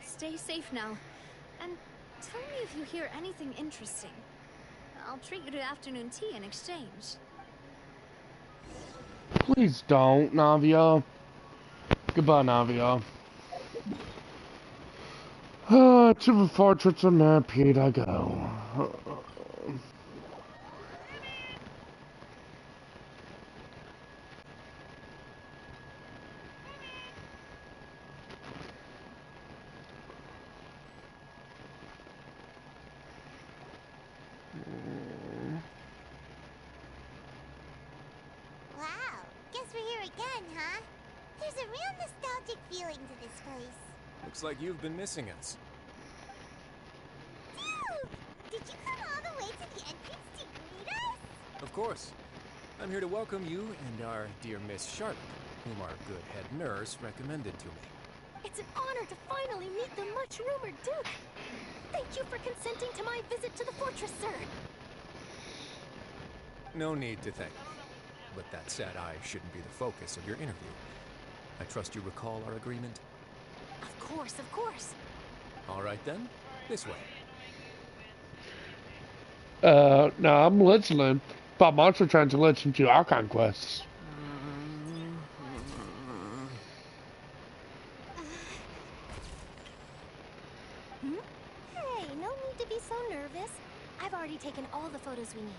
Stay safe now. And tell me if you hear anything interesting. I'll treat you to afternoon tea in exchange. Please don't, Navia. Goodbye, Navia. To the Fortress of Maripede I go. Wow, guess we're here again, huh? There's a real nostalgic feeling to this place. Looks like you've been missing us. Dude! Did you come all the way to the entrance to greet us? Of course. I'm here to welcome you and our dear Miss Charlotte, whom our good head nurse recommended to me. It's an honor to finally meet the much-rumored Duke. Thank you for consenting to my visit to the fortress, sir. No need to thank me. But that said, I shouldn't be the focus of your interview. I trust you recall our agreement? Of course, of course. All right then, this way. No, I'm listening. But I'm also trying to listen to Archon quests. Hey, no need to be so nervous. I've already taken all the photos we need.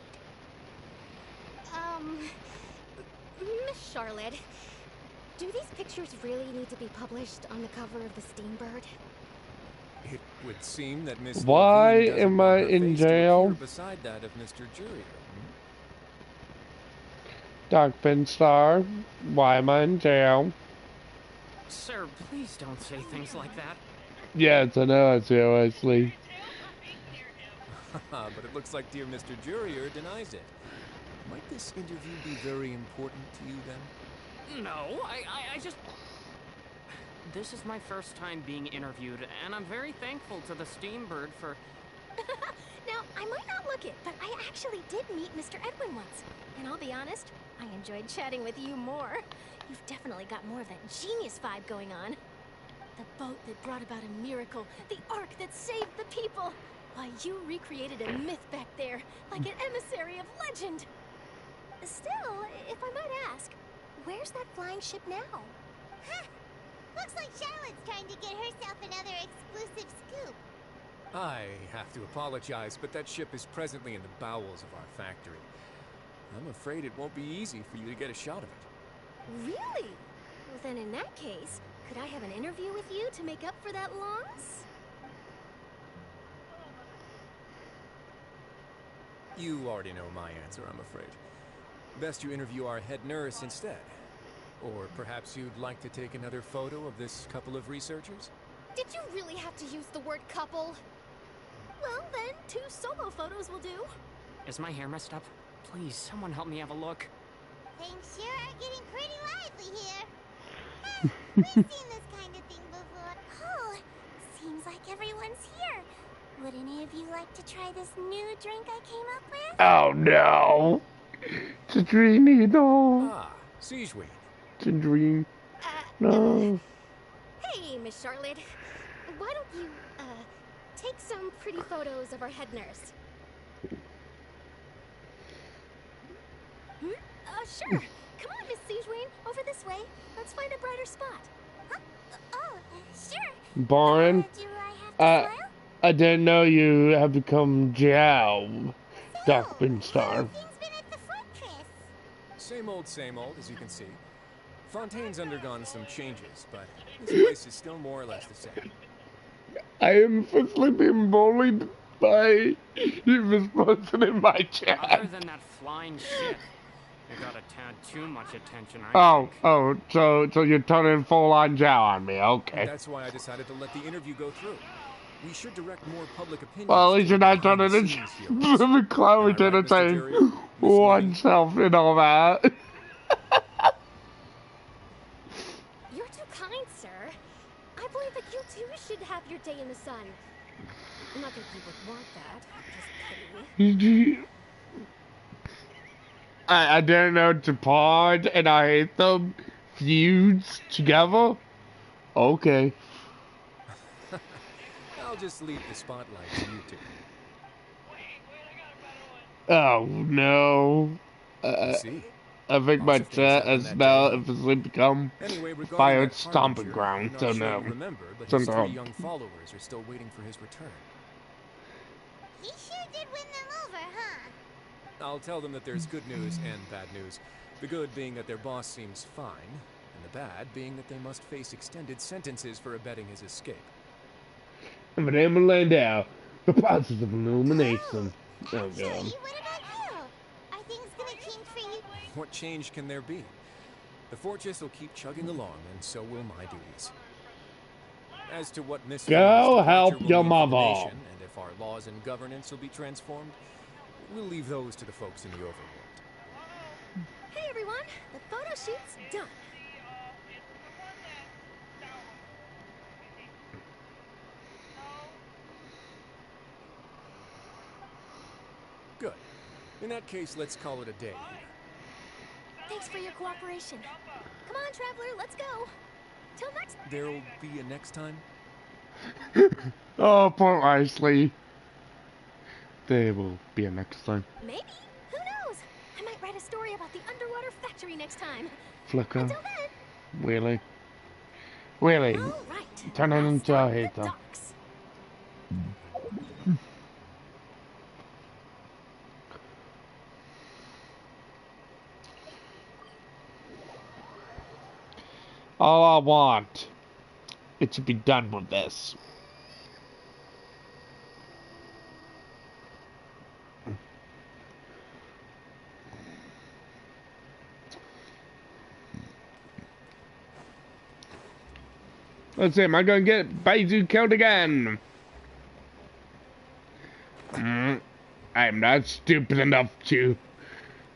Miss Charlotte, do these pictures really need to be published on the cover of the Steambird? It would seem that Miss Why Levine doesn't am I want her in face to jail? appear beside that of Mr. Jurier. Doc Finstar, why am I in jail? Sir, please don't say things like that. Yes, I know, seriously. But it looks like dear Mr. Jurier denies it. Might this interview be very important to you then? No, I just... This is my first time being interviewed, and I'm very thankful to the Steambird for... Now, I might not look it, but I actually did meet Mr. Edwin once. And I'll be honest, I enjoyed chatting with you more. You've definitely got more of that genius vibe going on. The boat that brought about a miracle, the ark that saved the people. Why, you recreated a myth back there, like an emissary of legend. Still, if I might ask, where's that flying ship now? Huh. Looks like Charlotte's trying to get herself another exclusive scoop. I have to apologize, but that ship is presently in the bowels of our factory. I'm afraid it won't be easy for you to get a shot of it. Really? Well, then in that case, could I have an interview with you to make up for that loss? You already know my answer, I'm afraid. Best you interview our head nurse instead. Or perhaps you'd like to take another photo of this couple of researchers? Did you really have to use the word couple? Well, then, 2 solo photos will do. Is my hair messed up? Please, someone help me have a look. Things sure are getting pretty lively here. We've seen this kind of thing before. Oh, seems like everyone's here. Would any of you like to try this new drink I came up with? Oh no! Tadrini, no! Ah, Siegeween. Tadrini, no. Hey, Miss Charlotte. Why don't you, take some pretty photos of our head nurse? Sure. Come on, Miss Siegeween. Over this way. Let's find a brighter spot. Huh? Oh, sure. Barn, Do I have to smile? I didn't know you have become Jow, Doc Finstar. Same old, as you can see. Fontaine's undergone some changes, but this place is still more or less the same. I am officially being bullied by this person in my chat. Other than that flying ship, you got a tad too much attention, I think. So you're turning full on Jow on me, okay. That's why I decided to let the interview go through. We should direct more public opinion. Well, at least you're not turning into the clown entertain oneself and all that. You're too kind, sir. I believe that you too should have your day in the sun. Not that you would want that. Just kidding. I didn't know Depart and I hate them feuds together. Okay. I'll just leave the spotlight to you two. Oh no. I think my chat has now officially become fired stomping ground, so no. Remember, but his 3 young followers are still waiting for his return. He sure did win them over, huh? I'll tell them that there's good news and bad news. The good being that their boss seems fine, and the bad being that they must face extended sentences for abetting his escape. And my name is Landau, the process of illumination. Oh god. What about you? Are things gonna change for you? What change can there be? The fortress will keep chugging along, and so will my duties. As to what Miss Go help your mother. And if our laws and governance will be transformed, we'll leave those to the folks in the overworld. Hey everyone, the photo shoot's done. Good. In that case, let's call it a day. Thanks for your cooperation. Come on, traveler, let's go. Till next. There'll be a next time? Oh, poor Isley. There will be a next time. Maybe. Who knows? I might write a story about the underwater factory next time. Flicker. Until then. Really? Really? All right. Turn it into a hater. Docks. All I want is to be done with this. Let's see, am I going to get Baizu killed again? I'm not stupid enough to...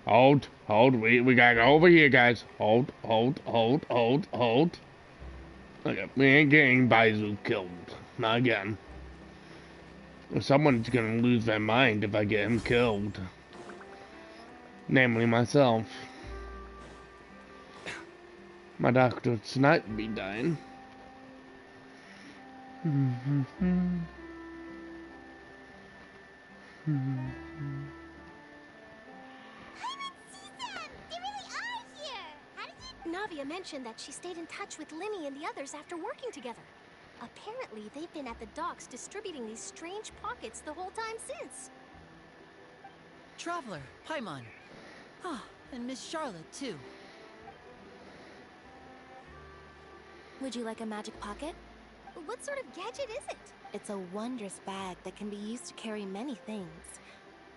Hold, we gotta go over here, guys. Hold. Okay, we ain't getting Baizu killed. Not again. Someone's gonna lose their mind if I get him killed. Namely myself. My doctor tonight be dying. Navia mentioned that she stayed in touch with Linny and the others after working together. Apparently, they've been at the docks distributing these strange pockets the whole time since. Traveler, Paimon. Ah, and Miss Charlotte, too. Would you like a magic pocket? What sort of gadget is it? It's a wondrous bag that can be used to carry many things.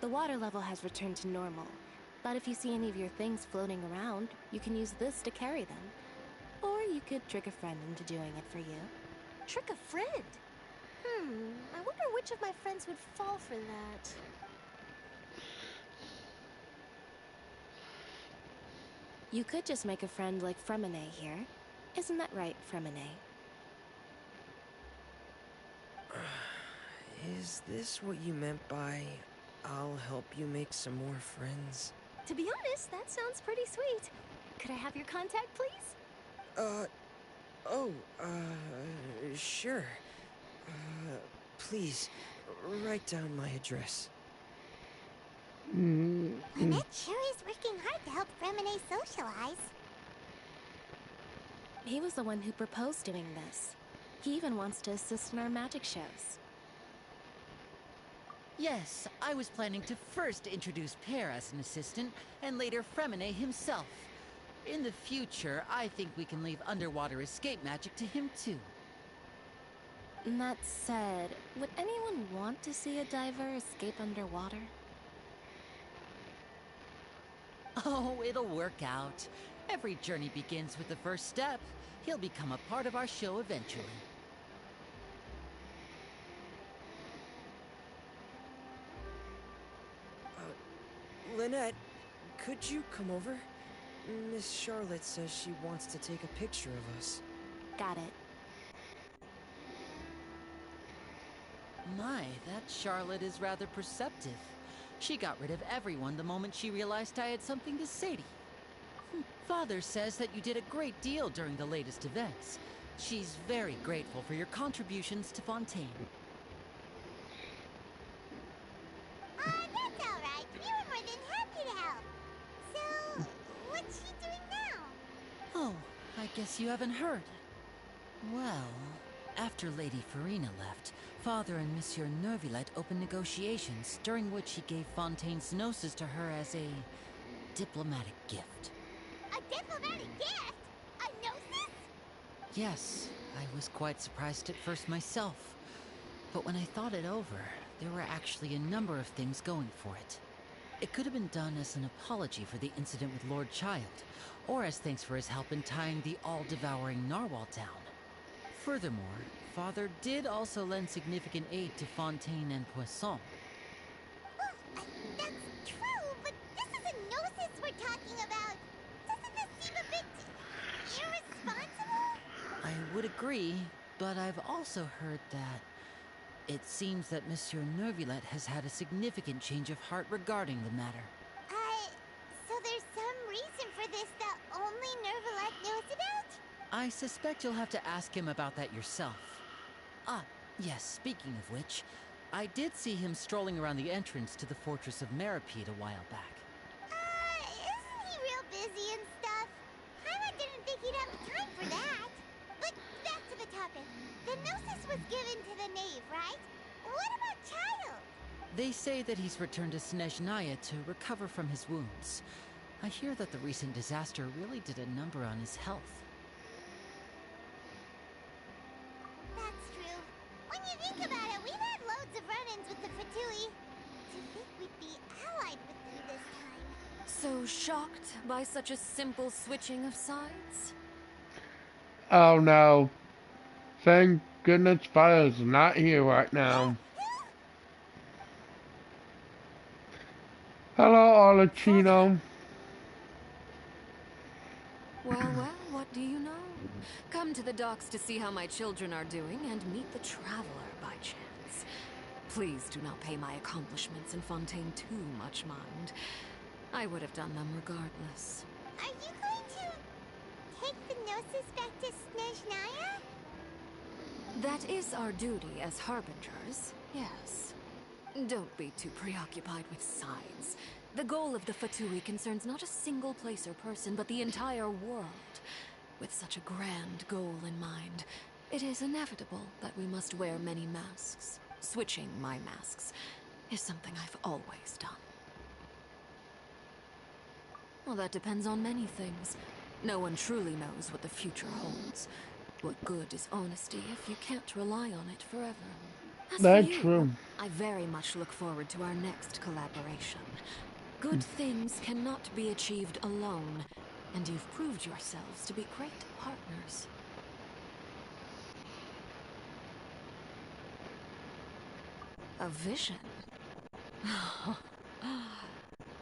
The water level has returned to normal, but if you see any of your things floating around, you can use this to carry them. Or you could trick a friend into doing it for you. Trick a friend? I wonder which of my friends would fall for that. You could just make a friend like Fremine here. Isn't that right, Fremine? Is this what you meant by, I'll help you make some more friends? To be honest, that sounds pretty sweet. Could I have your contact, please? Sure. Please, write down my address. Annette sure is working hard to help Fremine socialize. He was the one who proposed doing this. He even wants to assist in our magic shows. Yes, I was planning to first introduce Pear as an assistant, and later Fremine himself. In the future, I think we can leave underwater escape magic to him too. That said, would anyone want to see a diver escape underwater? Oh, it'll work out. Every journey begins with the first step. He'll become a part of our show eventually. Lynette, could you come over? Miss Charlotte says she wants to take a picture of us. Got it. My, that Charlotte is rather perceptive. She got rid of everyone the moment she realized I had something to say to you. Father says that you did a great deal during the latest events. She's very grateful for your contributions to Fontaine. That's all right. We were more than happy to help. So, what's she doing now? Oh, I guess you haven't heard. Well, after Lady Farina left, Father and Monsieur Neuvillette opened negotiations, during which he gave Fontaine's gnosis to her as a diplomatic gift. A diplomatic gift? A gnosis? Yes, I was quite surprised at first myself. But when I thought it over, there were actually a number of things going for it. It could have been done as an apology for the incident with Lord Child, or as thanks for his help in tying the all-devouring narwhal down. Furthermore, Father did also lend significant aid to Fontaine and Poisson. That's true, but this is a gnosis we're talking about. Doesn't this seem a bit irresponsible? I would agree, but I've also heard that it seems that Monsieur Neuvillette has had a significant change of heart regarding the matter. So there's some reason for this that only Neuvillette knows about? I suspect you'll have to ask him about that yourself. Ah, yes, speaking of which, I did see him strolling around the entrance to the fortress of Maripede a while back. Isn't he real busy and stuff? Paimon didn't think he'd have time for that. But back to the topic. The Gnosis was given to the knave, right? What about Child? They say that he's returned to Snezhnaya to recover from his wounds. I hear that the recent disaster really did a number on his health. That's true. When you think about it, we've had loads of run-ins with the Fatui. To think we'd be allied with them this time. So shocked by such a simple switching of sides? Oh no. Thank goodness Fire's not here right now. Hello, Arlecchino. Well, what do you know? Come to the docks to see how my children are doing and meet the traveler by chance. Please do not pay my accomplishments in Fontaine too much mind. I would have done them regardless. Are you going to take the Gnosis back to Snezhnaya? That is our duty as harbingers, yes. Don't be too preoccupied with sides. The goal of the Fatui concerns not a single place or person, but the entire world. With such a grand goal in mind, it is inevitable that we must wear many masks. Switching my masks is something I've always done. Well, that depends on many things. No one truly knows what the future holds. What good is honesty if you can't rely on it forever? As That's for you, true. I very much look forward to our next collaboration. Good things cannot be achieved alone, and you've proved yourselves to be great partners. A vision?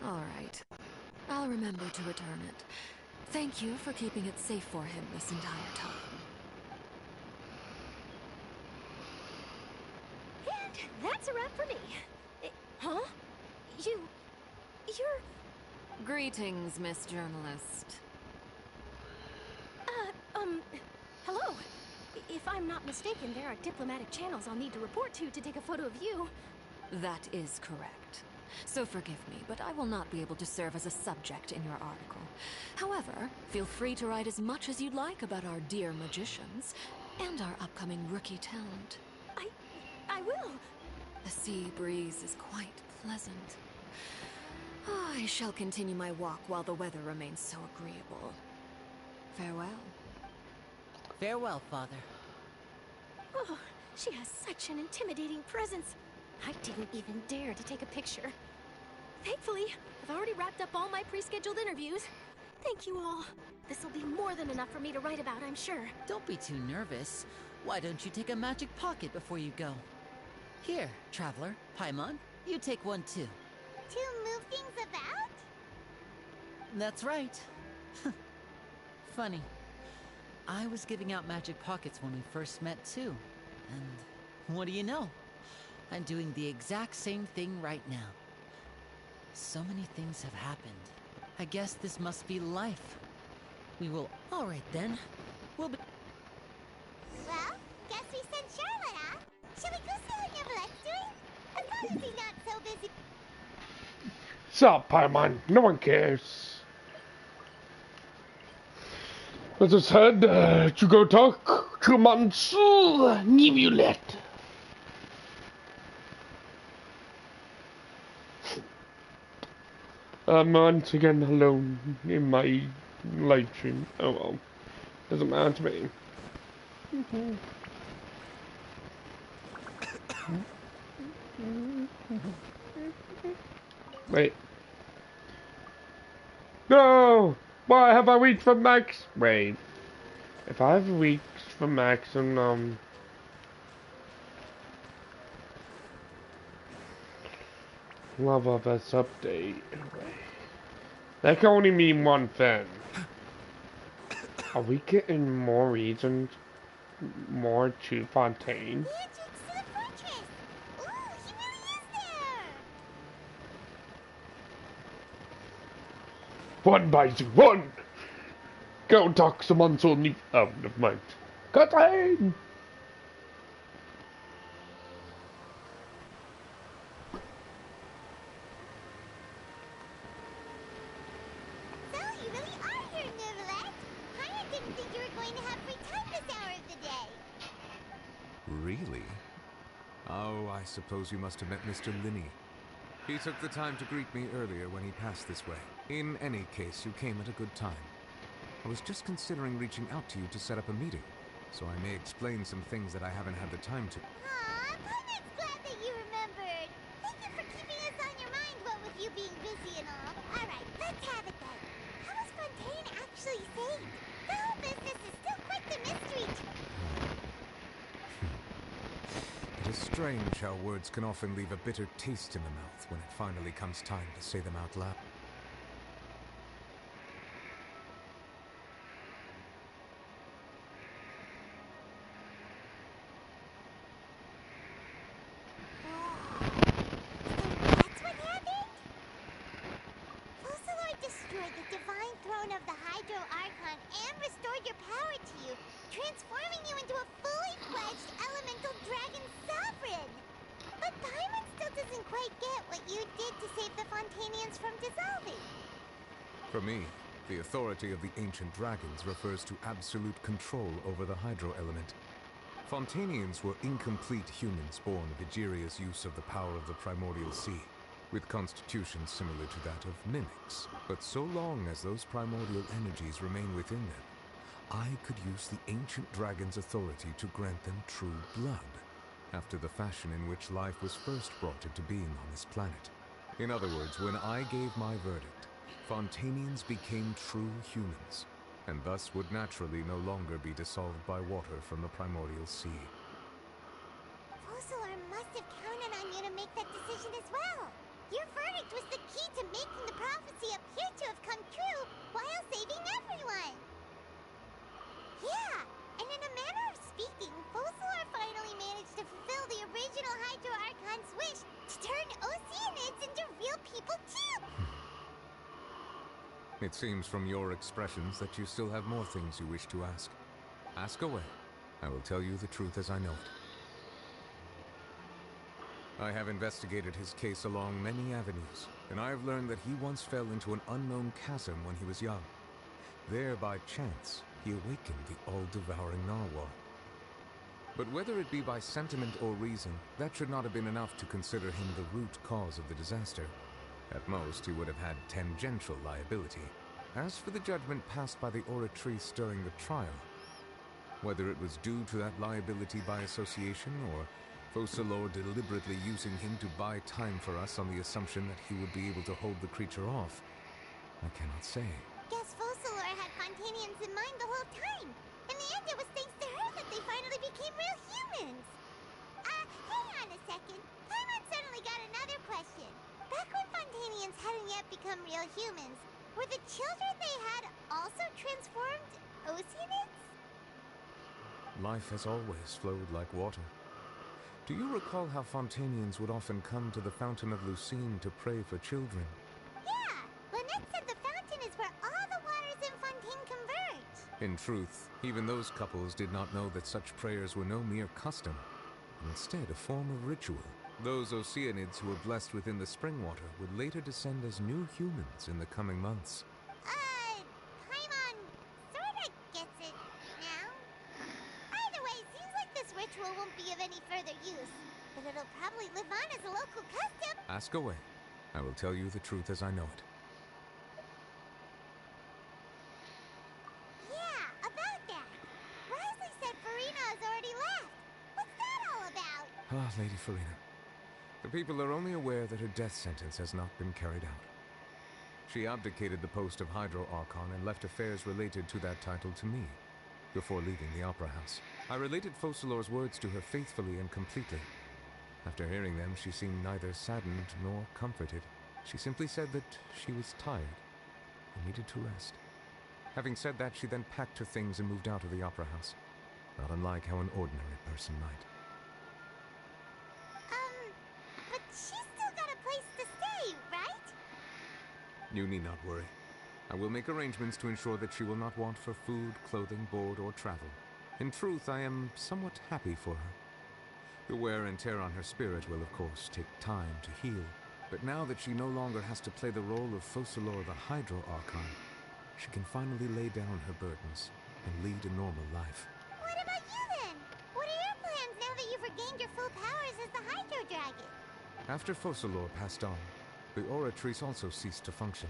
All right. I'll remember to return it. Thank you for keeping it safe for him this entire time. And that's a wrap for me. Huh? You're... Greetings, Miss Journalist. Hello. If I'm not mistaken, there are diplomatic channels I'll need to report to take a photo of you. That is correct. So forgive me, but I will not be able to serve as a subject in your article. However, feel free to write as much as you'd like about our dear magicians and our upcoming rookie talent. I will. The sea breeze is quite pleasant. I shall continue my walk while the weather remains so agreeable. Farewell. Farewell, Father. Oh, she has such an intimidating presence. I didn't even dare to take a picture. Thankfully, I've already wrapped up all my pre-scheduled interviews. Thank you all. This'll be more than enough for me to write about, I'm sure. Don't be too nervous. Why don't you take a magic pocket before you go? Here, Traveler, Paimon, you take one too. To move things about? That's right. Funny. I was giving out magic pockets when we first met too. And what do you know? I'm doing the exact same thing right now. So many things have happened. I guess this must be life. We will... All right then. We'll be... Well, guess we sent Charlotte off. Shall we go see what Nivelette's doing? As long as he's not so busy. Stop, Paimon. No one cares. Let's just head to go talk to Monsieur Nivelette. I'm once again alone in my live stream. Oh well. Doesn't matter to me. Wait. No! Why have I reached for max? Wait. If I have reached for maximum, level of this update. That can only mean one thing. Are we getting more reasons? More to Fontaine? One by one! Go talk to Monsieur Nivelette. Oh, never mind. Cut time! going to have free time this hour of the day. Really? Oh, I suppose you must have met Mr. Linney. He took the time to greet me earlier when he passed this way. In any case, you came at a good time. I was just considering reaching out to you to set up a meeting, so I may explain some things that I haven't had the time to. Aw, Paimon's glad that you remembered. Thank you for keeping us on your mind, what with you being busy and all. Alright, let's have it then. How was Fontaine actually saved? The whole business is still quite the mystery to It is strange how words can often leave a bitter taste in the mouth when it finally comes time to say them out loud. That's what happened? Focalor destroyed the divine throne of the Hydro Archon and restored your power to you, transforming you into a fully fledged elemental dragon sovereign. But Paimon still doesn't quite get what you did to save the Fontainians from dissolving. For me, the authority of the ancient dragons refers to absolute control over the hydro element. Fontainians were incomplete humans born of Egeria's use of the power of the primordial sea, with constitutions similar to that of mimics. But so long as those primordial energies remain within them, I could use the ancient dragon's authority to grant them true blood, after the fashion in which life was first brought into being on this planet. In other words, when I gave my verdict, Fontainians became true humans, and thus would naturally no longer be dissolved by water from the primordial sea. Focalor must have counted on you to make that decision as well. Your verdict was the key to making the prophecy appear to have come true while saving everyone. Yeah, and in a manner of speaking, Focalor finally managed to fulfill the original Hydro Archon's wish to turn Oceanids into real people too. It seems from your expressions that you still have more things you wish to ask. Ask away. I will tell you the truth as I know it. I have investigated his case along many avenues, and I have learned that he once fell into an unknown chasm when he was young. There, by chance, he awakened the all-devouring narwhal. But whether it be by sentiment or reason, that should not have been enough to consider him the root cause of the disaster. At most, he would have had tangential liability. As for the judgment passed by the Oratrice during the trial, whether it was due to that liability by association, or Focalor deliberately using him to buy time for us on the assumption that he would be able to hold the creature off, I cannot say. Guess Focalor had Fontainians in mind the whole time. In the end, it was thanks to her that they finally became real humans. Hang on a second. Paimon suddenly got another question. Back when Fontainians hadn't yet become real humans, were the children they had also transformed Oceanids? Life has always flowed like water. Do you recall how Fontainians would often come to the Fountain of Lucine to pray for children? Yeah, Lynette said the fountain is where all the waters in Fontaine converge. In truth, even those couples did not know that such prayers were no mere custom, but instead a form of ritual. Those Oceanids who were blessed within the spring water would later descend as new humans in the coming months. Paimon sorta gets it now. Either way, seems like this ritual won't be of any further use, but it'll probably live on as a local custom. Ask away. I will tell you the truth as I know it. Yeah, about that. Risley said Farina has already left. What's that all about? Ah, Lady Farina. The people are only aware that her death sentence has not been carried out. She abdicated the post of Hydro Archon and left affairs related to that title to me, before leaving the Opera House. I related Focalor's words to her faithfully and completely. After hearing them, she seemed neither saddened nor comforted. She simply said that she was tired and needed to rest. Having said that, she then packed her things and moved out of the Opera House, not unlike how an ordinary person might. But she's still got a place to stay, right? You need not worry. I will make arrangements to ensure that she will not want for food, clothing, board, or travel. In truth, I am somewhat happy for her. The wear and tear on her spirit will, of course, take time to heal. But now that she no longer has to play the role of Focalor the Hydro Archon, she can finally lay down her burdens and lead a normal life. What about you then? What are your plans now that you've regained your full powers as the Hydro Dragon? After Focalor passed on, the Oratrice also ceased to function.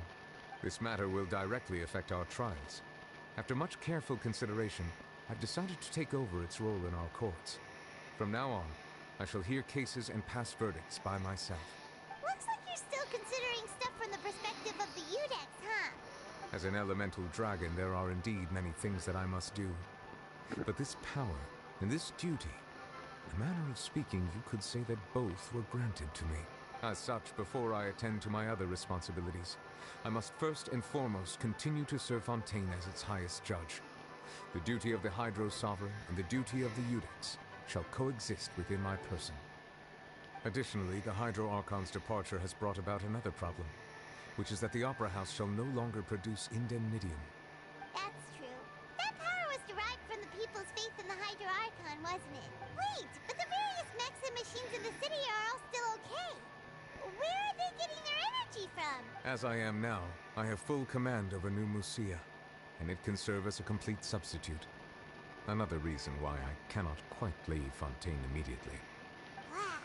This matter will directly affect our trials. After much careful consideration, I've decided to take over its role in our courts. From now on, I shall hear cases and pass verdicts by myself. Looks like you're still considering stuff from the perspective of the Udex, huh? As an elemental dragon, there are indeed many things that I must do. But this power and this duty, in a manner of speaking, you could say that both were granted to me. As such, before I attend to my other responsibilities, I must first and foremost continue to serve Fontaine as its highest judge. The duty of the Hydro Sovereign and the duty of the Udex shall coexist within my person. Additionally, the Hydro Archon's departure has brought about another problem, which is that the Opera House shall no longer produce indemnitium. That's true. That power was derived from the people's faith in the Hydro Archon, wasn't it? Wait, but the various mechs and machines in the city are all still okay. Where are they getting their energy from? As I am now, I have full command over New Musia, and it can serve as a complete substitute. Another reason why I cannot quite leave Fontaine immediately. Wow.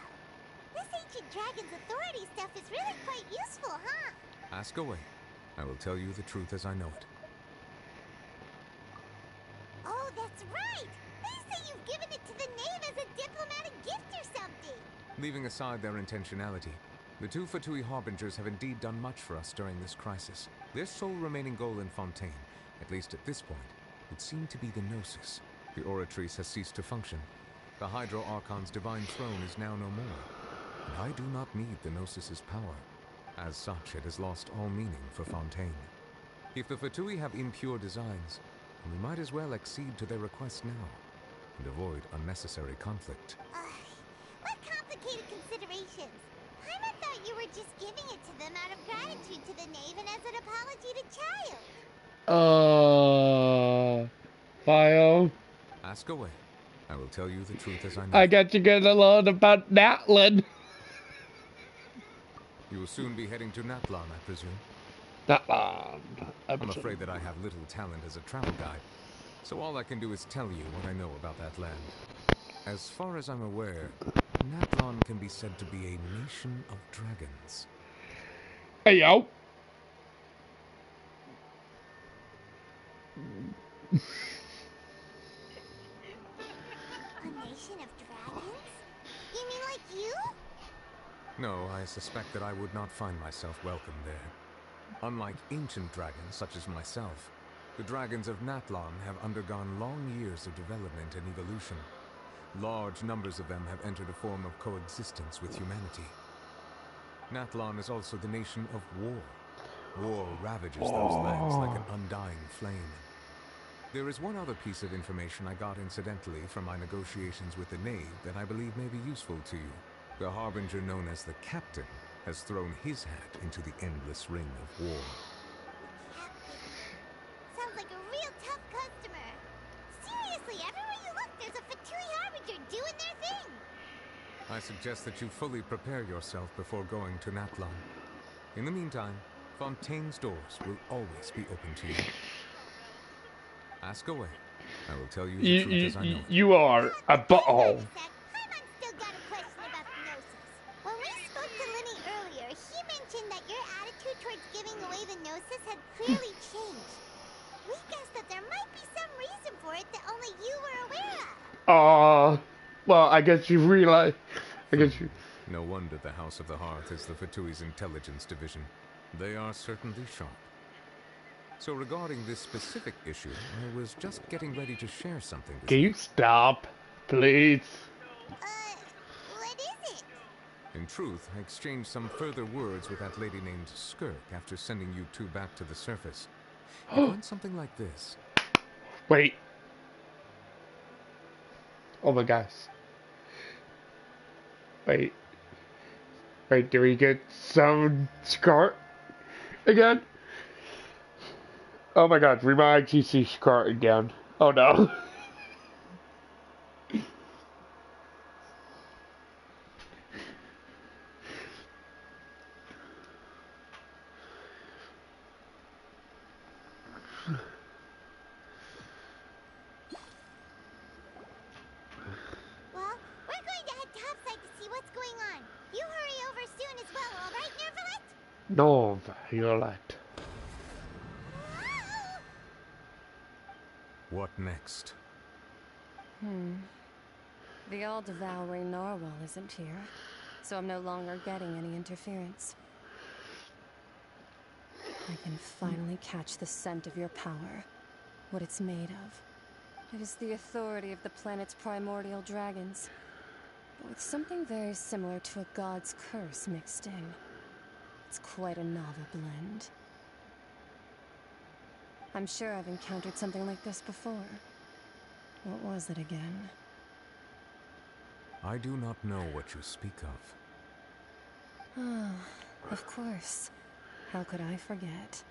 This ancient dragon's authority stuff is really quite useful, huh? Ask away. I will tell you the truth as I know it. Oh, that's right! They say you've given it to the knave as a diplomatic gift or something! Leaving aside their intentionality, the two Fatui Harbingers have indeed done much for us during this crisis. Their sole remaining goal in Fontaine, at least at this point, would seem to be the Gnosis. The Oratrice has ceased to function. The Hydro Archon's divine throne is now no more, and I do not need the Gnosis's power. As such, it has lost all meaning for Fontaine. If the Fatui have impure designs, then we might as well accede to their request now, and avoid unnecessary conflict. What complicated considerations! Paimon thought you were just giving it to them out of gratitude to the knave and as an apology to Child. File. Ask away. I will tell you the truth as I know. I got you gonna learn about Natlan. You will soon be heading to Natlan, I presume? Natlan. I'm afraid that I have little talent as a travel guide, so all I can do is tell you what I know about that land. As far as I'm aware, Natlan can be said to be a nation of dragons. Hey, yo. A nation of dragons? You mean like you? No, I suspect that I would not find myself welcome there. Unlike ancient dragons such as myself, the dragons of Natlan have undergone long years of development and evolution. Large numbers of them have entered a form of coexistence with humanity. Natlan is also the nation of war. War ravages those lands like an undying flame. There is one other piece of information I got incidentally from my negotiations with the knave that I believe may be useful to you. The harbinger known as the Captain has thrown his hat into the endless ring of war. Sounds like a real tough customer. Seriously, everywhere you look, there's a Fatui Harbinger doing their thing. I suggest that you fully prepare yourself before going to Natlan. In the meantime, Fontaine's doors will always be open to you. Ask away. I will tell you the truth as I know it. You are a butthole. Paimon still got a question about the Gnosis. When we spoke to Linny earlier, he mentioned that your attitude towards giving away the Gnosis had clearly changed. We guessed that there might be some reason for it that only you were aware of. Well, I guess you realize. I guess you. No wonder the House of the Hearth is the Fatui's intelligence division. They are certainly sharp. So regarding this specific issue, I was just getting ready to share something with you. Can you stop, please? What is it? In truth, I exchanged some further words with that lady named Skirk after sending you two back to the surface. It went something like this. Wait. Oh my gosh. Wait. Wait, do we get some Skirk again? Oh my god, remind GC Skirk again. Oh no. as well, all right, Nervalet? No, Violet. What next? The all-devouring narwhal isn't here, so I'm no longer getting any interference. I can finally catch the scent of your power, what it's made of. It is the authority of the planet's primordial dragons, but with something very similar to a god's curse mixed in. It's quite a novel blend. I'm sure I've encountered something like this before. What was it again? I do not know what you speak of. Oh, of course. How could I forget?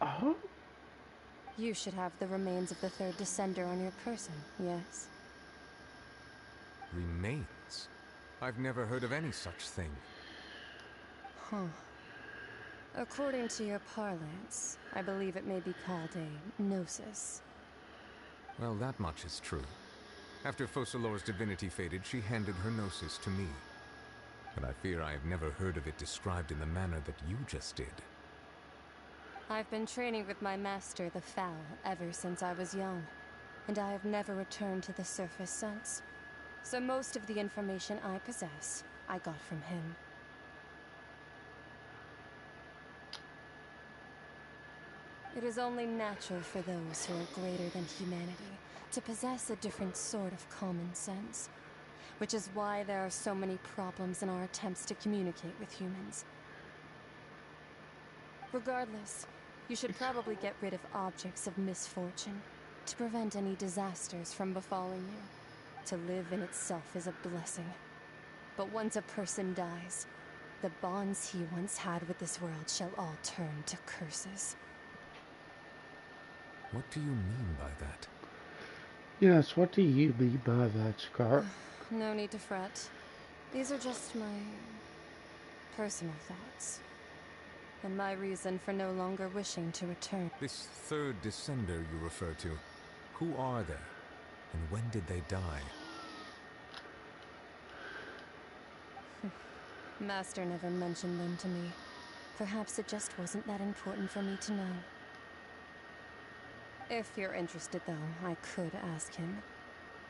Oh? You should have the remains of the third descender on your person, yes? Remains? I've never heard of any such thing. Huh. According to your parlance, I believe it may be called a gnosis. Well, that much is true. After Focalor's divinity faded, she handed her gnosis to me. But I fear I have never heard of it described in the manner that you just did. I've been training with my master, the Foul, ever since I was young, and I have never returned to the surface since. So most of the information I possess, I got from him. It is only natural for those who are greater than humanity to possess a different sort of common sense, which is why there are so many problems in our attempts to communicate with humans. Regardless, you should probably get rid of objects of misfortune to prevent any disasters from befalling you. To live in itself is a blessing. But once a person dies, the bonds he once had with this world shall all turn to curses. What do you mean by that? Yes, what do you mean by that, Scar? No need to fret. These are just my personal thoughts. And my reason for no longer wishing to return. This third descender you refer to, who are they? And when did they die? Master never mentioned them to me. Perhaps it just wasn't that important for me to know. If you're interested, though, I could ask him.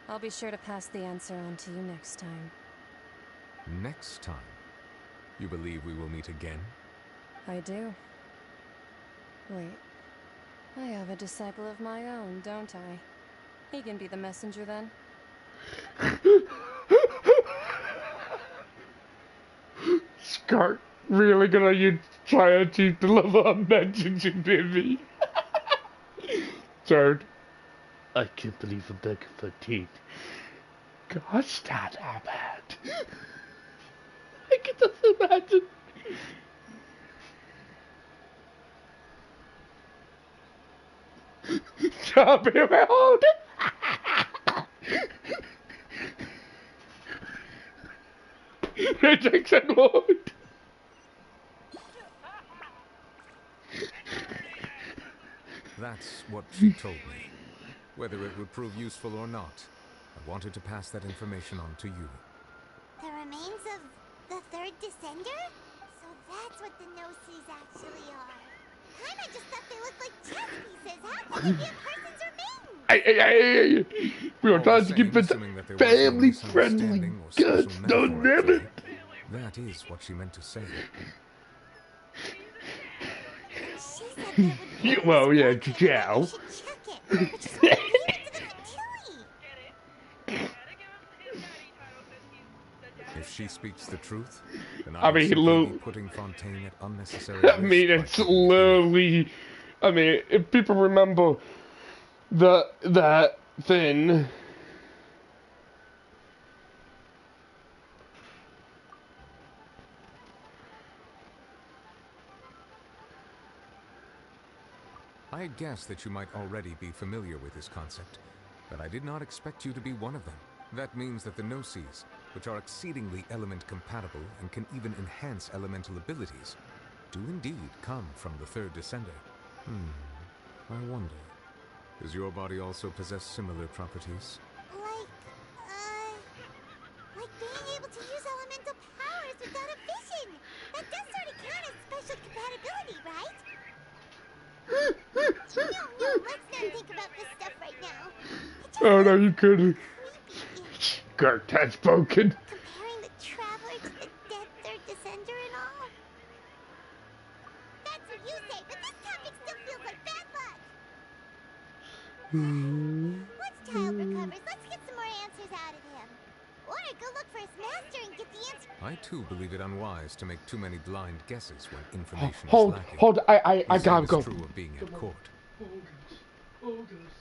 I'll be sure to pass the answer on to you next time. Next time? You believe we will meet again? I do. Wait. I have a disciple of my own, don't I? He can be the messenger then. Scar really gonna you try to achieve the level of messaging, baby? Third, I can't believe I'm back at 13. Gosh, that happened. I can just imagine. Stop him out! Rejection mode! That's what she told me. Whether it would prove useful or not, I wanted to pass that information on to you. The remains of the third descender? So that's what the Gnosis actually are. Kinda just thought they looked like chess pieces. How could they be a person's remains? Hey. We were trying to keep it family friendly. Good, don't damn it. That is what she meant to say. Well, yeah, Joe. If she speaks the truth, then I mean, will be putting Fontaine at unnecessary risk. I mean, it's literally. I mean, if people remember that thing. I had guessed that you might already be familiar with this concept, but I did not expect you to be one of them. That means that the Gnosis, which are exceedingly element compatible and can even enhance elemental abilities, do indeed come from the third descender. I wonder, does your body also possess similar properties? Like being able to use elemental party, right? No, let's not think about this stuff right now. Oh no, you couldn't. Got that spoken. Comparing the traveler to the dead third descender and all. That's what you say, but this topic still feels like bad luck. Once Child recovers, let's get some more answers out of him. Or go look for his master and get the answer. I too believe it unwise to make too many blind guesses when information is Hold, lacking. I gotta go. The same is true of being at court. Oh gosh.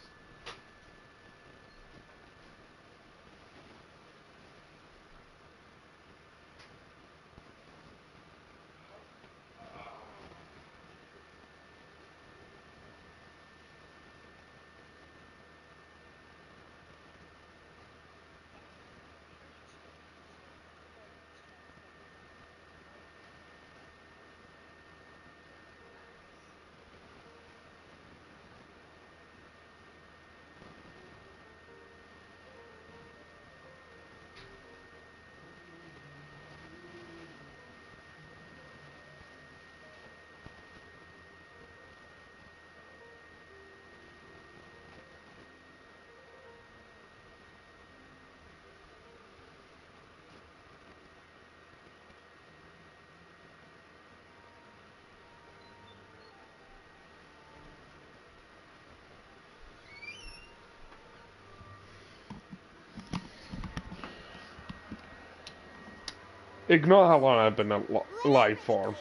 Ignore how long I've been live for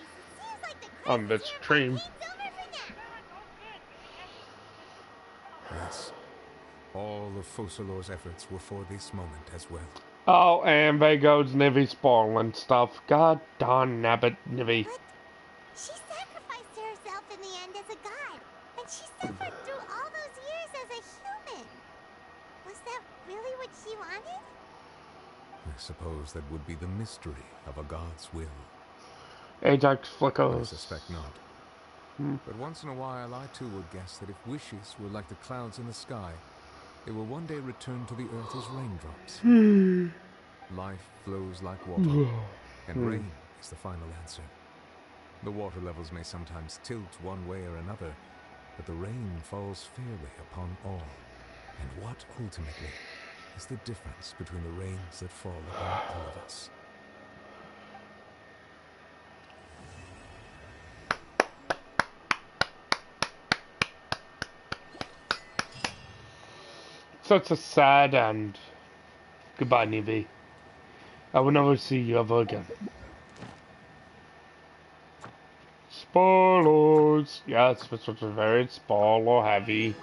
on this stream. Yes. All of Focalor's efforts were for this moment as well. Oh, and there goes Nivy spoiling stuff. God darn nabbit, Nivy. She sacrificed herself in the end as a god, and she suffered through all those years as a human. Was that really what she wanted? I suppose that would be the mystery of a god's will. Ajax flickers. I suspect not. But once in a while, I too would guess that if wishes were like the clouds in the sky, they will one day return to the earth as raindrops. Life flows like water, and rain is the final answer. The water levels may sometimes tilt one way or another, but the rain falls fairly upon all. And what ultimately is the difference between the rains that fall upon all of us? Such a sad end. Goodbye, Nivy. I will never see you ever again. Spoilers! Yes, this was a very spoiler heavy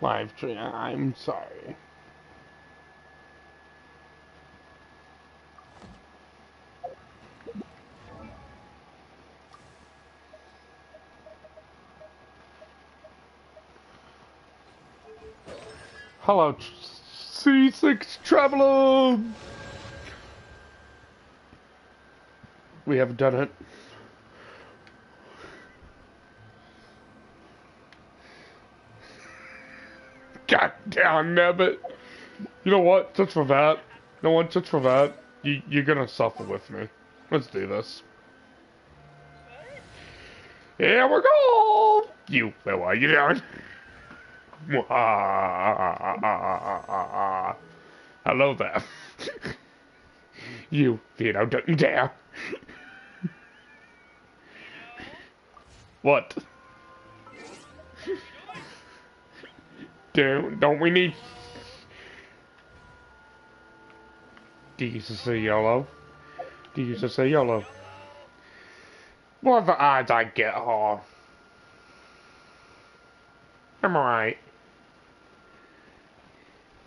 live stream. I'm sorry. Hello, C6 Traveler! We have done it. God damn it. You know what? Just for that. You know what? Just for that. You're gonna suffer with me. Let's do this. Here we go! You, what are you doing? Hello there. You don't dare. What? Don't we need... Do you just say YOLO? Do you just say YOLO? What are the odds I get her? Am I right?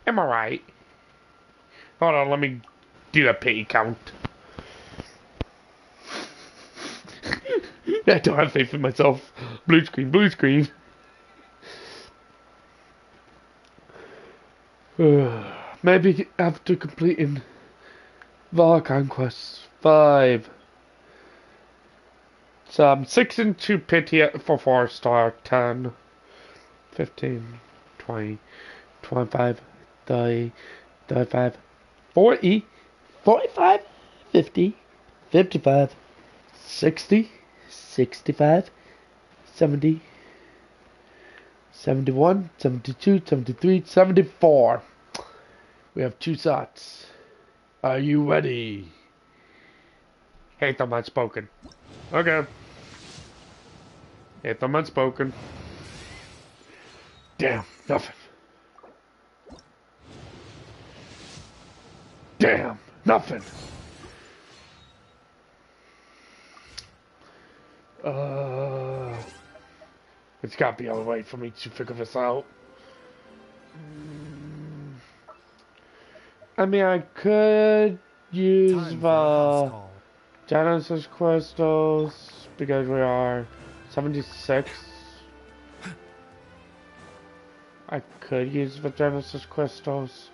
Am I right? Hold on, let me do a pity count. I don't have faith in myself. Blue screen, blue screen. Maybe after completing the Conquest 5. So I'm 6 and 2 pity for 4-star, 10, 15, 20, 25, 30, 35, 40, 45, 50, 55, 60, 65, 70, 71, 72, 73, 74. We have 2 shots. Are you ready? Hate them unspoken. Okay. Hate them unspoken. Damn, nothing. Damn, nothing. It's gotta be a way for me to figure this out. I mean, I could use the Genesis crystals because we are 76. I could use the Genesis crystals.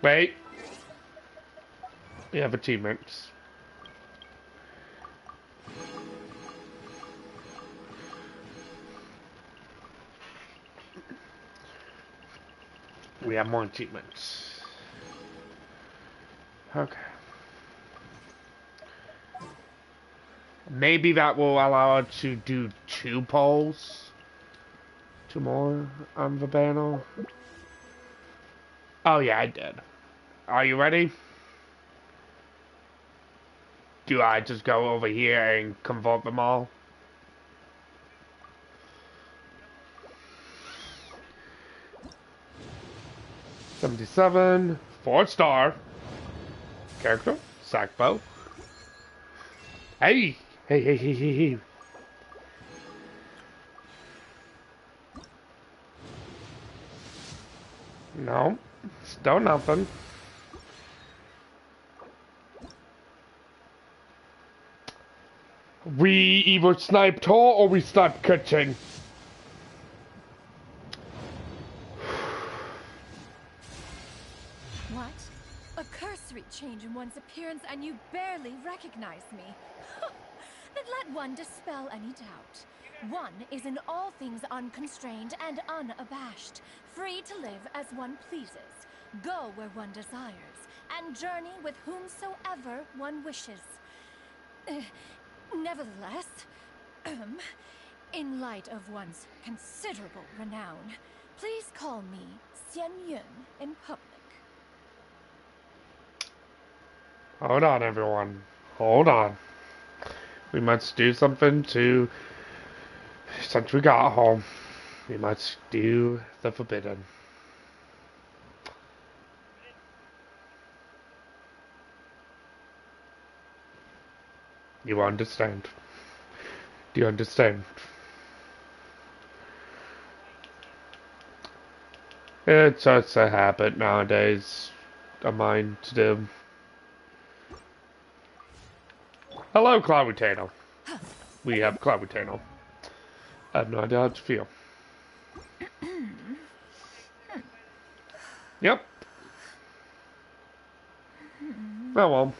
Wait. We have achievements. We have more achievements. Okay. Maybe that will allow us to do 2 polls. 2 more on the panel. Oh yeah, I did. Are you ready? Do I just go over here and convert them all? $77, 4-star. Character, Sackbow. Hey! Hey. No, still nothing. We either sniped her or we sniped Kitchen. What? A cursory change in one's appearance and you barely recognize me. Then let one dispel any doubt. One is in all things unconstrained and unabashed, free to live as one pleases, go where one desires, and journey with whomsoever one wishes. Nevertheless, in light of one's considerable renown, please call me Xian Yun in public. Hold on, everyone. Hold on. We must do something to... Since we got home, we must do the forbidden. You understand? Do you understand? It's just a habit nowadays of mine to do. Hello, Clouditano. We have Clouditano. I have no idea how to feel. Yep. Oh well.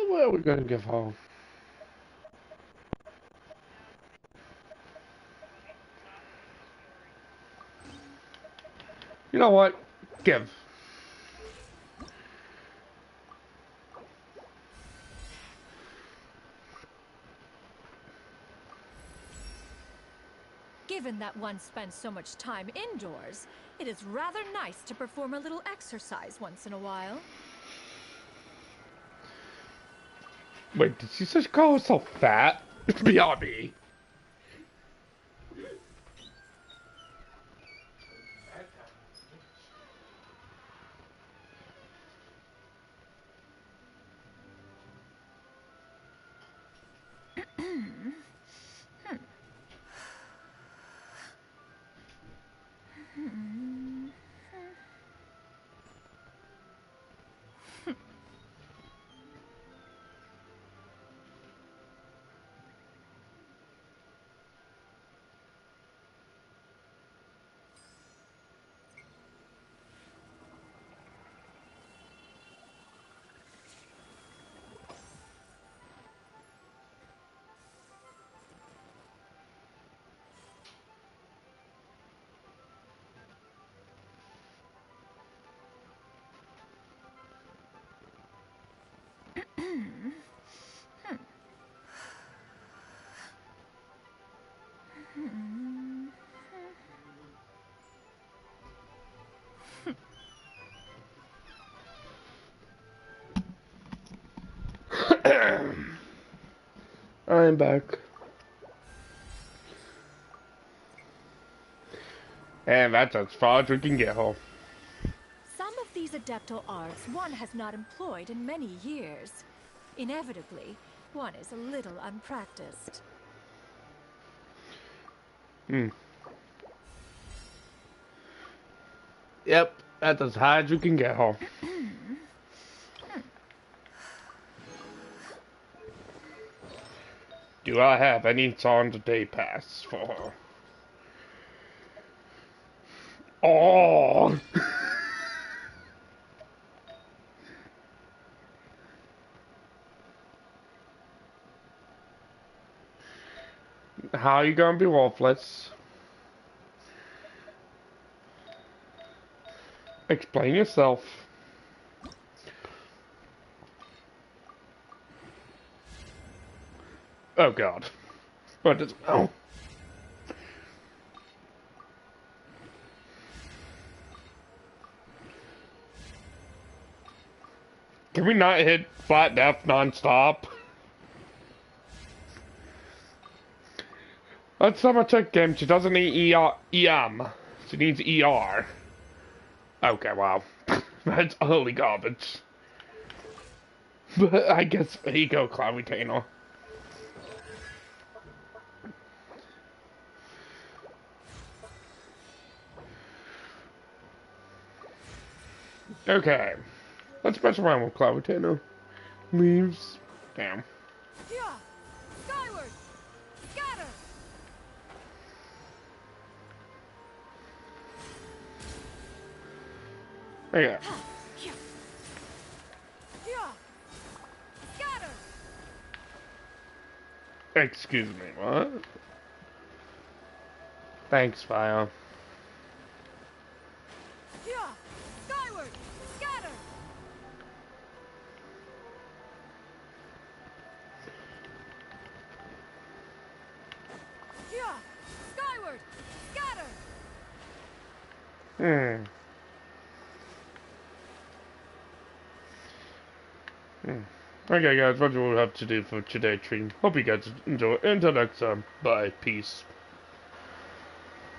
What are we gonna give home? You know what? Give. Given that one spends so much time indoors, it is rather nice to perform a little exercise once in a while. Wait, did she just call herself fat? It's beyond me. I'm back. And that's as far as we can get home. Some of these adeptal arts one has not employed in many years. Inevitably, one is a little unpracticed. Yep, that's as high as we can get home. Do I have any songs of day pass for her? Oh! How are you gonna be worthless? Explain yourself. Oh god. What does... Oh. Can we not hit flat death non-stop? Let's double check game. She doesn't need EM. She needs ER. Okay, wow. That's holy garbage. But I guess here you go, Cloud Retainer. Okay. Let's mess around with Cloud Retainer. Leaves. Damn. Yeah! Skyward! Scatter! Okay. Yeah! Scatter! Excuse me, what? Thanks, Fire. Yeah! Skyward! Scatter! Yeah! Skyward! Scatter! Okay, guys, that's what we'll have to do for today's stream. Hope you guys enjoy. Until next time, bye. Peace.